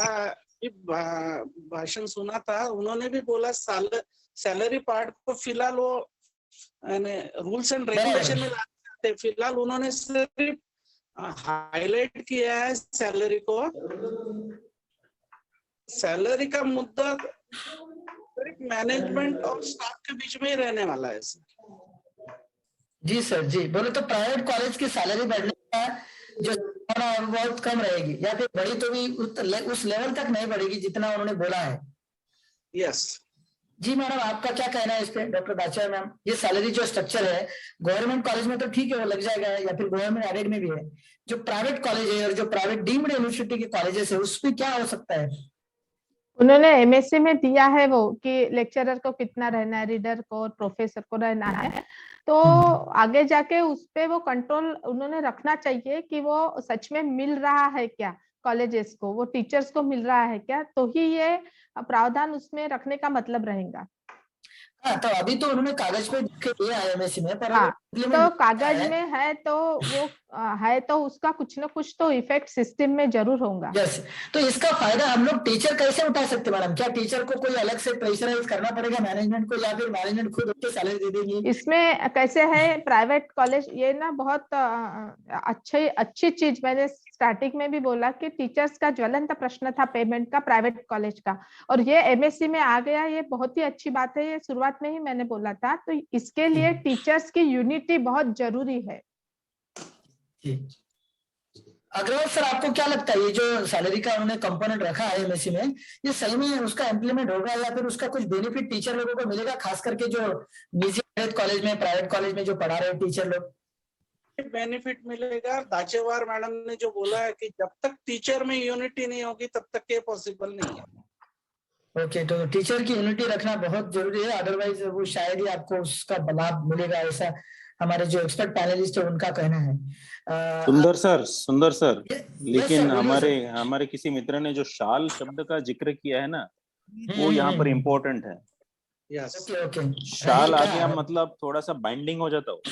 भाषण सुना था, उन्होंने भी बोला सैलरी पार्ट को फिलहाल वो रूल्स एंड रेगुलेशन में लाते, फिलहाल उन्होंने सिर्फ हाईलाइट किया है सैलरी को। सैलरी का मुद्दा सिर्फ मैनेजमेंट और स्टाफ के बीच में ही रहने वाला है सर। जी सर जी, बोले तो प्राइवेट कॉलेज की सैलरी बढ़ने का जो संभावना बहुत कम रहेगी, या फिर बढ़ी तो भी उस लेवल तक नहीं बढ़ेगी जितना उन्होंने बोला है। यस जी मैडम, आपका क्या कहना है इस पे डॉक्टर दाचार मैम? ये सैलरी जो स्ट्रक्चर है गवर्नमेंट कॉलेज में तो ठीक है, वो लग जाएगा, या फिर गवर्नमेंट एडेड में भी है, जो प्राइवेट कॉलेज है और जो प्राइवेट डीम्ड यूनिवर्सिटी के कॉलेजेस है उस पे क्या हो सकता है? उन्होंने एमएससी में दिया है वो कि लेक्चरर को कितना रहना है, रीडर को और प्रोफेसर को रहना है, तो आगे जाके उस पे वो कंट्रोल उन्होंने रखना चाहिए कि वो सच में मिल रहा है क्या कॉलेजेस को, वो टीचर्स को मिल रहा है क्या, तो ही ये प्रावधान उसमें रखने का मतलब रहेगा। हाँ, तो अभी तो उन्होंने कागज पे लिख के दिया है एमएससी में, पर हाँ, तो कागज में है तो वो है तो उसका कुछ ना कुछ तो इफेक्ट सिस्टम में जरूर होगा। यस, तो इसका फायदा हम लोग टीचर कैसे उठा सकते हैं मैडम? क्या टीचर को कोई अलग से प्रेशराइज करना पड़ेगा मैनेजमेंट को, या फिर मैनेजमेंट खुद उसके सैलरी दे देगी? इसमें कैसे है, प्राइवेट कॉलेज ये ना बहुत अच्छी चीज, मैंने स्टार्टिंग में भी बोला कि टीचर्स का ज्वलंत प्रश्न था पेमेंट का प्राइवेट कॉलेज का, और ये एमएससी में आ गया, ये बहुत ही अच्छी बात है, ये शुरुआत में ही मैंने बोला था। तो इसके लिए टीचर्स की यूनिटी बहुत जरूरी है। अग्रवाल सर, आपको क्या लगता है ये जो सैलरी का उन्होंने कंपोनेंट रखा है एमएससी में, ये सही में उसका इम्प्लीमेंट होगा, या फिर उसका कुछ बेनिफिट टीचर लोगों को मिलेगा, खास करके जो निजी कॉलेज में प्राइवेट कॉलेज में जो पढ़ा रहे टीचर लोग? बेनिफिट मिलेगा। दाचेवार मैडम ने जो बोला है कि जब तक टीचर में यूनिटी नहीं होगी तब तक ये पॉसिबल नहीं है। ओके, तो टीचर की यूनिटी रखना बहुत जरूरी है, अदरवाइज वो शायद ही आपको उसका लाभ मिलेगा, ऐसा हमारे जो एक्सपर्ट पैनलिस्ट है उनका कहना है। सुंदर सर, लेकिन सर, हमारे किसी मित्र ने जो शाल शब्द का जिक्र किया है ना, वो यहाँ पर इम्पोर्टेंट है। यस, ओके, शाल आ गया मतलब थोड़ा सा बाइंडिंग हो जाता हो।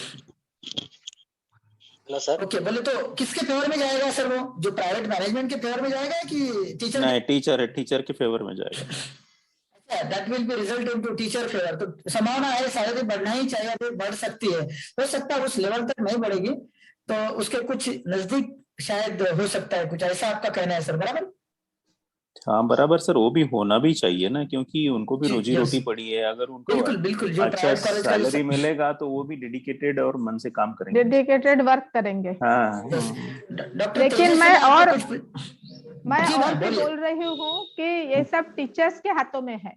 Hello sir. ओके, बोले तो किसके फेवर में जाएगा सर? वो जो प्राइवेट मैनेजमेंट के फेवर में जाएगा कि टीचर? नहीं, टीचर के फेवर में जाएगा। That will be result into teacher favour. तो संभावना है सैलरी बढ़ना ही चाहिए, अभी बढ़ सकती है, हो सकता है उस लेवल तक नहीं बढ़ेगी, तो उसके कुछ नजदीक शायद हो सकता है, कुछ ऐसा आपका कहना है सर, बराबर? हाँ बराबर सर, वो भी होना भी चाहिए ना, क्योंकि उनको भी रोजी रोटी पड़ी है। अगर उनको बिल्कुल जो अच्छा सैलरी मिलेगा तो वो भी डेडिकेटेड और मन से काम करेंगे, डेडिकेटेड वर्क करेंगे। हाँ। लेकिन मैं और भी बोल रही हूँ कि ये सब टीचर्स के हाथों में है।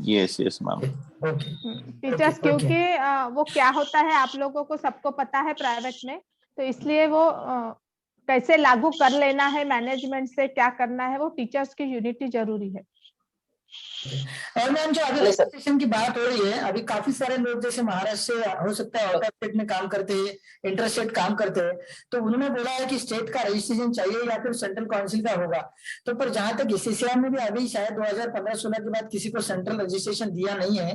Yes ma'am. टीचर्स क्योंकि वो क्या होता है आप लोगों को सबको पता है प्राइवेट में, तो इसलिए वो कैसे लागू कर लेना है, मैनेजमेंट से क्या करना है, वो टीचर्स की यूनिटी जरूरी है। और मैम, जो अभी रजिस्ट्रेशन की बात हो रही है, अभी काफी सारे लोग जैसे महाराष्ट्र से हो सकता है आउट ऑफ स्टेट में काम करते हैं, इंटर स्टेट काम करते हैं, तो उन्होंने बोला है कि स्टेट का रजिस्ट्रेशन चाहिए या फिर सेंट्रल काउंसिल का होगा। तो पर जहां तक सीसीआई में भी अभी शायद 2015-16 के बाद किसी को सेंट्रल रजिस्ट्रेशन दिया नहीं है,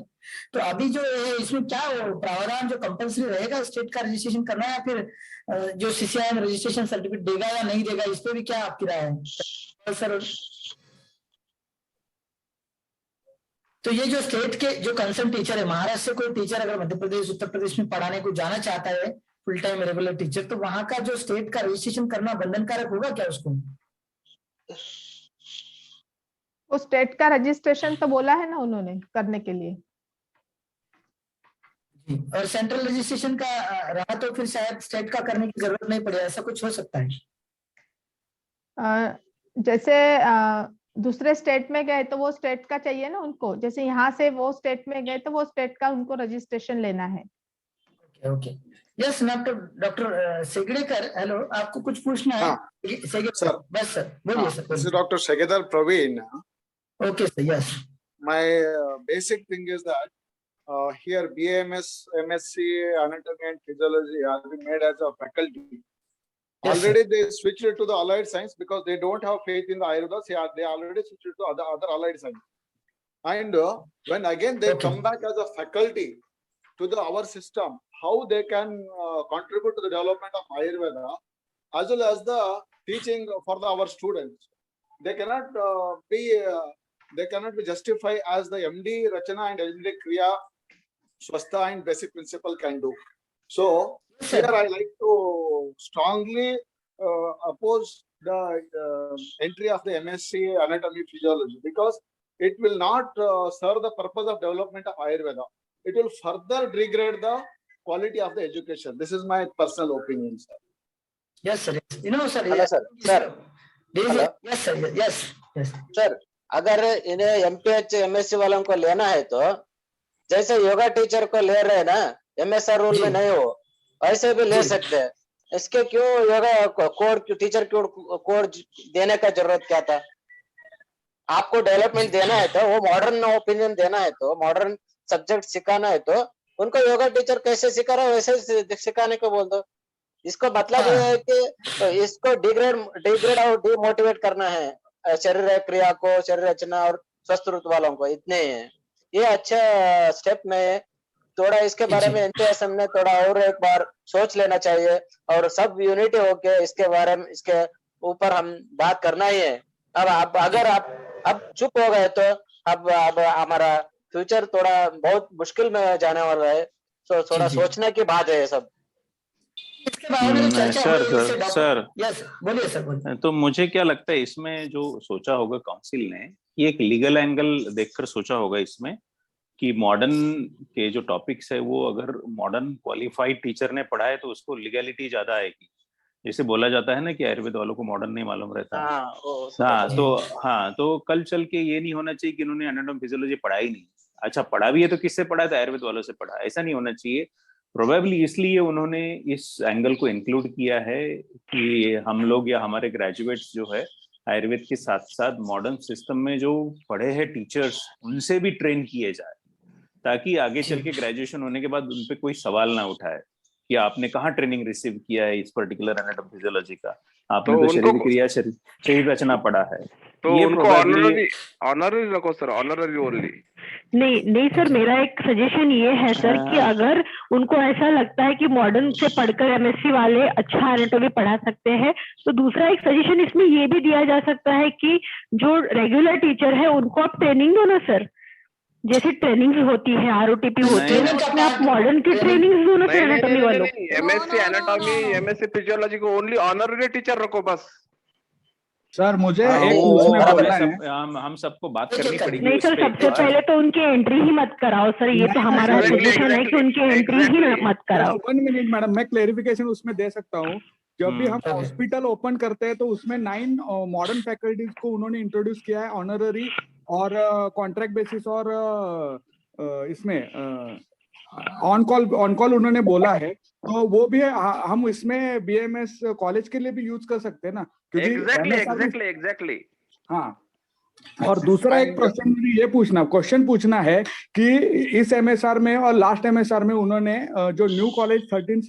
तो अभी जो है इसमें क्या प्रावधान जो कंपल्सरी रहेगा स्टेट का रजिस्ट्रेशन करना, या फिर जो सीसीआई में रजिस्ट्रेशन सर्टिफिकेट देगा या नहीं देगा, इस पे भी क्या आपकी राय है सर? तो ये जो स्टेट के जो कंसर्न टीचर है, महाराष्ट्र से कोई टीचर अगर मध्य प्रदेश उत्तर प्रदेश में पढ़ाने को जाना चाहता है, फुल टाइम रेगुलर टीचर, तो वहां का जो स्टेट का रजिस्ट्रेशन करना बंधनकारक होगा क्या उसको? वो स्टेट का रजिस्ट्रेशन तो बोला है ना उन्होंने करने के लिए। और सेंट्रल रजिस्ट्रेशन का रहा तो फिर शायद स्टेट का करने की जरूरत नहीं पड़े, ऐसा कुछ हो सकता है? जैसे दूसरे स्टेट में गए तो वो स्टेट का चाहिए ना उनको, जैसे यहाँ से वो स्टेट में गए तो वो स्टेट का उनको रजिस्ट्रेशन लेना है। ओके, यस डॉक्टर सेगड़ेकर, हेलो, आपको कुछ पूछना है? सर, बस सर बोलिए sir. This is Dr. Segadar Praveen. Okay, sir, yes. My basic thing is that here BAMS, MSc, Anatomy and Physiology are made as a faculty. Yes, already sir. They switched it to the allied science because they don't have faith in the Ayurveda. They already switched it to other allied science. And when again they come back as a faculty to our system, how they can contribute to the development of Ayurveda as well as the teaching for our students. They cannot be justified as the MD Rachana and MD Kriya, Swastha and basic principle can do. So here I like to strongly oppose the entry of the MSc Anatomy Physiology, because it will not serve the purpose of development of Ayurveda. It will further degrade the quality of the education. This is my personal opinion, sir. Yes, sir. You know, sir. Hello sir sir hello Yes, sir. Yes, yes. Sir, अगर इन्हें MPH MSc वालों को लेना है तो जैसे yoga teacher को ले रहे हैं ना, MSR रूल में नहीं हो, ऐसे भी ले सकते हैं। इसके क्यों योगा कोड टीचर कोड देने का जरूरत क्या था? आपको डेवलपमेंट देना है तो, वो मॉडर्न ओपिनियन देना है तो, मॉडर्न सब्जेक्ट सिखाना है तो उनको योगा टीचर कैसे सिखा रहा है वैसे सिखाने को बोल दो। इसको मतलब ये है कि इसको डिग्रेड और डिमोटिवेट करना है शरीर क्रिया को, शरीर रचना और स्वस्थ रूप वालों को, इतने ही है। ये अच्छा स्टेप नहीं है। थोड़ा इसके बारे में एनटीएसएम ने थोड़ा और एक बार सोच लेना चाहिए और सब यूनिटी होके इसके बारे में, इसके ऊपर हम बात करना ही है। अब अगर आप अब चुप हो गए तो अब हमारा फ्यूचर थोड़ा बहुत मुश्किल में जाने वाला है। तो थोड़ा सोचने की बात है ये सब। सर यस, बोलिए सर। तो मुझे क्या लगता है इसमें जो सोचा होगा काउंसिल ने, ये एक लीगल एंगल देखकर सोचा होगा इसमें कि मॉडर्न के जो टॉपिक्स है वो अगर मॉडर्न क्वालिफाइड टीचर ने पढ़ा है तो उसको लीगलिटी ज्यादा आएगी। जैसे बोला जाता है ना कि आयुर्वेद वालों को मॉडर्न नहीं मालूम रहता। तो कल चल के ये नहीं होना चाहिए कि इन्होंने एनाटॉमी फिजियोलॉजी पढ़ा ही नहीं। अच्छा, पढ़ा भी है तो किससे पढ़ा है? तो आयुर्वेद वालों से पढ़ा। ऐसा नहीं होना चाहिए। प्रोबेबली इसलिए उन्होंने इस एंगल को इंक्लूड किया है कि हम लोग या हमारे ग्रेजुएट्स जो है आयुर्वेद के साथ साथ मॉडर्न सिस्टम में जो पढ़े हैं टीचर्स, उनसे भी ट्रेन किए जाए, ताकि आगे चल के ग्रेजुएशन होने के बाद उन पे कोई सवाल ना उठाए कि आपने कहाँ ट्रेनिंग रिसीव किया है इस पर्टिकुलर एनाटॉमी फिजियोलॉजी का, आपने तो शरीर क्रिया, शरीर रचना पढ़ा है। तो उनको ऑनररी रखो सर, ऑनररी ओनली। नहीं सर, मेरा एक सजेशन ये है सर कि अगर उनको ऐसा लगता है कि मॉडर्न से पढ़कर एमएससी वाले अच्छा एनाटॉमी पढ़ा सकते हैं, तो दूसरा एक सजेशन इसमें ये भी दिया जा सकता है कि जो रेगुलर टीचर है उनको आप ट्रेनिंग दो ना सर। जैसे ट्रेनिंग होती है, आरओटीपी होती है, उसमें आप मॉडर्न की ट्रेनिंग दो ना सर एनाटॉमी वालों को। एमएससी एनाटॉमी, एमएससी फिजियोलॉजी को ओनली ऑनररी टीचर रखो बस। सर मुझे एक हम सबको बात करनी पड़ेगी। नहीं सर, सबसे पहले तो उनकी एंट्री ही मत कराओ सर, ये तो हमारा सजेशन है कि उनकी एंट्री ही मत कराओ। 1 मिनट मैडम, मैं क्लेरिफिकेशन उसमें दे सकता हूँ। जब भी हम हॉस्पिटल ओपन करते हैं तो उसमें 9 मॉडर्न फैकल्टीज को उन्होंने इंट्रोड्यूस किया है, ऑनररी और कॉन्ट्रैक्ट बेसिस और इसमें ऑन कॉल उन्होंने बोला है। तो वो भी हम इसमें बीएमएस कॉलेज के लिए भी यूज कर सकते हैं ना, क्योंकि एग्जैक्टली। हाँ, और दूसरा एक क्वेश्चन पूछना है कि इस एमएसआर में और लास्ट एमएसआर में उन्होंने जो न्यू कॉलेज 13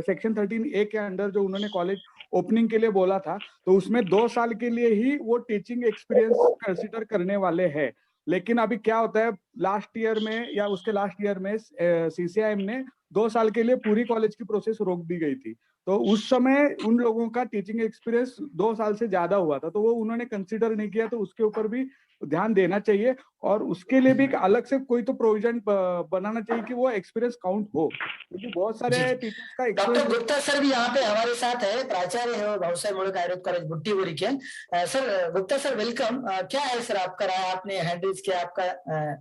सेक्शन 13A के अंडर जो उन्होंने कॉलेज ओपनिंग के लिए बोला था, तो उसमें 2 साल के लिए ही वो टीचिंग एक्सपीरियंस कंसिडर करने वाले हैं। लेकिन अभी क्या होता है, लास्ट ईयर में या उसके लास्ट ईयर में सीसीआईएम ने 2 साल के लिए पूरी कॉलेज की प्रोसेस रोक दी गई थी। तो उस समय उन लोगों का टीचिंग एक्सपीरियंस 2 साल से ज्यादा हुआ था, तो वो उन्होंने कंसीडर नहीं किया। तो उसके ऊपर भी ध्यान देना चाहिए और उसके लिए भी अलग से कोई तो प्रोविजन बनाना चाहिए कि वो एक्सपीरियंस काउंट हो, क्योंकि बहुत सारे टीचर्स का एक्सपीरियंस। डॉक्टर गुप्ता सर भी यहाँ पे हमारे साथ है, प्राचार्य है और भावसाहेब मुळक आयुर्वेद कॉलेज बुट्टीबोरी के। Sir Gupta sir welcome. क्या है सर आपका राय, आपने हैंड रेज किया,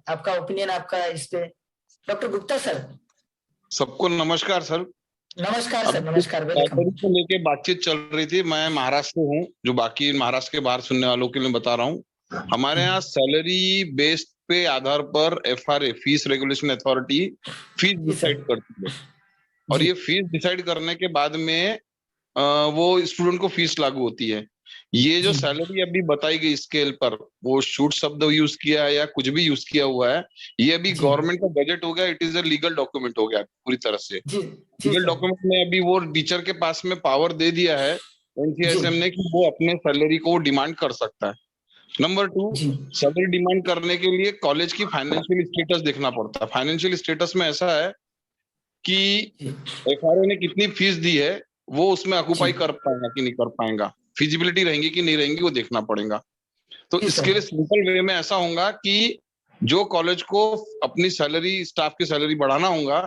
आपका ओपिनियन, आपका इस पे। Doctor Gupta sir. सबको नमस्कार सर। नमस्कार सर, नमस्कार, वेलकम। को लेके बातचीत चल रही थी। मैं महाराष्ट्र हूँ, जो बाकी महाराष्ट्र के बाहर सुनने वालों के लिए बता रहा हूँ। हमारे यहाँ सैलरी बेस्ड पे आधार पर FRA, fees regulation authority, fees decide करती है और ये फीस डिसाइड करने के बाद में वो स्टूडेंट को फीस लागू होती है। ये जो सैलरी अभी बताई गई स्केल पर, वो शूट शब्द यूज किया है या कुछ भी यूज किया हुआ है, ये अभी गवर्नमेंट का बजट हो गया। It is a legal document हो गया पूरी तरह से। लीगल डॉक्यूमेंट में अभी वो टीचर के पास में पावर दे दिया है एनसीएसएम ने कि वो अपने सैलरी को डिमांड कर सकता है। नंबर 2, सैलरी डिमांड करने के लिए कॉलेज की फाइनेंशियल स्टेटस देखना पड़ता है। फाइनेंशियल स्टेटस में ऐसा है कि FRA ने कितनी फीस दी है, वो उसमें ऑक्यूपाई कर पाएगा कि नहीं कर पाएगा, फिजिबिलिटी रहेंगी कि नहीं रहेंगी, वो देखना पड़ेगा। तो इसके लिए सिंपल वे में ऐसा होगा कि जो कॉलेज को अपनी सैलरी, स्टाफ की सैलरी बढ़ाना होगा,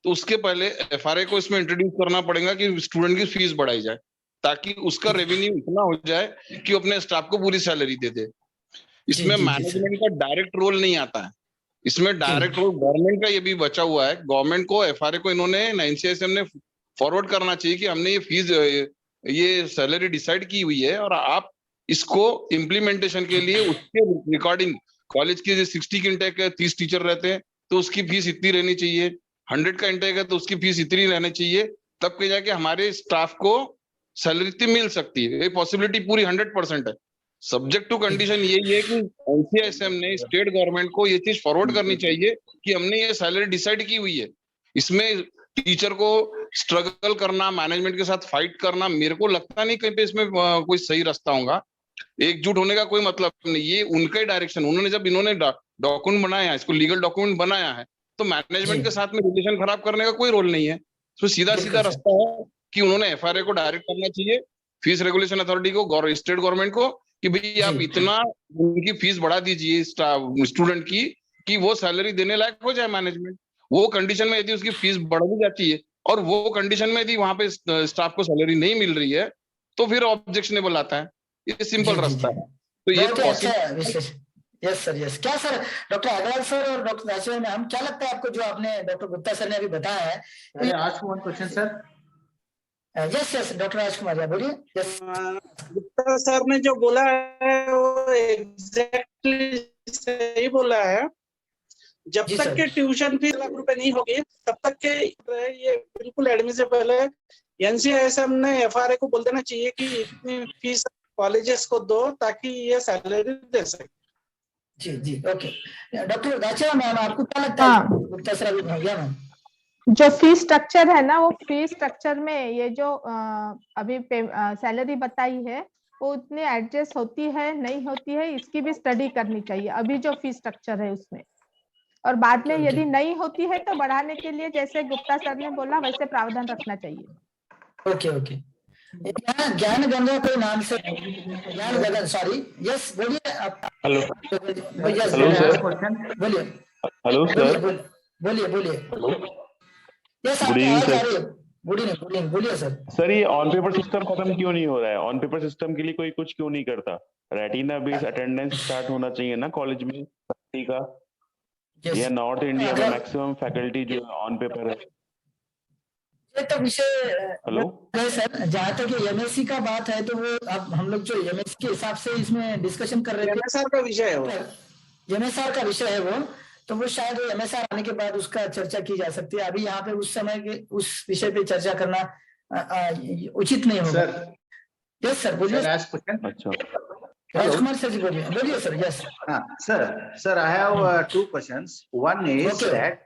तो उसके पहले FRA को इसमें इंट्रोड्यूस करना पड़ेगा कि स्टूडेंट की फीस बढ़ाई जाए, ताकि उसका रेवेन्यू इतना हो जाए कि अपने स्टाफ को पूरी सैलरी दे दे। इसमें मैनेजमेंट का डायरेक्ट रोल नहीं आता है, इसमें डायरेक्ट रोल गवर्नमेंट का ये भी बचा हुआ है। गवर्नमेंट को, FRA को इन्होंने, एनसीएसएम ने फॉरवर्ड करना चाहिए कि हमने ये फीस, ये सैलरी डिसाइड की हुई है और आप इसको इम्प्लीमेंटेशन के लिए उसके रिकॉर्डिंग, कॉलेज की 60 की इंटेक है, 30 टीचर रहते हैं तो उसकी फीस इतनी रहनी चाहिए, 100 का इंटेक है तो उसकी फीस इतनी रहनी चाहिए, तब के जाके हमारे स्टाफ को सैलरी इतनी मिल सकती है। ये पॉसिबिलिटी पूरी 100% है। सब्जेक्ट टू कंडीशन यही है कि एनसीआईएसएम ने स्टेट गवर्नमेंट को ये चीज फॉरवर्ड करनी चाहिए कि हमने ये सैलरी डिसाइड की हुई है। इसमें टीचर को स्ट्रगल करना, मैनेजमेंट के साथ फाइट करना, मेरे को लगता नहीं कहीं पे इसमें कोई सही रास्ता होगा। एकजुट होने का कोई मतलब नहीं, ये उनका ही डायरेक्शन। उन्होंने जब इन्होंने डॉक्यूमेंट बनाया, इसको लीगल डॉक्यूमेंट बनाया है, तो मैनेजमेंट के साथ में रिलेशन खराब करने का कोई रोल नहीं है। तो सीधा सीधा रास्ता है कि उन्होंने एफआरए को डायरेक्ट करना चाहिए, फीस रेगुलेशन अथॉरिटी को, स्टेट गवर्नमेंट को, कि भाई आप इतना उनकी फीस बढ़ा दीजिए स्टूडेंट की कि वो सैलरी देने लायक हो जाए मैनेजमेंट। वो कंडीशन में यदि उसकी फीस बढ़ भी जाती है और वो कंडीशन में यदि वहां पे स्टाफ को सैलरी नहीं मिल रही है तो फिर ऑब्जेक्शनेबल आता है। ये सिंपल रास्ता है। तो ये यस सर, यस। क्या सर, डॉक्टर अग्रवाल सर और डॉक्टर दाचवा मैम, क्या लगता है आपको जो आपने डॉक्टर गुप्ता सर ने अभी बताया है? Question sir. Yes yes, doctor Rajkumar बोलिए। यस, गुप्ता सर ने जो बोला है वो एग्जैक्टली सही बोला है। जब तक के ट्यूशन फीस ₹1,00,000 नहीं होगी तब तक के ये बिल्कुल एडमिसिबल है। एनसीआईएसएम ने एफआरए को बोल देना चाहिए कि इतनी फीस कॉलेजेस को दो ताकि ये सैलरी दे सके। जी जी, ओके। डॉक्टर दाचवा मैम, आपको क्या लगता है? गुप्ता सर अभी भैया मैम, जो फी स्ट्रक्चर है ना, वो फी स्ट्रक्चर में ये जो अभी सैलरी बताई है वो उतनी एडजस्ट होती है नहीं होती है, इसकी भी स्टडी करनी चाहिए अभी जो फी स्ट्रक्चर है उसमें। और बाद में यदि नहीं होती है तो बढ़ाने के लिए जैसे गुप्ता सर ने बोला वैसे प्रावधान रखना चाहिए। Okay okay. ज्ञान गंगा कोई नाम से, ज्ञान गगन, सॉरी, यस बोलिए आप। हेलो हेलो सर, बोलिए। हेलो सर, बोलिए बोलिए। Yes, good evening sir. Good evening, बोलिए सर। सर, ये ऑन पेपर सिस्टम खत्म क्यों नहीं हो रहा है? ऑन पेपर सिस्टम के लिए कोई कुछ क्यों नहीं करता? रेटिना बेस्ड अटेंडेंस स्टार्ट होना चाहिए ना कॉलेज में का। या नॉर्थ इंडिया में मैक्सिमम फैकल्टी जो ऑन पेपर है। ये तो विषय हेलो सर, जहाँ तक एमएससी का बात है तो वो अब हम लोग जो एमएससी के हिसाब से इसमें डिस्कशन कर रहे थे, एमएसआर का विषय है वो, एमएसआर का विषय है वो, तो वो शायद एमएसआर आने के बाद उसका चर्चा की जा सकती है। अभी यहाँ पे उस समय के उस विषय पे चर्चा करना उचित नहीं होगा। यस सर, बोलिए। अच्छा, राजकुमार सर जी बोलिए sir. Yes sir, I have 2 questions. One is that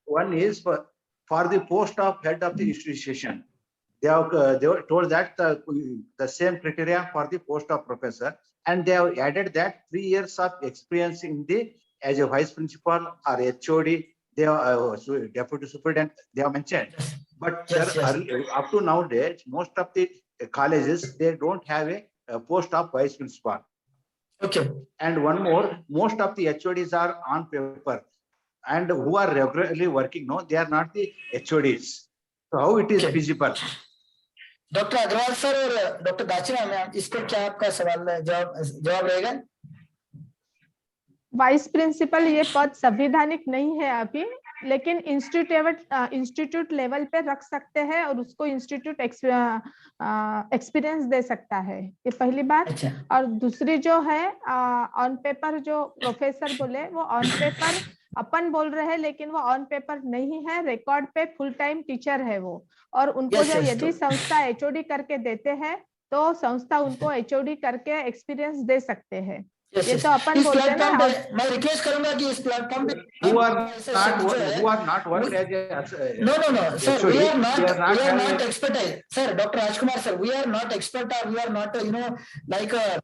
one is for the post of head of the institution. They were told that the same criteria for the post of professor, and they have added that 3 years of experience in the as a vice principal or HOD. They are deputy superintendent. They have mentioned, but up to nowadays, most of the colleges they don't have a post of vice principal. Okay. And one more, most of the HODs are on paper, and who are regularly working, no, they are not the HODs. So how it is feasible? Doctor Agarwal sir और doctor Dachwa ma'am, इस पर क्या आपका सवाल जवाब रहेगा? Vice principal ये पद संवैधानिक नहीं है अभी, लेकिन इंस्टीट्यूट लेवल पे रख सकते हैं और उसको इंस्टीट्यूट एक्सपीरियंस दे सकता है, ये पहली बात। और दूसरी जो है ऑन पेपर जो प्रोफेसर बोले, वो ऑन पेपर अपन बोल रहे हैं लेकिन वो ऑन पेपर नहीं है, रिकॉर्ड पे फुल टाइम टीचर है वो। और उनको जो यदि संस्था एचओडी करके देते हैं तो संस्था उनको एचओडी करके एक्सपीरियंस दे सकते हैं। ये तो अपन बोलते हैं ना। मैं रिक्वेस्ट करूंगा कि इस प्लेटफॉर्म पे who are not worked as a no sir, we are not expert, sir. Dr. Rajkumar sir, we are not expert, or we are not like a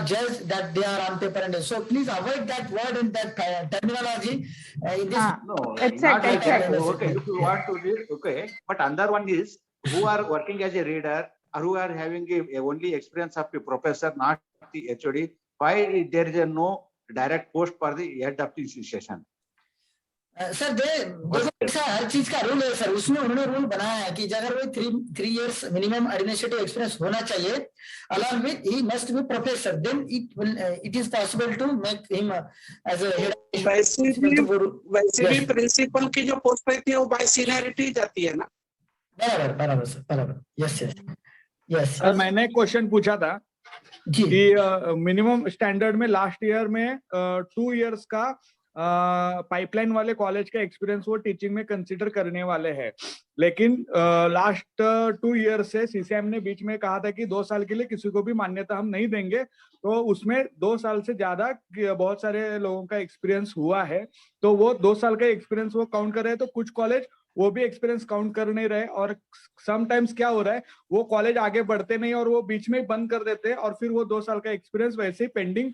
judge that they are on paper, and so please avoid that word and that terminology in this. No, exactly. Okay, if you want to read, okay, but another one is who are working as a reader or who are having a only experience of a professor, not the HOD. Why there is no direct post for the head of the institution? Sir देखो ऐसा हर चीज का rule है sir, उसमें उन्होंने rule बनाया है कि अगर वो 3 years मिनिमम एडमिनिस्ट्रेटिव एक्सपीरियंस होना चाहिए, along with he must be professor, then it is possible to make him as a head. वैसे भी प्रिंसिपल की जो पोस्ट रहती है वो बाय सीनियरिटी जाती है ना। बराबर बराबर सर, बराबर, यस यस यस। सर मैंने एक क्वेश्चन पूछा था कि मिनिमम स्टैंडर्ड में लास्ट ईयर में 2 इयर्स का पाइपलाइन वाले कॉलेज का एक्सपीरियंस वो टीचिंग में कंसीडर करने वाले हैं, लेकिन लास्ट 2 ईयर से सीसीएम ने बीच में कहा था कि 2 साल के लिए किसी को भी मान्यता हम नहीं देंगे, तो उसमें 2 साल से ज्यादा बहुत सारे लोगों का एक्सपीरियंस हुआ है, तो वो 2 साल का एक्सपीरियंस वो काउंट कर रहे हैं। तो कुछ कॉलेज वो भी एक्सपीरियंस काउंट कर नहीं रहे, और समटाइम्स क्या हो रहा है, वो कॉलेज आगे बढ़ते नहीं और वो बीच में बंद कर देते हैं, और फिर वो 2 साल का एक्सपीरियंस वैसे ही पेंडिंग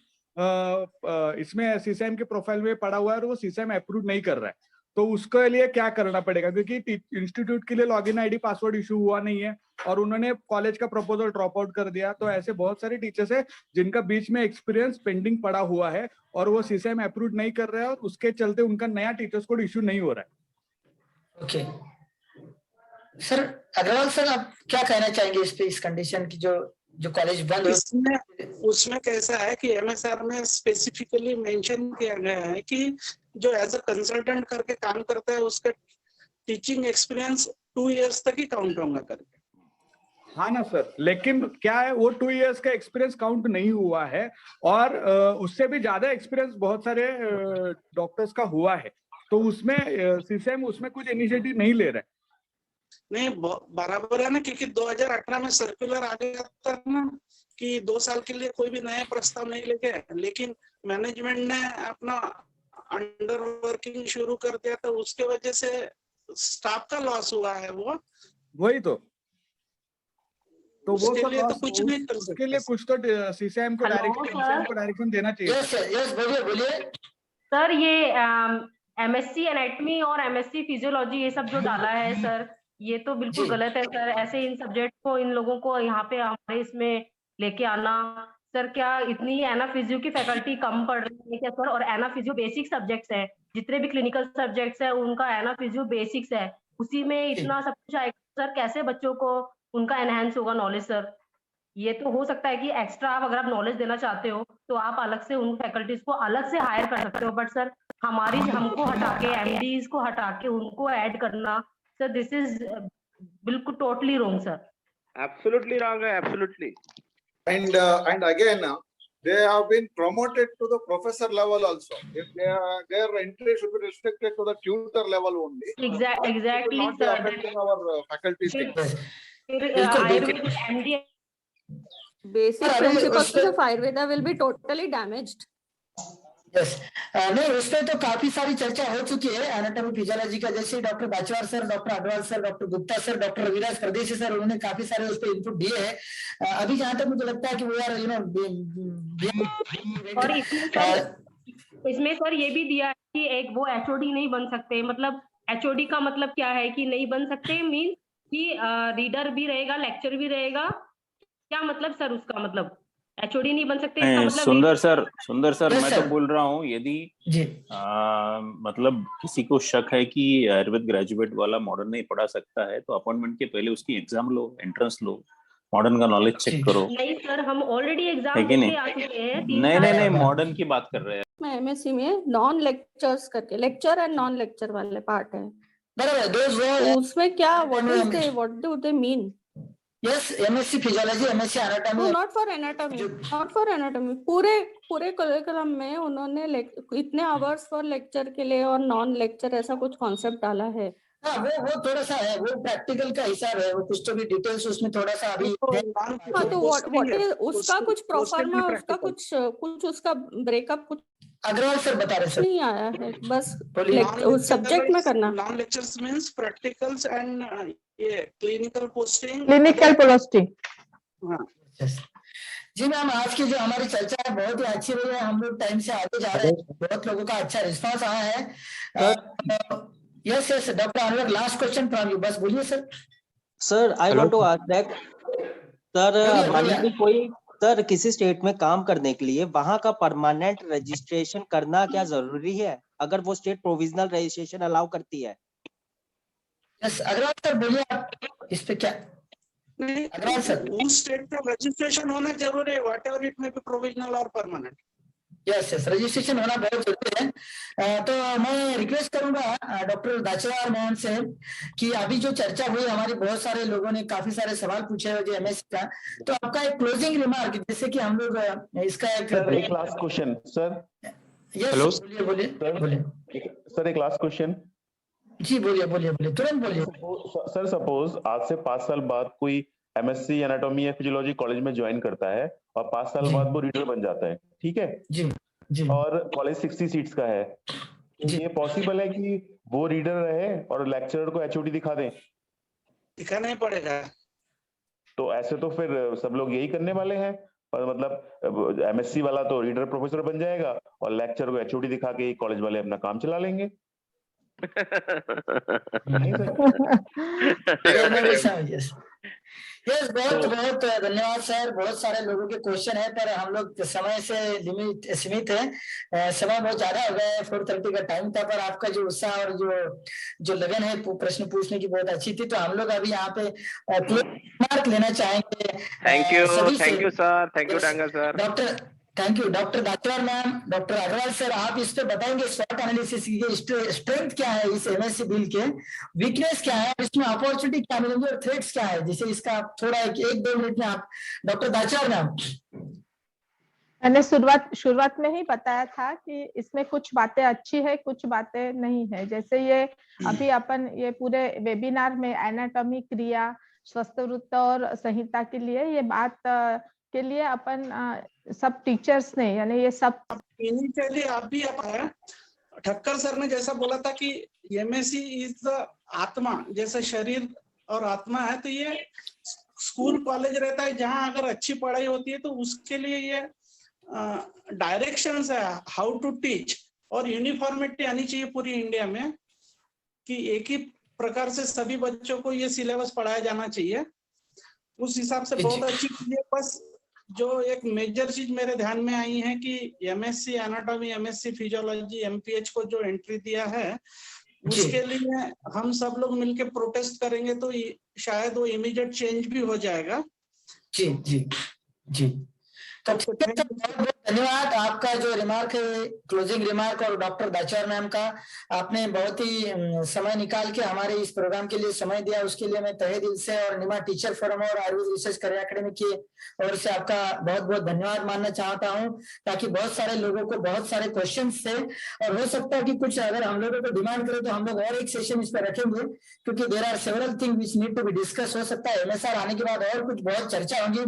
इसमें सीसीएम के प्रोफाइल में पड़ा हुआ है और वो सीसीएम अप्रूव नहीं कर रहा है। तो उसके लिए क्या करना पड़ेगा, क्योंकि इंस्टीट्यूट के लिए लॉगिन आईडी पासवर्ड इशू हुआ नहीं है और उन्होंने कॉलेज का प्रपोजल ड्रॉप आउट कर दिया। तो ऐसे बहुत सारे टीचर्स है जिनका बीच में एक्सपीरियंस पेंडिंग पड़ा हुआ है और वो सीसीएम अप्रूव नहीं कर रहे हैं, और उसके चलते उनका नया टीचर्स कोड इशू नहीं हो रहा है। ओके सर, अग्रवाल सर आप क्या कहना चाहेंगे इस पे, इस कंडीशन की जो कॉलेज बंद हो? उसमें कैसा है कि एमएसआर में स्पेसिफिकली मेंशन किया गया है कि जो एज अ कंसल्टेंट करके काम करता है उसका टीचिंग एक्सपीरियंस 2 इयर्स तक ही काउंट होगा करके। हाँ ना सर, लेकिन क्या है, वो 2 इयर्स का एक्सपीरियंस काउंट नहीं हुआ है और उससे भी ज्यादा एक्सपीरियंस बहुत सारे डॉक्टर्स का हुआ है, तो उसमें सीसीएम उसमें कुछ इनिशिएटिव नहीं ले रहा है। नहीं बराबर है ना, क्योंकि 2018 में सर्कुलर आ गया था ना कि 2 साल के लिए कोई भी नया प्रस्ताव नहीं लेके, लेकिन मैनेजमेंट ने अपना अंडर वर्किंग शुरू कर दिया, तो उसके वजह से स्टाफ का लॉस हुआ है। वो वही तो वो उसके तो लिए तो कुछ नहीं कर उसके लिए कुछ तो सीसीएम को डायरेक्शन देना चाहिए। यस यस, बोलिए बोलिए सर। ये एमएससी एनाटॉमी और एमएससी फिजियोलॉजी ये सब जो डाला है सर, ये तो बिल्कुल गलत है सर। ऐसे इन सब्जेक्ट को, इन लोगों को यहाँ पे हमारे इसमें लेके आना सर, क्या इतनी एना फिजियो की फैकल्टी कम पढ़ रही है क्या सर? और एना फिजियो बेसिक सब्जेक्ट्स है, जितने भी क्लिनिकल सब्जेक्ट्स है उनका एना फिजियो बेसिक्स है, उसी में इतना सब कुछ आएगा सर। कैसे बच्चों को उनका एनहेंस होगा नॉलेज सर? ये तो हो सकता है कि एक्स्ट्रा आप अगर आप नॉलेज देना चाहते हो तो आप अलग से उन फैकल्टीज को अलग से हायर कर सकते हो, बट सर हमको हटा के एमडीज को हटा के उनको ऐड करना सर, दिस इज बिल्कुल totally wrong sir. Absolutely wrong, absolutely. And again, they have been promoted to the professor level also. If their entry should be restricted to the tutor level only. Exactly, sir. Our faculty status. Ayurvedic MD. Basic principles of Ayurveda will be totally damaged. Yes नहीं, उस पर तो काफी सारी चर्चा हो चुकी है एनाटॉमी फिजियोलॉजी का, जैसे doctor Bachwar sir, doctor Agarwal sir, doctor Gupta sir, doctor Raviraj Pardeshi sir, उन्होंने काफी सारे उस पर इनपुट दिए हैं। अभी जहां तक मुझे लगता है कि वो यार और इसमें सर ये भी दिया है कि एक वो एचओडी नहीं बन सकते। मतलब एचओडी का मतलब क्या है कि नहीं बन सकते, मीन कि रीडर भी रहेगा, लेक्चर भी रहेगा, क्या मतलब सर उसका मतलब एचओडी नहीं बन सकते? इसका मतलब सुंदर सर मैं तो बोल रहा हूँ, यदि मतलब किसी को शक है कि आयुर्वेद ग्रेजुएट वाला मॉडर्न नहीं पढ़ा सकता है, तो अपॉइंटमेंट के पहले उसकी एग्जाम लो, एंट्रेंस लो, मॉडर्न का नॉलेज चेक करो। नहीं सर, हम ऑलरेडी एग्जाम देके आ चुके हैं। नहीं मॉडर्न की बात कर रहे हैं। मैं एमएससी में नॉन लेक्चर्स करके, लेक्चर एंड नॉन लेक्चर वाले पार्ट है, उसमें क्या what do they mean? Yes, MSc Physiology, MSc Anatomy. No, not for anatomy. Not for anatomy. पूरे करिकुलम में उन्होंने इतने आवर्स फॉर लेक्चर के लिए और नॉन लेक्चर ऐसा कुछ कॉन्सेप्ट डाला है। हाँ, वो थोड़ा सा है, वो प्रैक्टिकल का हिसाब है, वो कुछ तो भी डिटेल्स उसमें थोड़ा सा अभी हाँ, तो व्हाट इज उसका कुछ प्रोफार्मा, उसका कुछ उसका ब्रेकअप कुछ अग्रवाल सर बता रहे सर नहीं आया है, बस उस सब्जेक्ट में करना। Non lectures means practicals and ये क्लिनिकल पोस्टिंग। जी मैम, आज की जो हमारी चर्चा है बहुत ही अच्छी रही है, हम लोग टाइम से आगे जा रहे हैं, बहुत लोगों का अच्छा रिस्पांस आया है। Yes doctor Anurag, last question from you, बस बोलिए sir. Sir I want to ask that sir किसी स्टेट में काम करने के लिए वहां का परमानेंट रजिस्ट्रेशन करना क्या जरूरी है, अगर वो स्टेट प्रोविजनल रजिस्ट्रेशन अलाउ करती है? यस अग्रवाल सर बोलिए आप इस पे क्या? अग्रवाल सर, उस स्टेट का रजिस्ट्रेशन होना जरूरी है, whatever it may be provisional और परमानेंट। यस यस, रजिस्ट्रेशन होना बहुत जरूरी है। तो मैं रिक्वेस्ट करूंगा डॉक्टर दाचवार मैम से कि अभी जो चर्चा हुई, हमारी बहुत सारे लोगों ने काफी सारे सवाल पूछे हुए जो एमएस का, तो आपका एक क्लोजिंग रिमार्क, जैसे कि हम लोग इसका एक last question sir. Yes, hello बोलिए सर, एक लास्ट क्वेश्चन। जी बोलिए तुरंत बोलिए। सर सपोज आज से 5 साल बाद कोई एमएससी एनाटॉमी या फिजियोलॉजी कॉलेज में ज्वाइन करता है और 5 साल बाद वो रीडर बन जाता है, ठीक है जी। और कॉलेज 60 सीट्स का है, तो ये पॉसिबल है कि वो रीडर रहे और लेक्चरर को एचओडी दिखा दें? दिखाना ही पड़ेगा। तो ऐसे तो फिर सब लोग यही करने वाले हैं, और मतलब एमएससी वाला तो रीडर प्रोफेसर बन जाएगा और लेक्चर को एचओडी दिखा के कॉलेज वाले अपना काम चला लेंगे। यस, बहुत बहुत धन्यवाद सर। बहुत सारे लोगों के क्वेश्चन है, पर हम लोग समय से सीमित है, समय बहुत ज्यादा हो गया है, 4:30 का टाइम था, पर आपका जो उत्साह और जो लगन है प्रश्न पूछने की बहुत अच्छी थी। तो हम लोग अभी यहाँ पे मार्क लेना चाहेंगे। Thank you sir, thank you Danga sir. Thank you doctor Dachwar ma'am, doctor Agarwal sir, आप इस पे बताएंगे स्वॉट एनालिसिस की स्ट्रेंथ क्या है इस एमएससी बिल के, वीकनेस क्या है, इसमें अपॉर्चुनिटी क्या मिलेंगी और थ्रेट्स क्या है, जिसे इसका थोड़ा 1-2 मिनट में आप डॉक्टर दाचवार मैम। मैंने शुरुआत में ही बताया था कि इसमें कुछ बातें अच्छी है, कुछ बातें नहीं है। जैसे ये अभी अपन ये पूरे वेबिनार में एनाटॉमी, क्रिया, स्वस्थ वृत्त और संहिता के लिए ये बात के लिए अपन सब टीचर्स ने, यानी ये सब इनिशियली आप भी आया ठक्कर सर ने जैसा बोला था कि एमएससी इज द आत्मा, जैसे शरीर और आत्मा है, तो ये स्कूल कॉलेज रहता है जहां अगर अच्छी पढ़ाई होती है तो उसके लिए ये डायरेक्शंस है हाउ टू टीच, और यूनिफॉर्मिटी आनी चाहिए पूरी इंडिया में कि एक ही प्रकार से सभी बच्चों को ये सिलेबस पढ़ाया जाना चाहिए। उस हिसाब से बहुत अच्छी चीज है। बस जो एक मेजर चीज मेरे ध्यान में आई है कि MSc anatomy, MSc physiology, MPH को जो एंट्री दिया है उसके लिए हम सब लोग मिलके प्रोटेस्ट करेंगे तो शायद वो इमीडिएट चेंज भी हो जाएगा। जी तो बहुत धन्यवाद। आपका जो रिमार्क है, क्लोजिंग रिमार्क, और डॉक्टर दाचवार मैम का, आपने बहुत ही समय निकाल के हमारे इस प्रोग्राम के लिए समय दिया, उसके लिए मैं तहे दिल से और निमा टीचर फोरम और आयुर्वेद रिसर्च करियर एकेडमी की ओर से आपका बहुत बहुत धन्यवाद मानना चाहता हूं, ताकि बहुत सारे लोगों को बहुत सारे क्वेश्चन थे, और हो सकता है कि कुछ अगर हम लोगों को डिमांड करें तो हम लोग और एक सेशन इस पर रखेंगे, क्योंकि there are several thing which need to be discuss. हो सकता है एमएसआर आने के बाद और कुछ बहुत चर्चा होगी,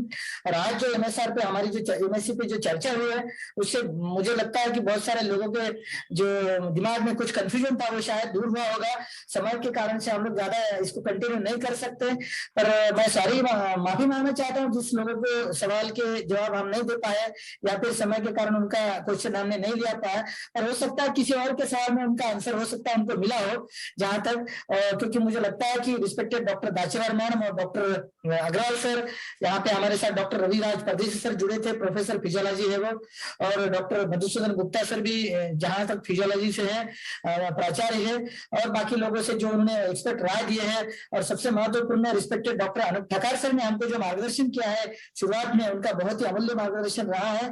और आज जो एमएसआर पे हमारी जो एमएससी पे जो चर्चा हुई है उससे मुझे लगता है कि बहुत सारे लोगों के जो दिमाग में कुछ कंफ्यूजन था वो शायद दूर हुआ होगा। समय के कारण से हम लोग ज्यादा इसको कंटिन्यू नहीं कर सकते, पर मैं सॉरी, माफी मांगना चाहता हूँ जिस लोगों को सवाल के जवाब हम नहीं दे पाए या फिर समय के कारण उनका क्वेश्चन हमने नहीं लिया पाया, पर हो सकता है किसी और के सवाल में उनका आंसर हो सकता है उनको मिला हो जहां तक, क्योंकि मुझे लगता है कि रिस्पेक्टेड डॉक्टर दाचवार मैम और डॉक्टर अग्रवाल सर, यहाँ पे हमारे साथ डॉक्टर रविराज परदेशी सर जुड़े थे, प्रोफेसर फिजियोलॉजी है वो, और डॉक्टर मधुसूदन गुप्ता सर भी जहां तक फिजियोलॉजी से है प्राचार्य है, और बाकी लोगों से जो उन्होंने एक्सपर्ट राय दिए हैं, और सबसे महत्वपूर्ण respected doctor Anoop Thakar sir ने हमको जो मार्गदर्शन किया है शुरुआत में, उनका बहुत ही अमूल्य मार्गदर्शन रहा है।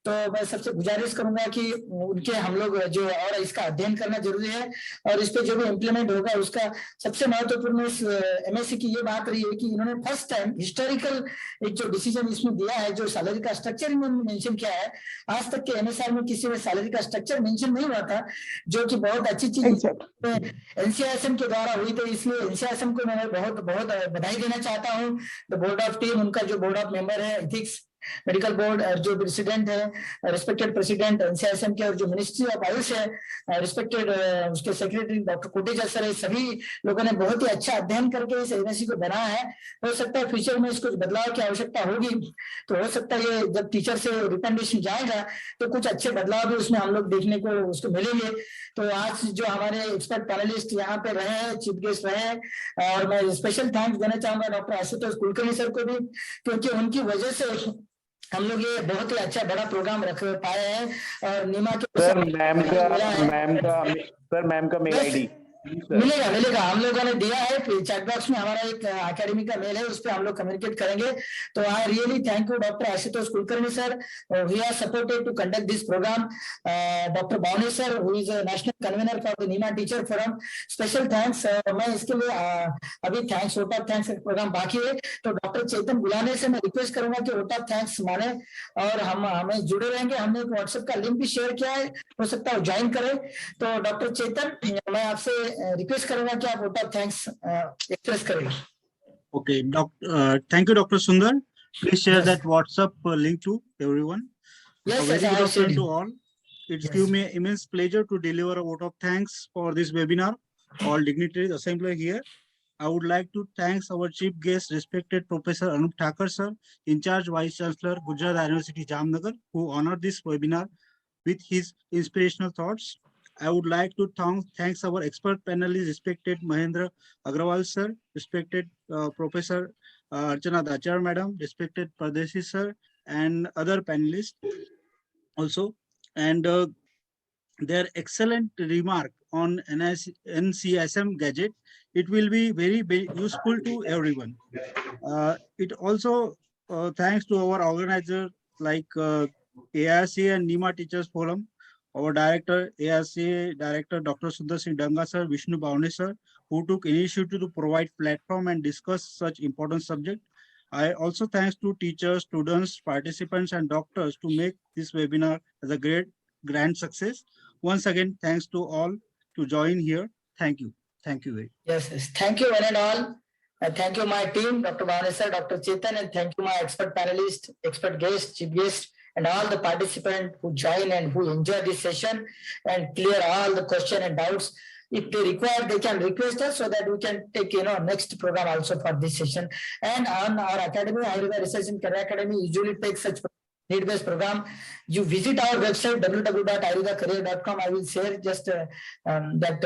तो मैं सबसे गुजारिश करूंगा कि उनके हम लोग जो और इसका अध्ययन करना जरूरी है, और इस पे जो भी इम्प्लीमेंट होगा उसका सबसे महत्वपूर्ण इस एमएससी की ये बात रही है कि इन्होंने फर्स्ट टाइम हिस्टोरिकल एक जो डिसीजन इसमें दिया है, जो सैलरी का स्ट्रक्चर इन्होंने मेंशन किया है। आज तक के एमएसआर में किसी में सैलरी का स्ट्रक्चर मेंशन नहीं हुआ था, जो कि बहुत अच्छी चीज एनसीआईएसएम के द्वारा हुई, तो इसलिए एनसीआईएसएम को मैं बहुत बहुत बधाई देना चाहता हूँ। द बोर्ड ऑफ टीम, उनका जो बोर्ड ऑफ मेंबर है, एथिक्स मेडिकल बोर्ड, जो प्रेसिडेंट है, रिस्पेक्टेड प्रेसिडेंट एनसीआईएसएम के, और जो मिनिस्ट्री ऑफ आयुष है, रिस्पेक्टेड उसके सेक्रेटरी डॉक्टर कोटेचा सर है, सभी लोगों ने बहुत ही अच्छा अध्ययन करके इस एमएससी को बनाया है। हो सकता है फ्यूचर में इसको बदलाव की आवश्यकता होगी, तो हो सकता है ये जब टीचर से रिकमेंडेशन जाएगा तो कुछ अच्छे बदलाव भी उसमें हम लोग देखने को उसको मिलेंगे। तो आज जो हमारे एक्सपर्ट पैनलिस्ट यहाँ पे रहे हैं, चीफ गेस्ट रहे हैं, और मैं स्पेशल थैंक्स देना चाहूंगा डॉक्टर आशुतोष कुलकर्णी सर को भी, क्योंकि उनकी वजह से हम लोग ये बहुत ही अच्छा बड़ा प्रोग्राम रख पाए हैं। और नीमा के सर मैम का मेल आईडी मिलेगा मिलेगा, हम लोगों ने दिया है चैट बॉक्स में, हमारा एक एकेडमी का मेल है, उस पर हम लोग कम्युनिकेट करेंगे। तो I really thank you doctor Ashutosh Kulkarni sir, we are supported to conduct this program. Doctor Bhavani sir who is national convener for the NIMA teacher forum, special thanks. मैं इसके लिए अभी thanks vote of thanks program बाकी है, तो doctor चेतन बुलाने से मैं रिक्वेस्ट करूंगा कि वोट ऑफ थैंक्स माने और हमें जुड़े रहेंगे। हमने एक व्हाट्सएप का लिंक भी शेयर किया है, हो सकता है ज्वाइन करें। तो डॉक्टर चेतन, मैं आपसे रिक्वेस्ट करूंगा कि आप वोट ऑफ थैंक्स एक्सप्रेस करें। Okay, thank you, Dr. Sundar. Please share that WhatsApp link to everyone. Yes, A very yes, I good have shared afternoon to it. all. It's give me immense pleasure to deliver a vote of thanks for this webinar. All dignitaries assembled here. I would like to thank our chief guest, respected Professor Anup Thakur sir, in charge Vice Chancellor, Gujarat University Jamnagar, who honored this webinar with his inspirational thoughts. I would like to thank our expert panelists, respected Mahendra Agrawal sir, respected Professor Archana Dachar madam, respected Pardesi sir, and other panelists also. And their excellent remark on NCSM gadget, it will be very, very useful to everyone. It also thanks to our organizer like ARC and NEMA Teachers Forum, our director, ARC Director Dr. Sundar Singh Danga sir, Vishnu Bhavne sir, who took initiative to provide platform and discuss such important subject. I also thanks to teachers, students, participants, and doctors to make this webinar as a grand success. Once again, thanks to all to join here. Thank you. Thank you very much. Yes, yes. Thank you one and all. And thank you my team, Dr. Bhavane sir, Dr. Chetan, and thank you my expert panelists, expert guests, chief guests, and all the participants who join and who enjoy this session and clear all the questions and doubts. If they require, they can request us so that we can take next program also for this session. And on our academy, Ayurveda Research and Career Academy usually takes such need-based program. You visit our website www.ayurvedacareer.com. I will share just that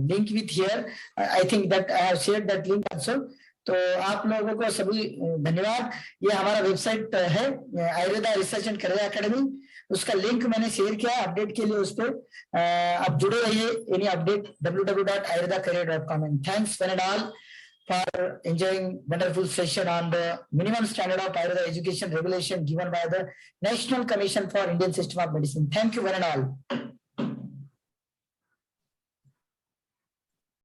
link with here. I think that I have shared that link also. तो आप लोगों को सभी धन्यवाद। ये हमारा website है Ayurveda research and career academy, उसका लिंक मैंने शेयर किया अपडेट के लिए, उस पर आप जुड़े रहिए। Any update www.ayurvedacareer.com। and thanks one and all for enjoying wonderful session on the minimum standard of Ayurveda education regulation given by the National Commission for Indian System of Medicine. Thank you one and all.